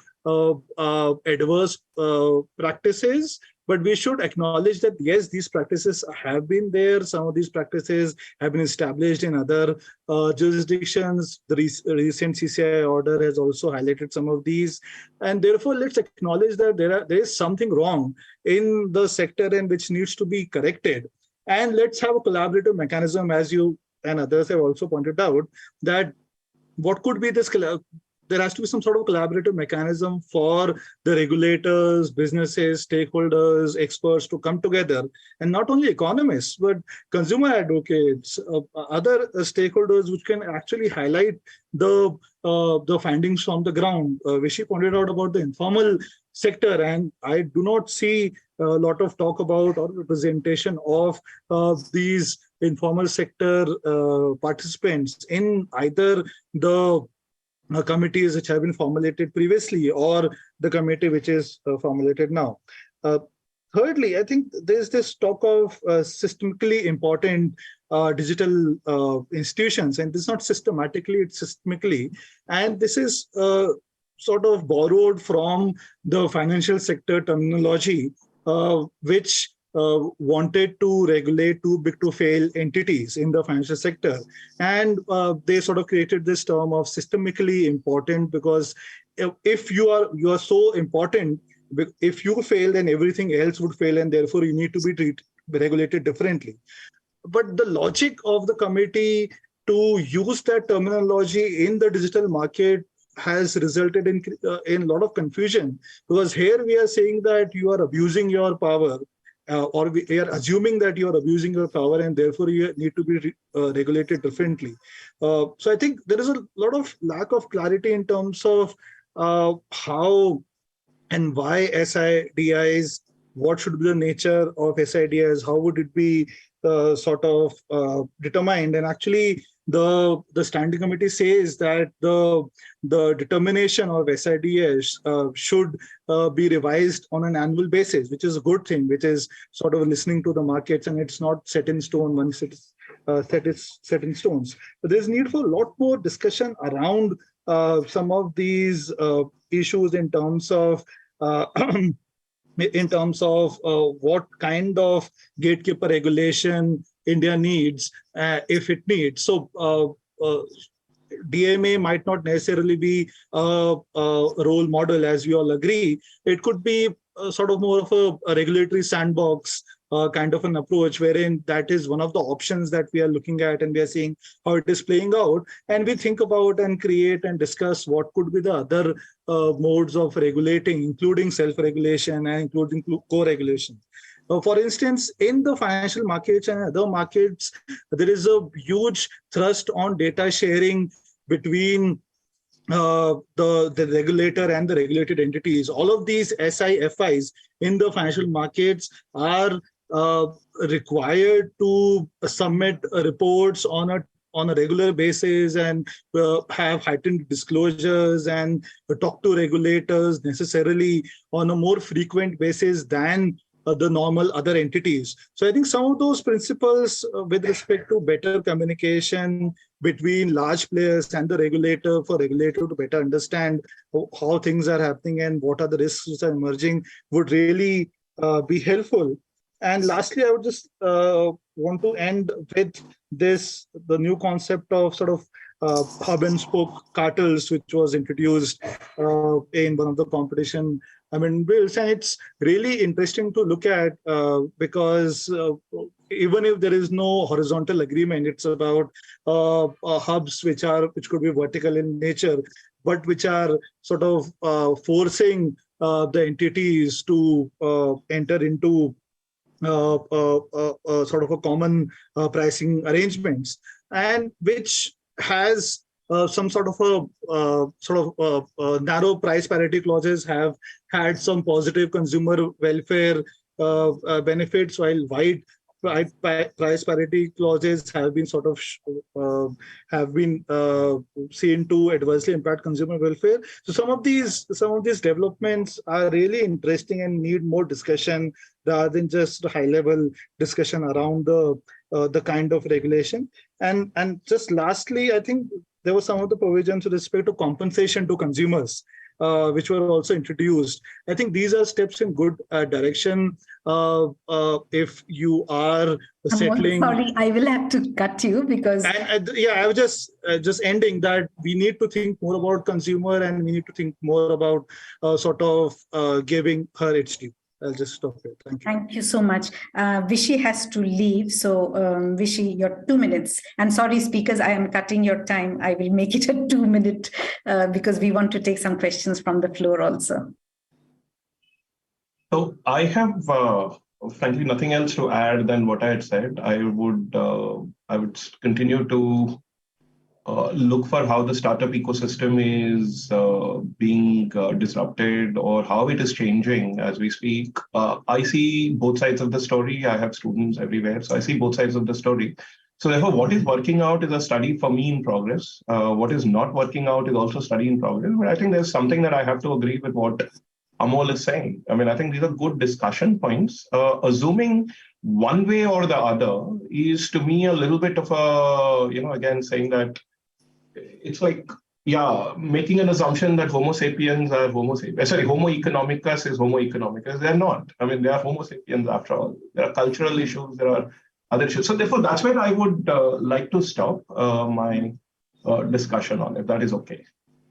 adverse practices, but we should acknowledge that yes, these practices have been there. Some of these practices have been established in other jurisdictions. The recent CCAOI order has also highlighted some of these, and therefore let's acknowledge that there is something wrong in the sector and which needs to be corrected. And let's have a collaborative mechanism, as you and others have also pointed out, that what could be this? There has to be some sort of collaborative mechanism for the regulators, businesses, stakeholders, experts to come together, and not only economists, but consumer advocates, other stakeholders which can actually highlight the findings from the ground. Vishy pointed out about the informal sector, and I do not see a lot of talk about or representation of these informal sector participants in either the committees which have been formulated previously or the committee which is formulated now. Thirdly, I think there's this talk of systemically important digital institutions, and this is not systematically, it's systemically, and this is sort of borrowed from the financial sector terminology, which wanted to regulate too big to fail entities in the financial sector. And they sort of created this term of systemically important, because if you are so important, if you fail, then everything else would fail, and therefore you need to be regulated differently. But the logic of the committee to use that terminology in the digital market has resulted in a lot of confusion, because here we are saying that you are abusing your power, or we are assuming that you are abusing your power, and therefore you need to be regulated differently. So I think there is a lot of lack of clarity in terms of how and why SIDIs, what should be the nature of SIDIs, how would it be sort of determined. And actually the standing committee says that the determination of SIDS should be revised on an annual basis, which is a good thing, which is sort of listening to the markets, and it's not set in stone once it's set in stones. But there's need for a lot more discussion around some of these issues in terms of what kind of gatekeeper regulation India needs, if it needs. So DMA might not necessarily be a role model, as we all agree. It could be sort of more of a regulatory sandbox kind of an approach, wherein that is one of the options that we are looking at, and we are seeing how it is playing out. And we think about and create and discuss what could be the other modes of regulating, including self-regulation and including co-regulation. For instance, in the financial markets and other markets, there is a huge thrust on data sharing between the regulator and the regulated entities. All of these SIFIs in the financial markets are required to submit reports on a regular basis and have heightened disclosures and talk to regulators necessarily on a more frequent basis than the normal other entities. So I think some of those principles with respect to better communication between large players and the regulator, for regulator to better understand how things are happening and what are the risks which are emerging, would really be helpful. And lastly, I would just want to end with the new concept of sort of hub and spoke cartels, which was introduced in one of the competition bills. And it's really interesting to look at because even if there is no horizontal agreement, it's about hubs which could be vertical in nature, but which are sort of forcing the entities to enter into sort of a common pricing arrangements, and which has some sort of narrow price parity clauses have had some positive consumer welfare benefits, while wide price parity clauses have been seen to adversely impact consumer welfare. So some of these developments are really interesting and need more discussion rather than just a high-level discussion around the kind of regulation. And just lastly, I think there were some of the provisions with respect to compensation to consumers, which were also introduced. I think these are steps in good direction. If you are settling... Sorry, I will have to cut you because... I was just ending that we need to think more about consumer, and we need to think more about giving her its due. I'll just stop here. Thank you. Thank you so much. Vishy has to leave. So Vishy, your 2 minutes. And sorry, speakers, I am cutting your time. I will make it a 2 minute because we want to take some questions from the floor also. So I have, frankly, nothing else to add than what I had said. I would continue to look for how the startup ecosystem is being disrupted or how it is changing as we speak. I see both sides of the story. I have students everywhere, so I see both sides of the story. So therefore, what is working out is a study for me in progress. What is not working out is also study in progress. But I think there's something that I have to agree with what Amol is saying. I mean, I think these are good discussion points. Assuming one way or the other is, to me, a little bit of a, again, saying that it's like, making an assumption that Homo sapiens are Homo economicus is Homo economicus. They're not. I mean, they are Homo sapiens after all. There are cultural issues, there are other issues. So therefore, that's where I would like to stop my discussion on it. That is okay.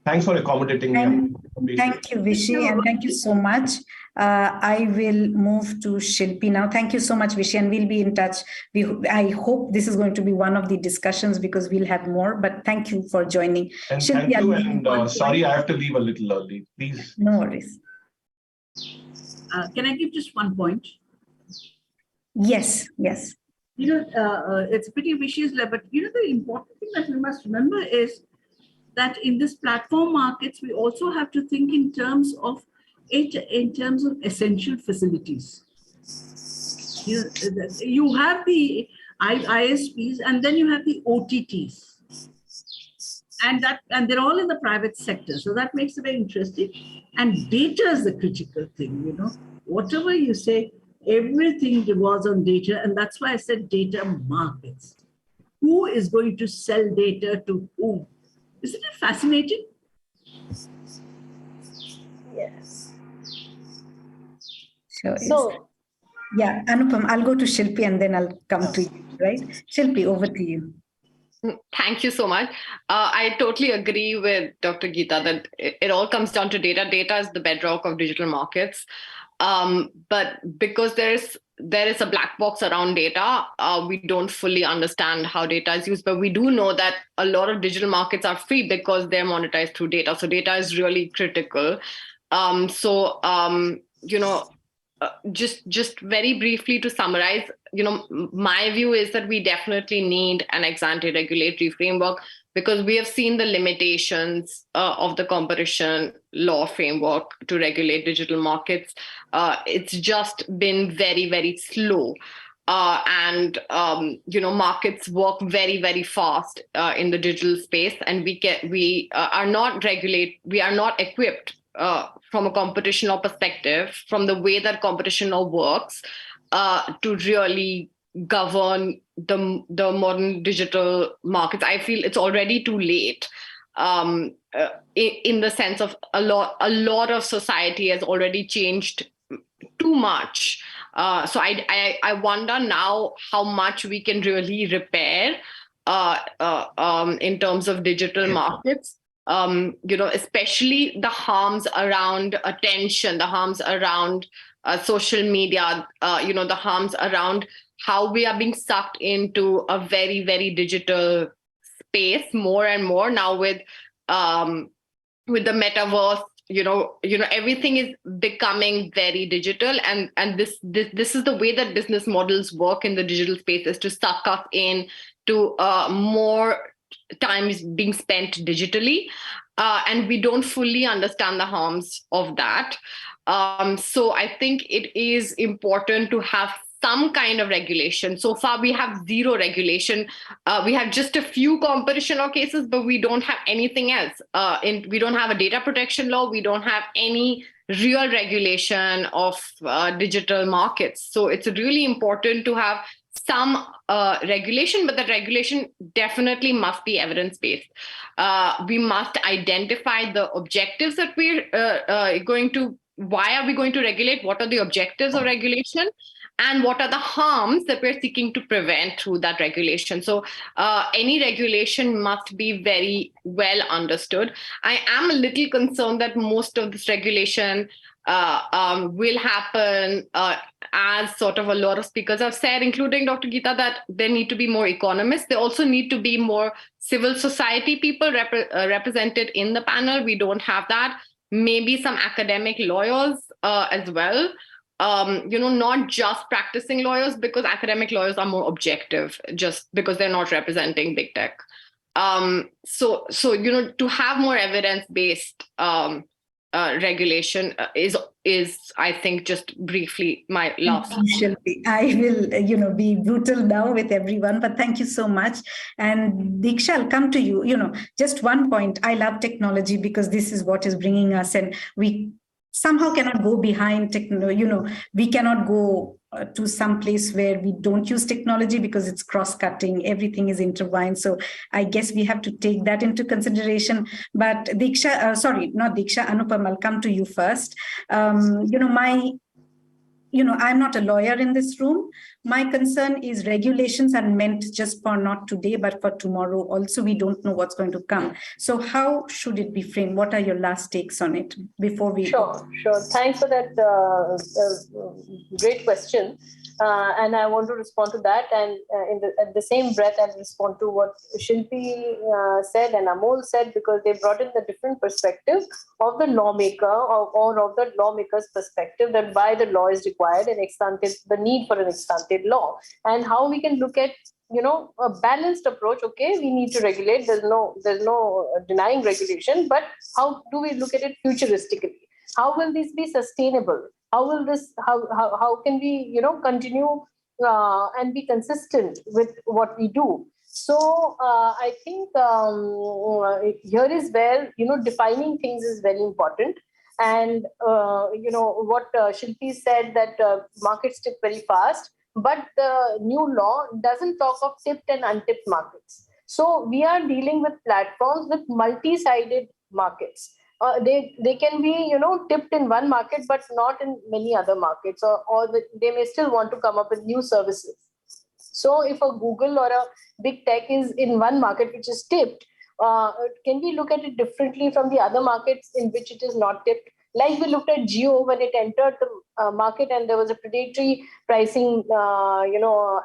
Thanks for accommodating me. Thank you, Vishy, and thank you so much. I will move to Shilpi now. Thank you so much, Vishy, and we'll be in touch. I hope this is going to be one of the discussions because we'll have more, but thank you for joining. And Shilpi, thank you, and sorry I have to leave a little early, please. No worries. Can I give just one point? Yes. It's pretty vicious, but the important thing that we must remember is that in this platform markets, we also have to think in terms of essential facilities. You have the ISPs, and then you have the OTTs, and they're all in the private sector. So that makes it very interesting. And data is the critical thing. Whatever you say, everything revolves on data, and that's why I said data markets. Who is going to sell data to whom? Isn't it fascinating? Yes. So Anupam, I'll go to Shilpi and then I'll come to you, right? Shilpi, over to you. Thank you so much. I totally agree with Dr. Geeta that it all comes down to data. Data is the bedrock of digital markets. But because there is a black box around data, we don't fully understand how data is used. But we do know that a lot of digital markets are free because they're monetized through data. So data is really critical. Just very briefly to summarize, my view is that we definitely need an ex-ante regulatory framework because we have seen the limitations of the competition law framework to regulate digital markets. It's just been very, very slow. and markets work very, very fast in the digital space, and we are not equipped from a computational perspective, from the way that competition law works, to really govern the modern digital markets. I feel it's already too late. In the sense of a lot of society has already changed too much. So I wonder now how much we can really repair in terms of digital markets. Especially the harms around attention, the harms around social media, the harms around how we are being sucked into a very, very digital space more and more now with the metaverse. Everything is becoming very digital, and this is the way that business models work in the digital space, is to suck us in to more times being spent digitally, and we don't fully understand the harms of that. So I think it is important to have some kind of regulation. So far, we have zero regulation. We have just a few competition law cases, but we don't have anything else. We don't have a data protection law. We don't have any real regulation of digital markets. So it's really important to have some regulation, but that regulation definitely must be evidence-based. We must identify the objectives that we're why are we going to regulate? What are the objectives of regulation? And what are the harms that we're seeking to prevent through that regulation? So any regulation must be very well understood. I am a little concerned that most of this regulation will happen as sort of a lot of speakers have said, including Dr. Geeta, that there need to be more economists. There also need to be more civil society people represented in the panel. We don't have that. Maybe some academic lawyers as well. Not just practicing lawyers, because academic lawyers are more objective, just because they're not representing big tech. So to have more evidence-based regulation is I think, just briefly my last. I will, be brutal now with everyone, but thank you so much. And Diksha, I'll come to you. Just one point. I love technology because this is what is bringing us, and we somehow cannot go behind technology. We cannot go to some place where we don't use technology because it's cross-cutting. Everything is intertwined. So I guess we have to take that into consideration. But Diksha, not Diksha, Anupam, I'll come to you first. I'm not a lawyer in this room. My concern is regulations are meant just for not today, but for tomorrow. Also, we don't know what's going to come. So how should it be framed? What are your last takes on it before we... Sure. Thanks for that great question. And I want to respond to that. And at the same breath, I'll respond to what Shilpi said and Amol said, because they brought in the different perspective of the lawmaker or of the lawmaker's perspective, that why the law is required and the need for an ex-ante law, and how we can look at a balanced approach. Okay, we need to regulate. There's no denying regulation, but how do we look at it futuristically? How will this be sustainable? How will this? How can we continue and be consistent with what we do? So I think here is where defining things is very important. And what Shilpi said, that markets tip very fast, but the new law doesn't talk of tipped and untipped markets. So we are dealing with platforms with multi-sided markets. They can be tipped in one market but not in many other markets, or they may still want to come up with new services. So if a Google or a big tech is in one market which is tipped, can we look at it differently from the other markets in which it is not tipped? Like we looked at Jio when it entered the market, and there was a predatory pricing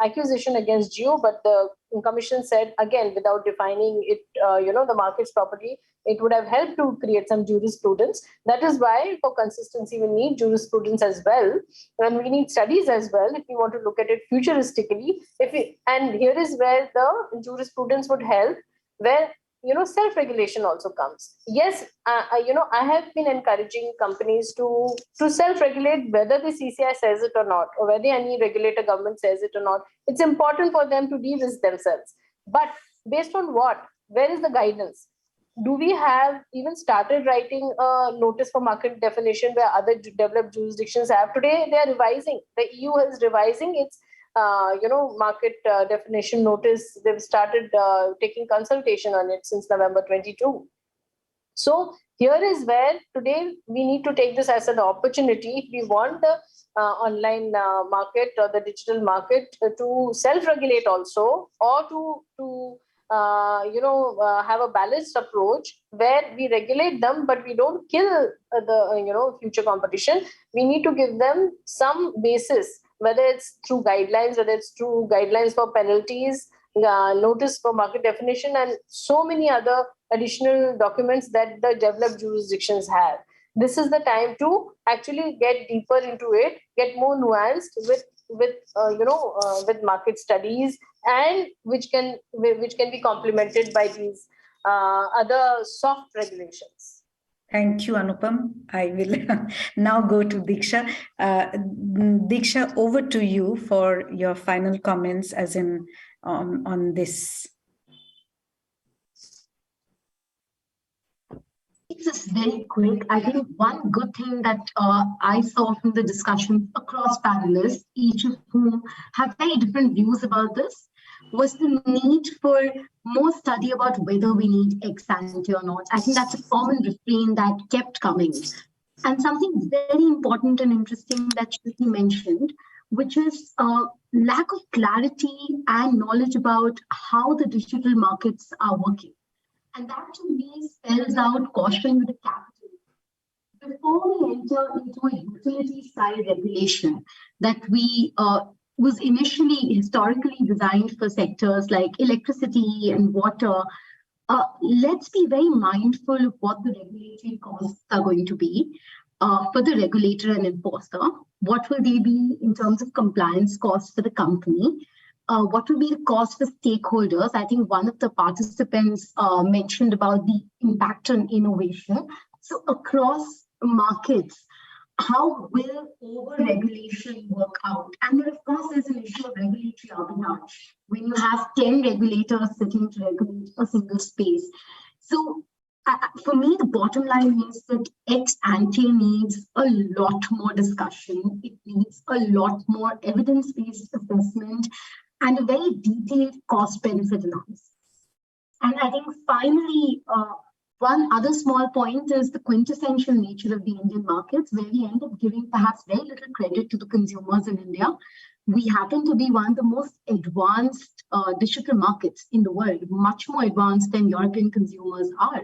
accusation against Jio, but the commission said, again, without defining it the markets properly, it would have helped to create some jurisprudence. That is why for consistency we need jurisprudence as well, and we need studies as well if we want to look at it futuristically. And here is where the jurisprudence would help, where self-regulation also comes. Yes, I have been encouraging companies to self-regulate, whether the CCI says it or not, or whether any regulator government says it or not. It's important for them to de-risk themselves. But based on what? Where is the guidance? Do we have even started writing a notice for market definition where other developed jurisdictions have? Today, they are revising. The EU is revising its market definition notice. They've started taking consultation on it since November 22. So here is where today we need to take this as an opportunity. If we want the online market or the digital market to self-regulate also, or to have a balanced approach where we regulate them, but we don't kill the future competition. We need to give them some basis, whether it's through guidelines, whether it's through guidelines for penalties, notice for market definition, and so many other additional documents that the developed jurisdictions have. This is the time to actually get deeper into it, get more nuanced with market studies, and which can be complemented by these other soft regulations. Thank you, Anupam. I will now go to Diksha. Diksha, over to you for your final comments as in on this. It's just very quick. I think one good thing that I saw from the discussion across panelists, each of whom have very different views about this, was the need for more study about whether we need ex ante or not. I think that's a common refrain that kept coming. And something very important and interesting that should be mentioned, which is lack of clarity and knowledge about how the digital markets are working. And that to me spells out caution with a capital. Before we enter into a utility side regulation that was initially historically designed for sectors like electricity and water, let's be very mindful of what the regulatory costs are going to be for the regulator and enforcer. What will they be in terms of compliance costs for the company? What will be the cost for stakeholders? I think one of the participants mentioned about the impact on innovation. So across markets, how will over-regulation work out? And then, of course, there's an issue of regulatory arbitrage when you have 10 regulators sitting to regulate a single space. So for me, the bottom line is that ex ante needs a lot more discussion. It needs a lot more evidence-based assessment and a very detailed cost-benefit analysis. And I think finally, one other small point is the quintessential nature of the Indian markets, where we end up giving perhaps very little credit to the consumers in India. We happen to be one of the most advanced digital markets in the world, much more advanced than European consumers are.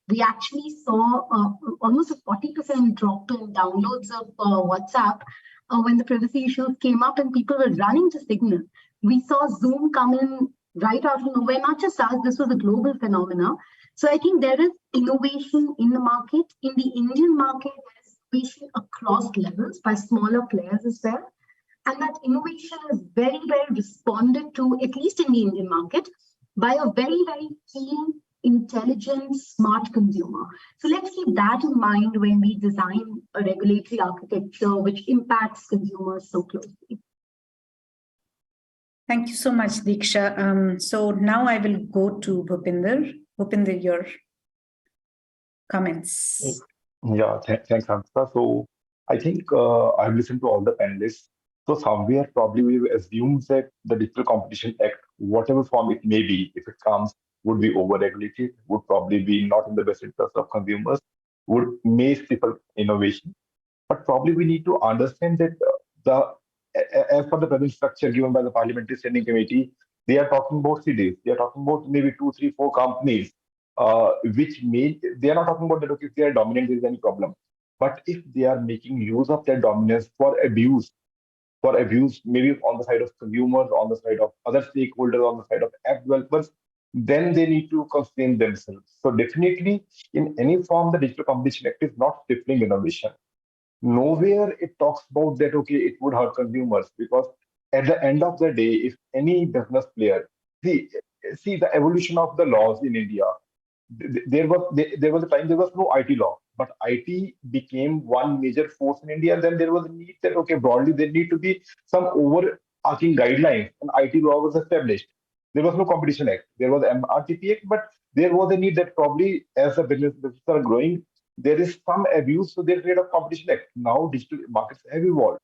We actually saw almost a 40% drop in downloads of WhatsApp when the privacy issues came up and people were running to Signal. We saw Zoom come in right out of nowhere, not just us, this was a global phenomenon. So I think there is innovation in the market. In the Indian market, there is innovation across levels by smaller players as well. And that innovation is very well responded to, at least in the Indian market, by a very, very keen, intelligent, smart consumer. So let's keep that in mind when we design a regulatory architecture which impacts consumers so closely. Thank you so much, Diksha. So now I will go to Bhupinder. Bhupinder, your comments. Yeah, thanks, Amrita. So I think I've listened to all the panelists. So somewhere probably we assume that the Digital Competition Act, whatever form it may be, if it comes, would be over-regulated, would probably be not in the best interest of consumers, may stifle innovation. But probably we need to understand that as per the present structure given by the Parliamentary Standing Committee, they are talking about cities. They are talking about maybe 2, 3, 4 companies, they are not talking about that, okay, if they are dominant, there is any problem. But if they are making use of their dominance for abuse, maybe on the side of consumers, on the side of other stakeholders, on the side of app developers, then they need to constrain themselves. So definitely, in any form, the Digital Competition Act is not stifling innovation. Nowhere it talks about that, okay, it would hurt consumers, because at the end of the day, if any business player, see the evolution of the laws in India, there was a time there was no IT law, but IT became one major force in India. Then there was a need that, okay, broadly there need to be some overarching guidelines, and IT law was established. There was no Competition Act. There was MRTP Act, but there was a need that probably as the businesses are growing, there is some abuse, so there's need of Competition Act. Now digital markets have evolved.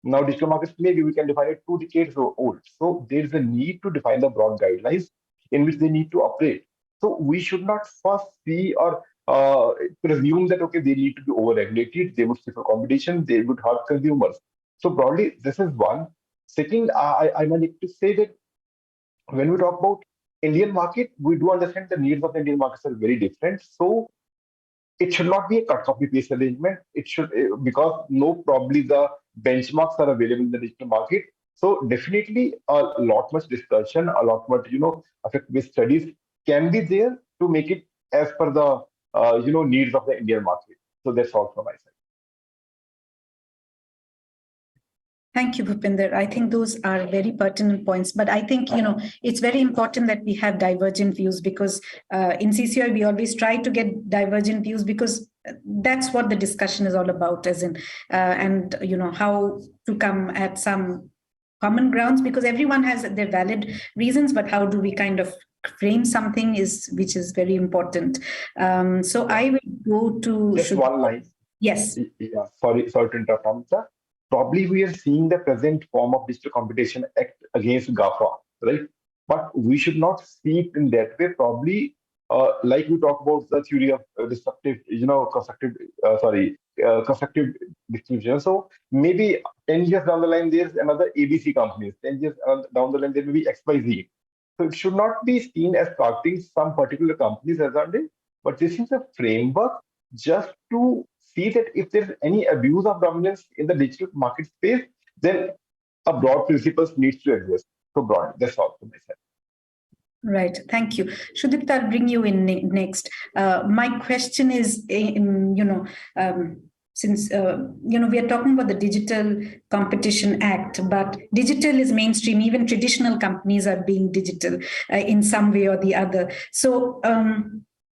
Now digital markets, maybe we can define it 2 decades old. So there is a need to define the broad guidelines in which they need to operate. So we should not first see or presume that, okay, they need to be over-regulated, they would stifle competition, they would hurt consumers. So broadly, this is one. Second, I might like to say that when we talk about Indian market, we do understand the needs of the Indian markets are very different. So it should not be a cut copy paste arrangement. It should, because probably the benchmarks are available in the digital market. So definitely a lot much discussion, a lot much, effect-based studies can be there to make it as per the, needs of the Indian market. So that's all from my side. Thank you, Bhupinder. I think those are very pertinent points. But I think, it's very important that we have divergent views, because in CCAOI, we always try to get divergent views, because that's what the discussion is all about, as in, and, how to come at some common grounds, because everyone has their valid reasons, but how do we kind of frame something which is very important. So I will go to... Just one line. Yes. Yeah, sorry to interrupt, Amrita. Probably we are seeing the present form of Digital Competition Act against GAFA, right? But we should not see it in that way. Probably, like we talk about the theory of constructive distribution. So maybe 10 years down the line, there's another ABC companies. 10 years down the line, there may be XYZ. So it should not be seen as targeting some particular companies as a day, but this is a framework just to see that if there's any abuse of dominance in the digital market space, then a broad principles needs to exist. So broad, that's all from my side. Right, thank you. Sudipta, I'll bring you in next. My question is, since, we are talking about the Digital Competition Act, but digital is mainstream. Even traditional companies are being digital in some way or the other. So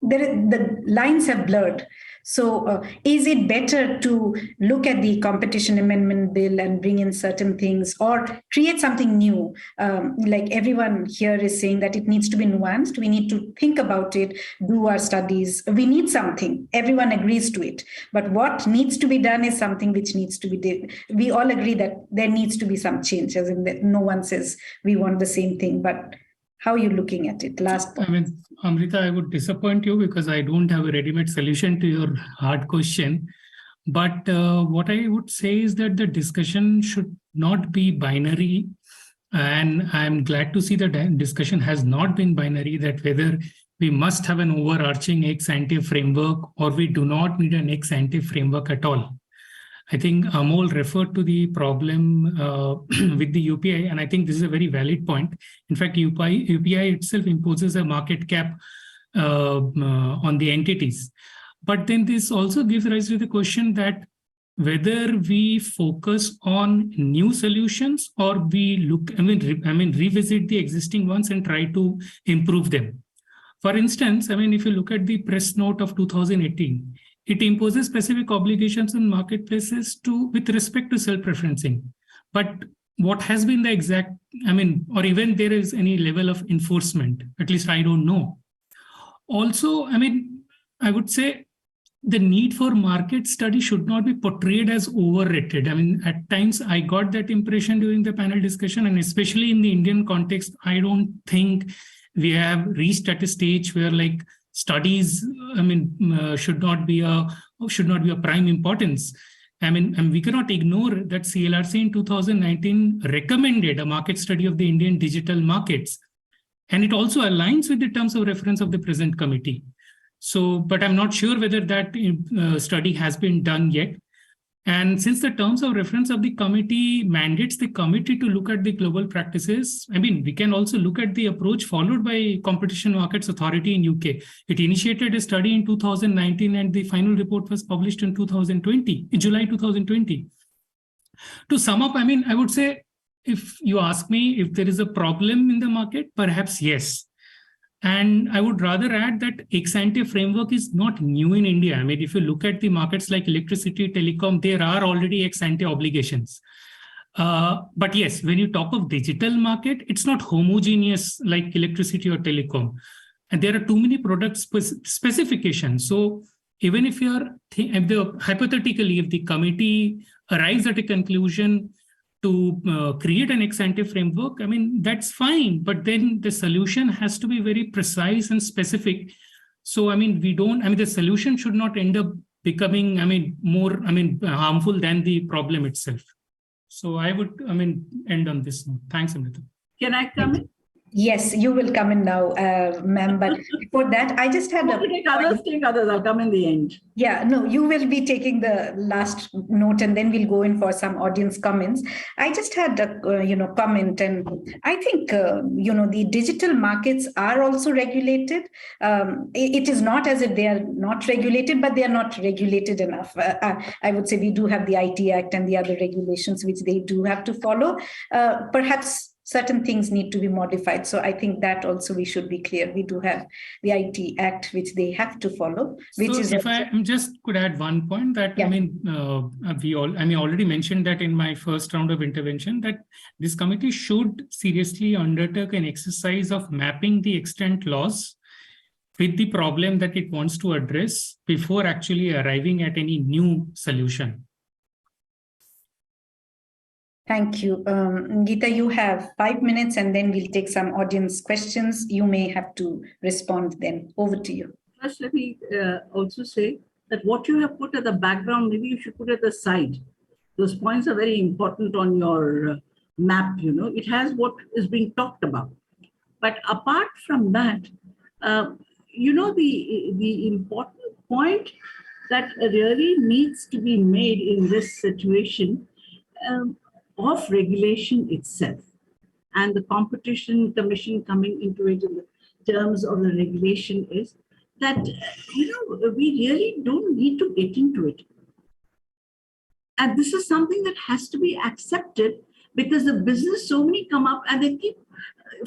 the lines have blurred. So is it better to look at the Competition Amendment Bill and bring in certain things, or create something new? Like everyone here is saying that it needs to be nuanced. We need to think about it, do our studies. We need something. Everyone agrees to it. But what needs to be done is something which needs to be done. We all agree that there needs to be some change, as in that no one says we want the same thing. But how are you looking at it? Last point. I mean, Amrita, I would disappoint you because I don't have a ready-made solution to your hard question. But what I would say is that the discussion should not be binary. And I'm glad to see that discussion has not been binary, that whether we must have an overarching ex-ante framework or we do not need an ex-ante framework at all. I think Amol referred to the problem with the UPI, and I think this is a very valid point. In fact, UPI itself imposes a market cap on the entities. But then this also gives rise to the question that whether we focus on new solutions or we revisit the existing ones and try to improve them. For instance, if you look at the press note of 2018, it imposes specific obligations on marketplaces with respect to self-preferencing. But what has been the exact, or even there is any level of enforcement, at least I don't know. Also, I would say the need for market study should not be portrayed as overrated. At times I got that impression during the panel discussion, and especially in the Indian context, I don't think we have reached at a stage where studies, should not be a prime importance. We cannot ignore that CLRC in 2019 recommended a market study of the Indian digital markets, and it also aligns with the terms of reference of the present committee. So, but I'm not sure whether that study has been done yet. And since the terms of reference of the committee mandates the committee to look at the global practices, we can also look at the approach followed by Competition Markets Authority in UK. It initiated a study in 2019 and the final report was published in July 2020. To sum up, I would say, if you ask me if there is a problem in the market, perhaps yes. And I would rather add that ex-ante framework is not new in India. I mean, if you look at the markets like electricity, telecom, there are already ex-ante obligations. But yes, when you talk of digital market, it's not homogeneous like electricity or telecom. And there are too many product specifications. So even if you are, hypothetically, if the committee arrives at a conclusion to create an ex-ante framework, I mean, that's fine. But then the solution has to be very precise and specific. So, I mean, the solution should not end up becoming, more, harmful than the problem itself. So I would, end on this note. Thanks, Amrita. Can I come in? Yes, you will come in now, ma'am. But before that, I just had others. I'll come in the end. Yeah, no, you will be taking the last note, and then we'll go in for some audience comments. I just had a comment, and I think the digital markets are also regulated. It is not as if they are not regulated, but they are not regulated enough. I would say we do have the IT Act and the other regulations which they do have to follow. Perhaps certain things need to be modified. So I think that also we should be clear. We do have the IT Act, which they have to follow. Which so is if I just could add one point that, yeah. I already mentioned that in my first round of intervention, that this committee should seriously undertake an exercise of mapping the extant laws with the problem that it wants to address before actually arriving at any new solution. Thank you. Geeta, you have 5 minutes, and then we'll take some audience questions. You may have to respond then. Over to you. First, let me also say that what you have put at the background, maybe you should put at the side. Those points are very important on your map. It has what is being talked about. But apart from that, the important point that really needs to be made in this situation of regulation itself, and the Competition Commission coming into it in the terms of the regulation, is that we really don't need to get into it. And this is something that has to be accepted, because the business, so many come up and they keep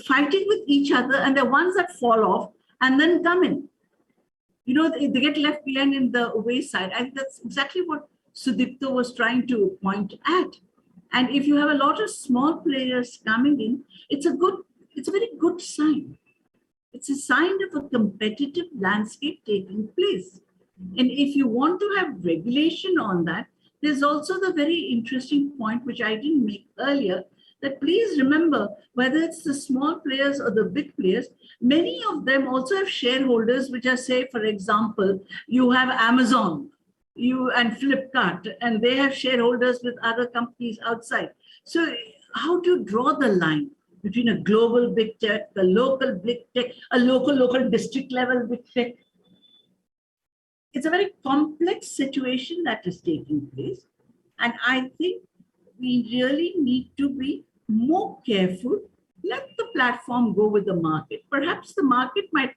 fighting with each other, and the ones that fall off and then come in. They get left behind in the wayside. I think that's exactly what Sudipto was trying to point at. And if you have a lot of small players coming in, it's a very good sign. It's a sign of a competitive landscape taking place. And if you want to have regulation on that, there's also the very interesting point, which I didn't make earlier, that please remember, whether it's the small players or the big players, many of them also have shareholders, which are, say, for example, you have Amazon, and Flipkart, and they have shareholders with other companies outside. So how do you draw the line between a global big tech, a local big tech, a local district level big tech? It's a very complex situation that is taking place. And I think we really need to be more careful. Let the platform go with the market. Perhaps the market might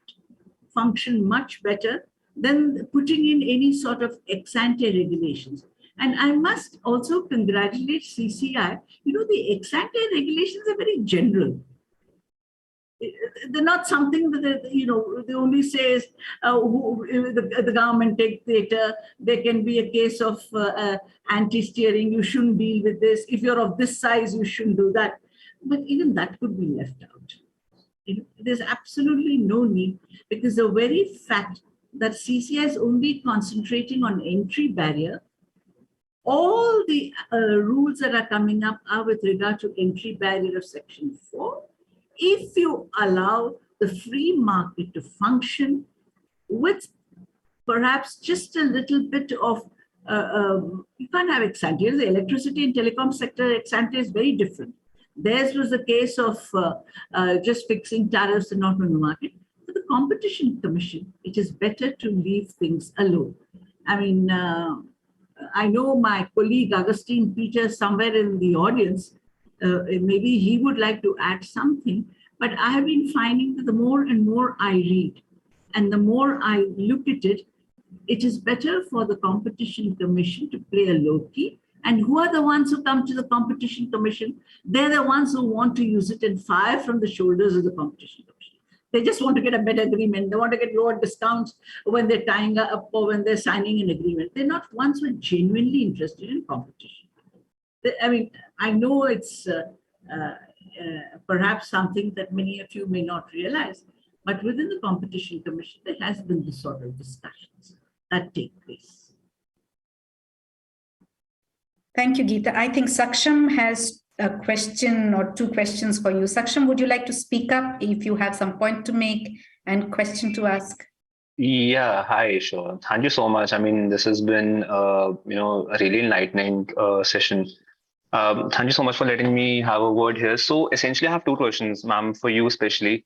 function much better than putting in any sort of ex-ante regulations. And I must also congratulate CCI. The ex-ante regulations are very general. They're not something that, they only say is the government takes data. There can be a case of anti-steering. You shouldn't deal with this. If you're of this size, you shouldn't do that. But even that could be left out. There's absolutely no need, because the very fact that CCI is only concentrating on entry barrier, all the rules that are coming up are with regard to entry barrier of Section 4. If you allow the free market to function with perhaps just a little bit of, you can't have ex-ante. The electricity and telecom sector ex-ante is very different. Theirs was the case of just fixing tariffs and not on the market. For the Competition Commission, it is better to leave things alone. I mean, I know my colleague Augustine Peters somewhere in the audience, maybe he would like to add something, but I have been finding that the more and more I read and the more I look at it, it is better for the Competition Commission to play a low key. And who are the ones who come to the Competition Commission? They're the ones who want to use it and fire from the shoulders of the Competition Commission. They just want to get a better agreement. They want to get lower discounts when they're tying up or when they're signing an agreement. They're not ones who are genuinely interested in competition. I mean, I know it's perhaps something that many of you may not realize, but within the Competition Commission, there has been this sort of discussions that take place. Thank you, Geeta. I think Saksham has a question or two questions for you. Saksham, would you like to speak up if you have some point to make and question to ask? Yeah, hi, sure. Thank you so much. I mean, this has been, a really enlightening session. Thank you so much for letting me have a word here. So essentially, I have two questions, ma'am, for you especially.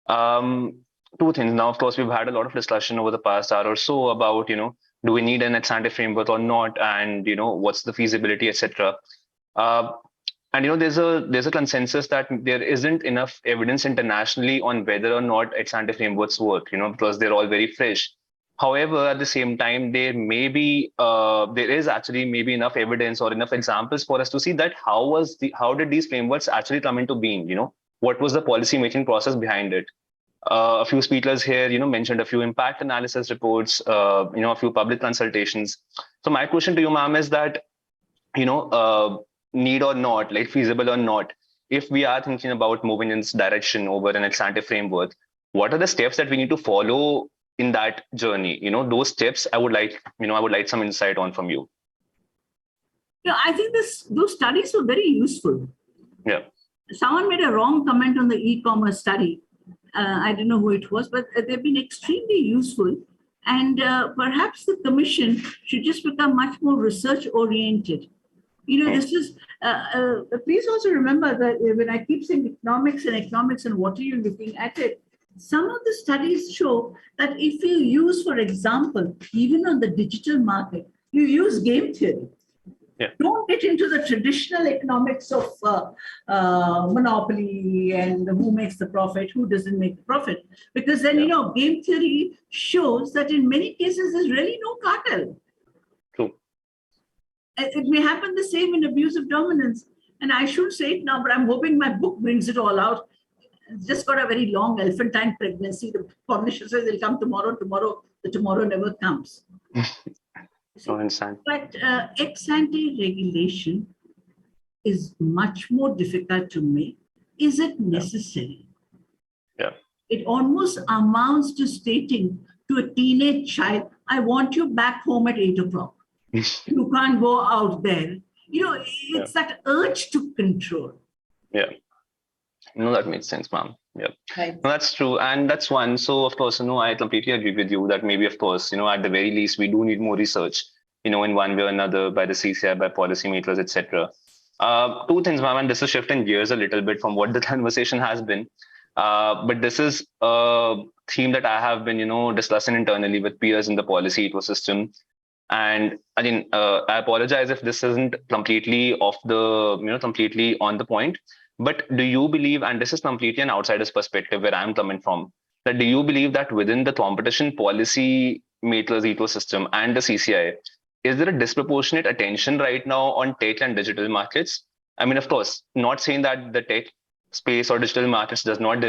Two things. Now, of course, we've had a lot of discussion over the past hour or so about, do we need an ex-ante framework or not, and what's the feasibility, etc. And there's a consensus that there isn't enough evidence internationally on whether or not ex-ante frameworks work, because they're all very fresh. However, at the same time, there is actually maybe enough evidence or enough examples for us to see that how did these frameworks actually come into being? What was the policy making process behind it? A few speakers here, mentioned a few impact analysis reports, a few public consultations. So my question to you, ma'am, is that, need or not, like feasible or not, if we are thinking about moving in this direction over an ex-ante framework, what are the steps that we need to follow in that journey? Those steps I would like some insight on from you. Yeah, I think those studies were very useful. Yeah. Someone made a wrong comment on the e-commerce study. I don't know who it was, but they've been extremely useful. And perhaps the Commission should just become much more research-oriented. This is, please also remember that when I keep saying economics and what are you looking at it, some of the studies show that if you use, for example, even on the digital market, you use game theory. Yeah. Don't get into the traditional economics of monopoly and who makes the profit, who doesn't make the profit. Because then, game theory shows that in many cases, there's really no cartel. True. It may happen the same in abuse of dominance. And I should say it now, but I'm hoping my book brings it all out. It's just got a very long elephantine pregnancy. The publisher says it'll come tomorrow. The tomorrow never comes. I understand. But ex-ante regulation is much more difficult to make. Is it necessary? Yeah. It almost amounts to stating to a teenage child, I want you back home at 8 o'clock. You can't go out there. It's that urge to control. Yeah. That makes sense, ma'am. Yeah. Right. No, that's true. And that's one. So, of course, I completely agree with you that maybe, of course, at the very least, we do need more research, in one way or another by the CCAOI, by policymakers, etc. Two things, ma'am, and this is shifting gears a little bit from what the conversation has been. But this is a theme that I have been, discussing internally with peers in the policy ecosystem. And again, I apologize if this isn't completely completely on the point. But do you believe, and this is completely an outsider's perspective where I'm coming from, that do you believe that within the competition policy makers ecosystem and the CCI, is there a disproportionate attention right now on tech and digital markets? I mean, of course, not saying that the tech space or digital markets does not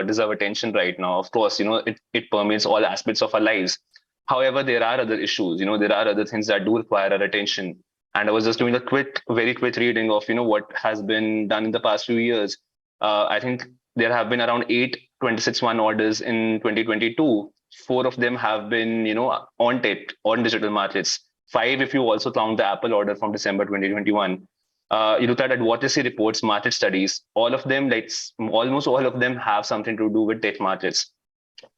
deserve attention right now. Of course, it permeates all aspects of our lives. However, there are other issues, there are other things that do require our attention. And I was just doing a very quick reading of, what has been done in the past few years. I think there have been around 8 26-1 orders in 2022. 4 of them have been, on tech, on digital markets. 5, if you also count the Apple order from December 2021. You look at advocacy reports, market studies, all of them, almost all of them have something to do with tech markets.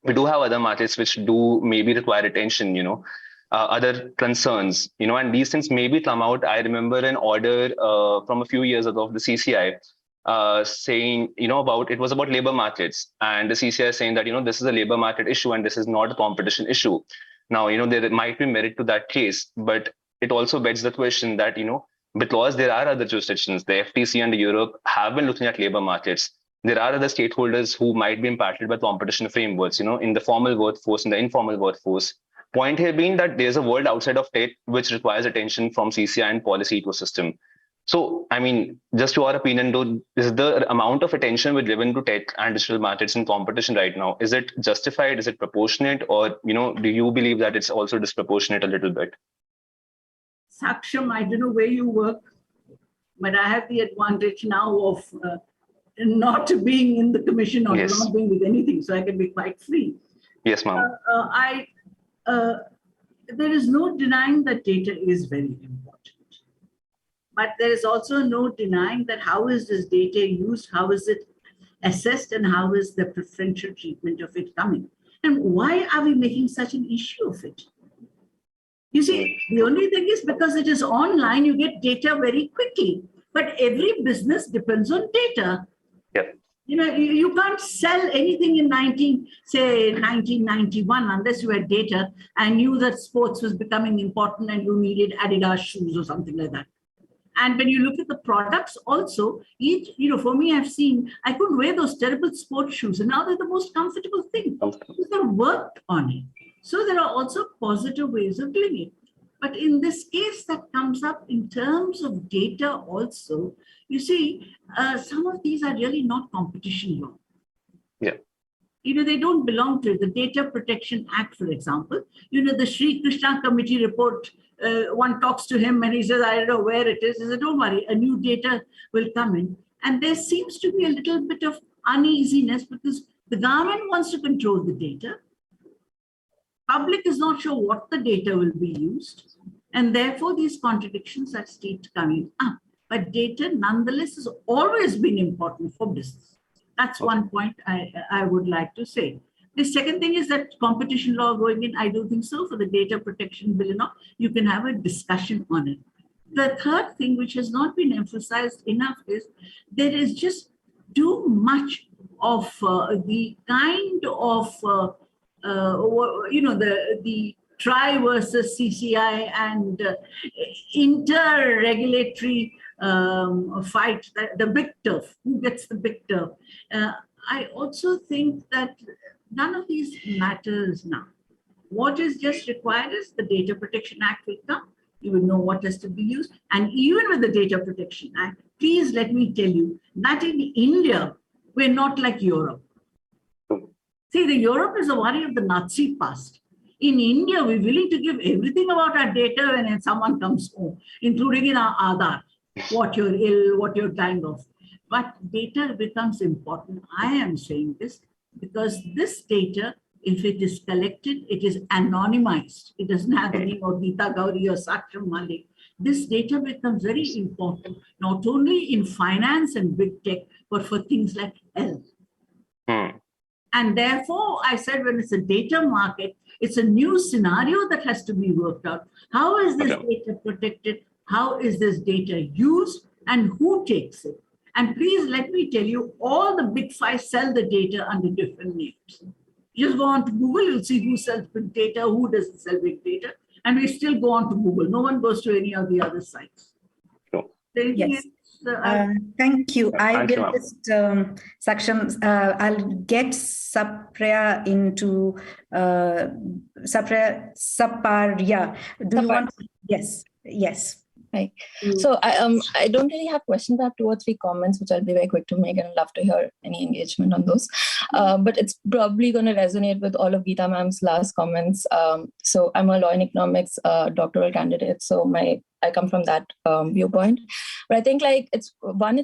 We do have other markets which do maybe require attention, other concerns, and these things maybe come out. I remember an order from a few years ago of the CCI saying, it was about labor markets, and the CCI saying that, this is a labor market issue and this is not a competition issue. Now, there might be merit to that case, but it also begs the question that, because there are other jurisdictions, the FTC and Europe have been looking at labor markets. There are other stakeholders who might be impacted by competition frameworks, in the formal workforce and the informal workforce. Point here being that there's a world outside of tech which requires attention from CCI and policy ecosystem. So, I mean, just your opinion, though, is the amount of attention we're given to tech and digital markets in competition right now, is it justified? Is it proportionate? Or, do you believe that it's also disproportionate a little bit? Saksham, I don't know where you work, but I have the advantage now of not being in the commission or Yes. not being with anything, so I can be quite free. Yes, ma'am. There is no denying that data is very important. But there is also no denying that how is this data used, how is it assessed, and how is the preferential treatment of it coming? And why are we making such an issue of it? You see, the only thing is because it is online, you get data very quickly. But every business depends on data. Yep. You can't sell anything in 1991 unless you had data and knew that sports was becoming important and you needed Adidas shoes or something like that. And when you look at the products also, for me, I've seen, I couldn't wear those terrible sports shoes and now they're the most comfortable thing because they've worked on it. So there are also positive ways of doing it. But in this case that comes up in terms of data also, you see, some of these are really not competition law. Yeah. They don't belong to it. The Data Protection Act, for example, the Sri Krishna Committee report, one talks to him and he says, I don't know where it is. He says, don't worry, a new data will come in. And there seems to be a little bit of uneasiness because the government wants to control the data. Public is not sure what the data will be used. And therefore, these contradictions are still coming up. But data, nonetheless, has always been important for business. That's one point I would like to say. The second thing is that competition law going in, I don't think so. For the data protection bill, you can have a discussion on it. The third thing, which has not been emphasized enough, is there is just too much of the kind of the TRI versus CCI and inter-regulatory fight, the big turf, who gets the big turf. I also think that none of these matters now. What is just required is the Data Protection Act will come. You will know what has to be used. And even with the Data Protection Act, please let me tell you that in India, we're not like Europe. See, the Europe is a worry of the Nazi past. In India, we're willing to give everything about our data when someone comes home, including in our Aadhaar, what you're ill, what you're kind of. But data becomes important. I am saying this because this data, if it is collected, it is anonymized. It doesn't have the name of Geeta Gauri or Saksham Malik. This data becomes very important, not only in finance and big tech, but for things like health. And therefore, I said when it's a data market, it's a new scenario that has to be worked out. How is this data protected? How is this data used? And who takes it? And please let me tell you, all the big five sell the data under different names. You just go on to Google, you'll see who sells big data, who doesn't sell big data. And we still go on to Google. No one goes to any of the other sites. Yes. Thank you. I will just, Saksham, I'll get Sapriya into Saparya. Do you want? Yes. Right. So I don't really have questions. I have 2 or 3 comments, which I'll be very quick to make, and I'd love to hear any engagement on those. But it's probably going to resonate with all of Geeta ma'am's last comments. So I'm a law and economics doctoral candidate. So I come from that viewpoint. But I think it's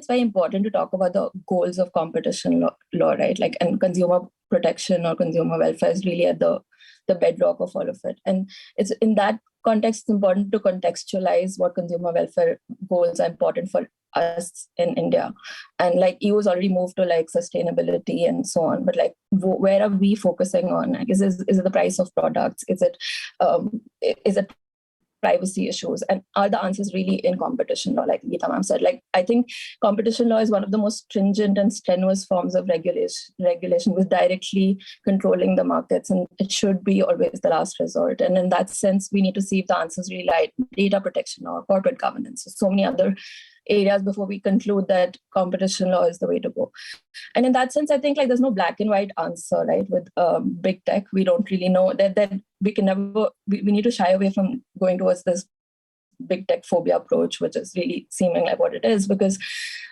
very important to talk about the goals of competition law, right? And consumer protection or consumer welfare is really at the bedrock of all of it. And it's in that context, it's important to contextualize what consumer welfare goals are important for us in India. And EU has already moved to sustainability and so on. But where are we focusing on? Is it the price of products? Is it privacy issues? And are the answers really in competition law, like Geeta ma'am said? I think competition law is one of the most stringent and strenuous forms of regulation with directly controlling the markets, and it should be always the last resort. And in that sense, we need to see if the answers really lie in data protection or corporate governance. So many other areas before we conclude that competition law is the way to go. And in that sense, I think there's no black and white answer, right? With big tech, we don't really know that we can never, we need to shy away from going towards this big tech phobia approach, which is really seeming like what it is, because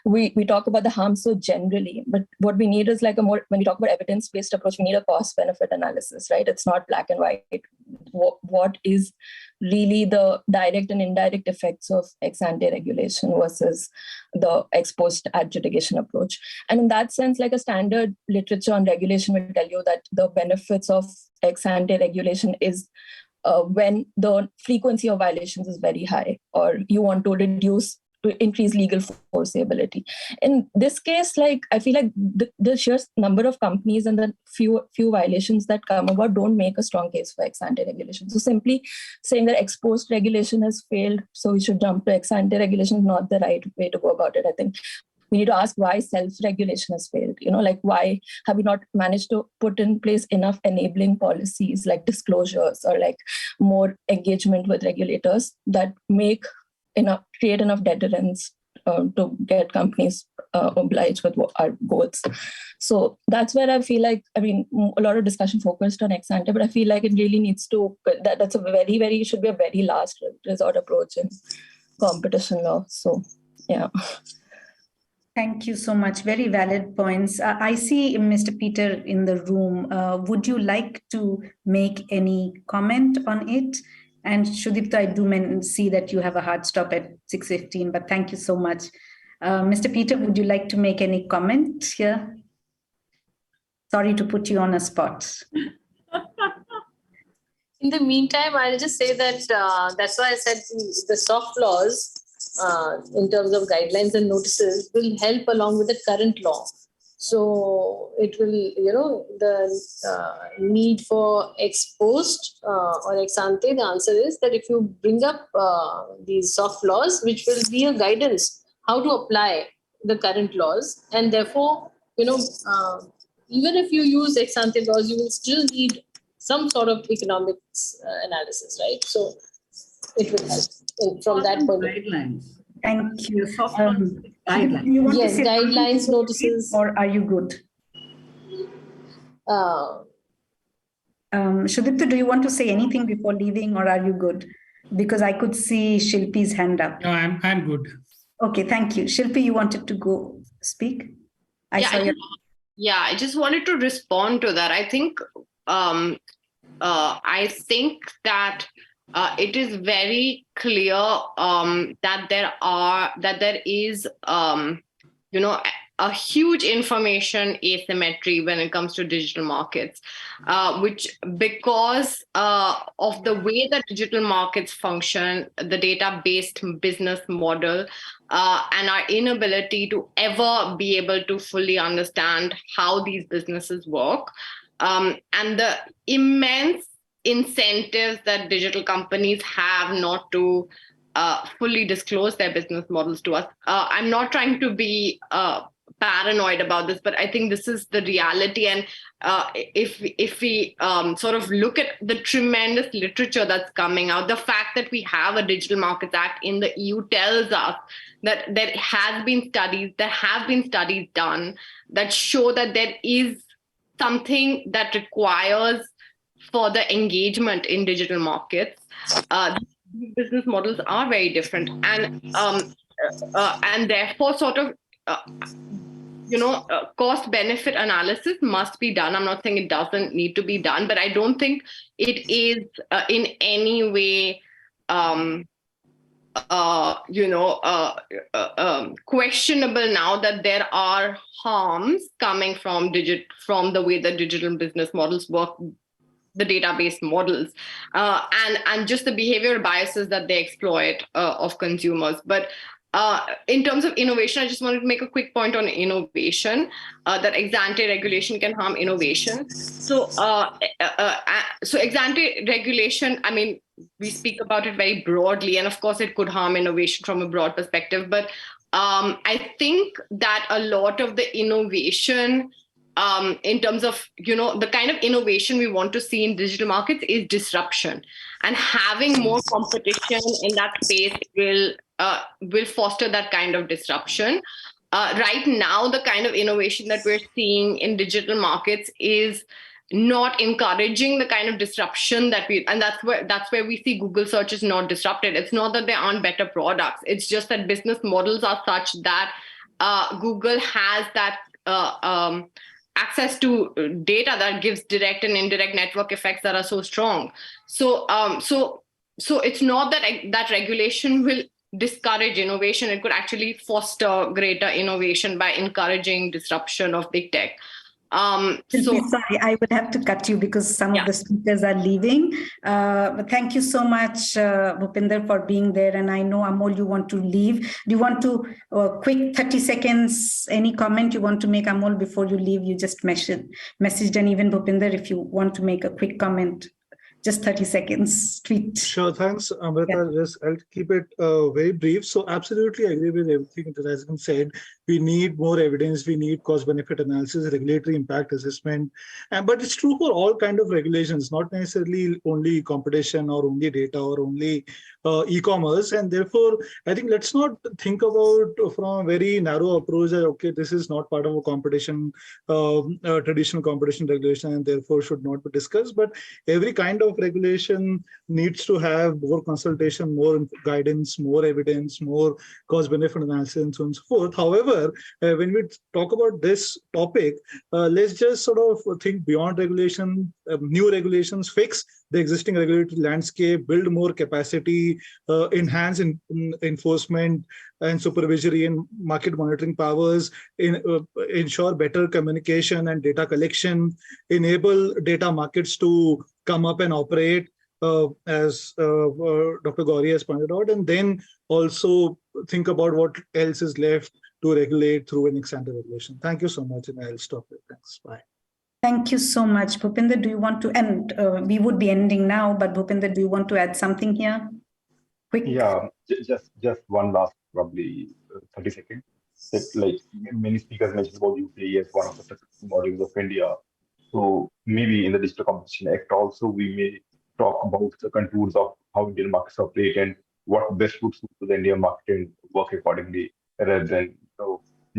we talk about the harm so generally, but what we need is like when we talk about evidence-based approach, we need a cost-benefit analysis, right? It's not black and white. What is really the direct and indirect effects of ex-ante regulation versus the ex-post adjudication approach? And in that sense, like a standard literature on regulation will tell you that the benefits of ex-ante regulation is when the frequency of violations is very high, or you want to increase legal foreseeability. In this case, like I feel like the sheer number of companies and the few violations that come about don't make a strong case for ex-ante regulation. So simply saying that ex-post regulation has failed, so we should jump to ex-ante regulation is not the right way to go about it. I think we need to ask why self-regulation has failed. Like why have we not managed to put in place enough enabling policies like disclosures or like more engagement with regulators that create enough deterrence to get companies obliged with our goals. So that's where I feel like, a lot of discussion focused on ex-ante, but I feel like it really needs to, that's a should be a very last resort approach in competition law. So, yeah. Thank you so much. Very valid points. I see Mr. Peter in the room. Would you like to make any comment on it? And Sudipta, I do see that you have a hard stop at 6:15, but thank you so much. Mr. Peter, would you like to make any comment here? Sorry to put you on a spot. In the meantime, I'll just say that that's why I said the soft laws in terms of guidelines and notices will help along with the current law. So it will, the need for ex-post or ex-ante, the answer is that if you bring up these soft laws, which will be a guidance how to apply the current laws, and therefore, even if you use ex-ante laws, you will still need some sort of economics analysis, right? So it will help from that point of view. Thank you. Guidelines. Yes, guidelines, notices. Or are you good? Sudipta, do you want to say anything before leaving, or are you good? Because I could see Shilpi's hand up. No, I'm good. Okay, thank you. Shilpi, you wanted to go speak? I just wanted to respond to that. I think that it is very clear that there is a huge information asymmetry when it comes to digital markets, which because of the way that digital markets function, the data-based business model, and our inability to ever be able to fully understand how these businesses work, and the immense incentives that digital companies have not to fully disclose their business models to us. I'm not trying to be paranoid about this, but I think this is the reality. And if we sort of look at the tremendous literature that's coming out, the fact that we have a Digital Markets Act in the EU tells us that there have been studies done that show that there is something that requires further engagement in digital markets. Business models are very different, and therefore sort of cost benefit analysis must be done. I'm not saying it doesn't need to be done, but I don't think it is in any way questionable now that there are harms coming from the way that digital business models work, the database models, and just the behavioral biases that they exploit of consumers. But in terms of innovation, I just wanted to make a quick point on innovation, that ex-ante regulation can harm innovation. So ex-ante regulation, we speak about it very broadly, and of course it could harm innovation from a broad perspective. But I think that a lot of the innovation, in terms of the kind of innovation we want to see in digital markets is disruption, and having more competition in that space will foster that kind of disruption. Right now, the kind of innovation that we're seeing in digital markets is not encouraging the kind of disruption that and that's where we see Google search is not disrupted. It's not that there aren't better products. It's just that business models are such that Google has that access to data that gives direct and indirect network effects that are so strong. So it's not that that regulation will discourage innovation. It could actually foster greater innovation by encouraging disruption of big tech. Sorry, I would have to cut you because some of the speakers are leaving. But thank you so much, Bhupinder, for being there. And I know, Amol, you want to leave. Do you want to, quick 30 seconds, any comment you want to make, Amol, before you leave? You just messaged, and even Bhupinder, if you want to make a quick comment. Just 30 seconds, tweet. Sure, thanks, Amrita. Just I'll keep it very brief. So absolutely agree with everything that has been said. We need more evidence. We need cost-benefit analysis, regulatory impact assessment. But it's true for all kind of regulations, not necessarily only competition or only data or only e-commerce. And therefore, I think let's not think about from a very narrow approach that, okay, this is not part of a competition, traditional competition regulation, and therefore should not be discussed. But every kind of regulation needs to have more consultation, more guidance, more evidence, more cost-benefit analysis, and so on and so forth. However, when we talk about this topic, let's just sort of think beyond regulation, new regulations, fix the existing regulatory landscape, build more capacity, enhance enforcement and supervisory and market monitoring powers, ensure better communication and data collection, enable data markets to come up and operate, as Dr. Gauri has pointed out, and then also think about what else is left to regulate through an ex-ante regulation. Thank you so much, and I'll stop there. Thanks. Bye. Thank you so much. Bhupinder, do you want to end? We would be ending now, but Bhupinder, do you want to add something here? Quick. Yeah, just one last, probably 30 seconds. It's like many speakers mentioned about UPI as one of the successful models of India. So maybe in the Digital Competition Act also, we may talk about the contours of how Indian markets operate and what best would suit to the Indian market and work accordingly, rather than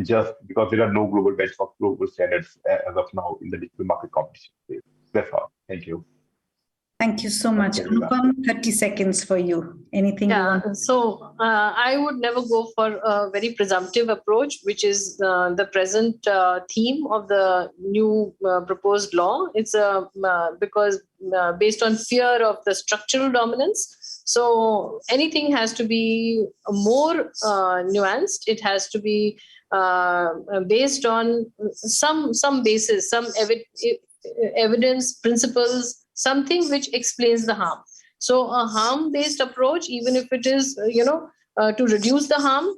just because there are no global benchmark, global standards as of now in the digital market competition space. That's all. Thank you. Thank you so much. 30 seconds for you. Anything you want? So I would never go for a very presumptive approach, which is the present theme of the new proposed law. It's because based on fear of the structural dominance. So anything has to be more nuanced. It has to be based on some basis, some evidence, principles, something which explains the harm. So a harm-based approach, even if it is, to reduce the harm,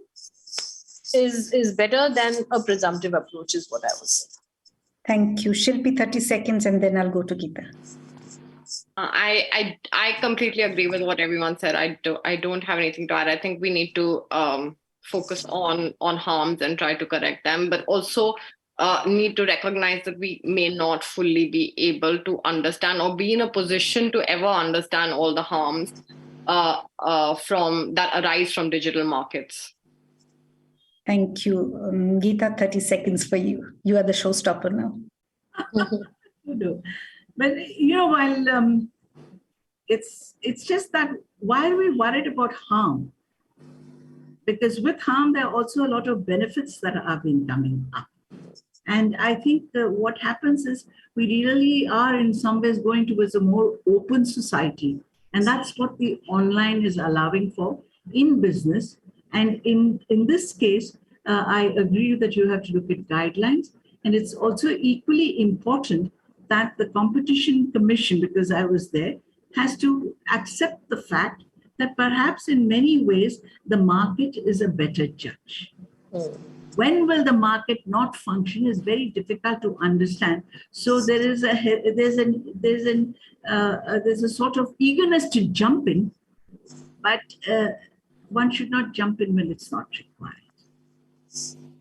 is better than a presumptive approach, is what I would say. Thank you. Shilpi, 30 seconds, and then I'll go to Geeta. I completely agree with what everyone said. I don't have anything to add. I think we need to focus on harms and try to correct them, but also need to recognize that we may not fully be able to understand or be in a position to ever understand all the harms that arise from digital markets. Thank you. Geeta, 30 seconds for you. You are the showstopper now. But while it's just that, why are we worried about harm? Because with harm, there are also a lot of benefits that have been coming up. And I think what happens is we really are in some ways going towards a more open society. And that's what the online is allowing for in business. And in this case, I agree that you have to look at guidelines. And it's also equally important that the Competition Commission, because I was there, has to accept the fact that perhaps in many ways, the market is a better judge. When will the market not function is very difficult to understand. So there's a sort of eagerness to jump in, but one should not jump in when it's not required.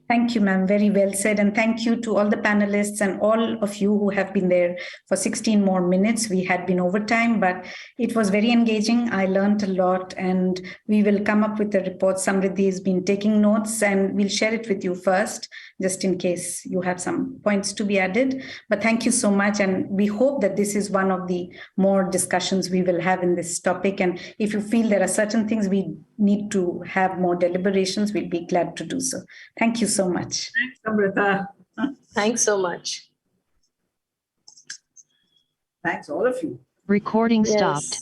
Thank you, ma'am. Very well said. And thank you to all the panelists and all of you who have been there for 16 more minutes. We had been over time, but it was very engaging. I learned a lot, and we will come up with a report. Samriddhi has been taking notes, and we'll share it with you first, just in case you have some points to be added. But thank you so much. And we hope that this is one of the more discussions we will have in this topic. And if you feel there are certain things we need to have more deliberations, we'll be glad to do so. Thank you so much. Thanks, Amrita. Thanks so much. Thanks, all of you. Recording Yes. stopped.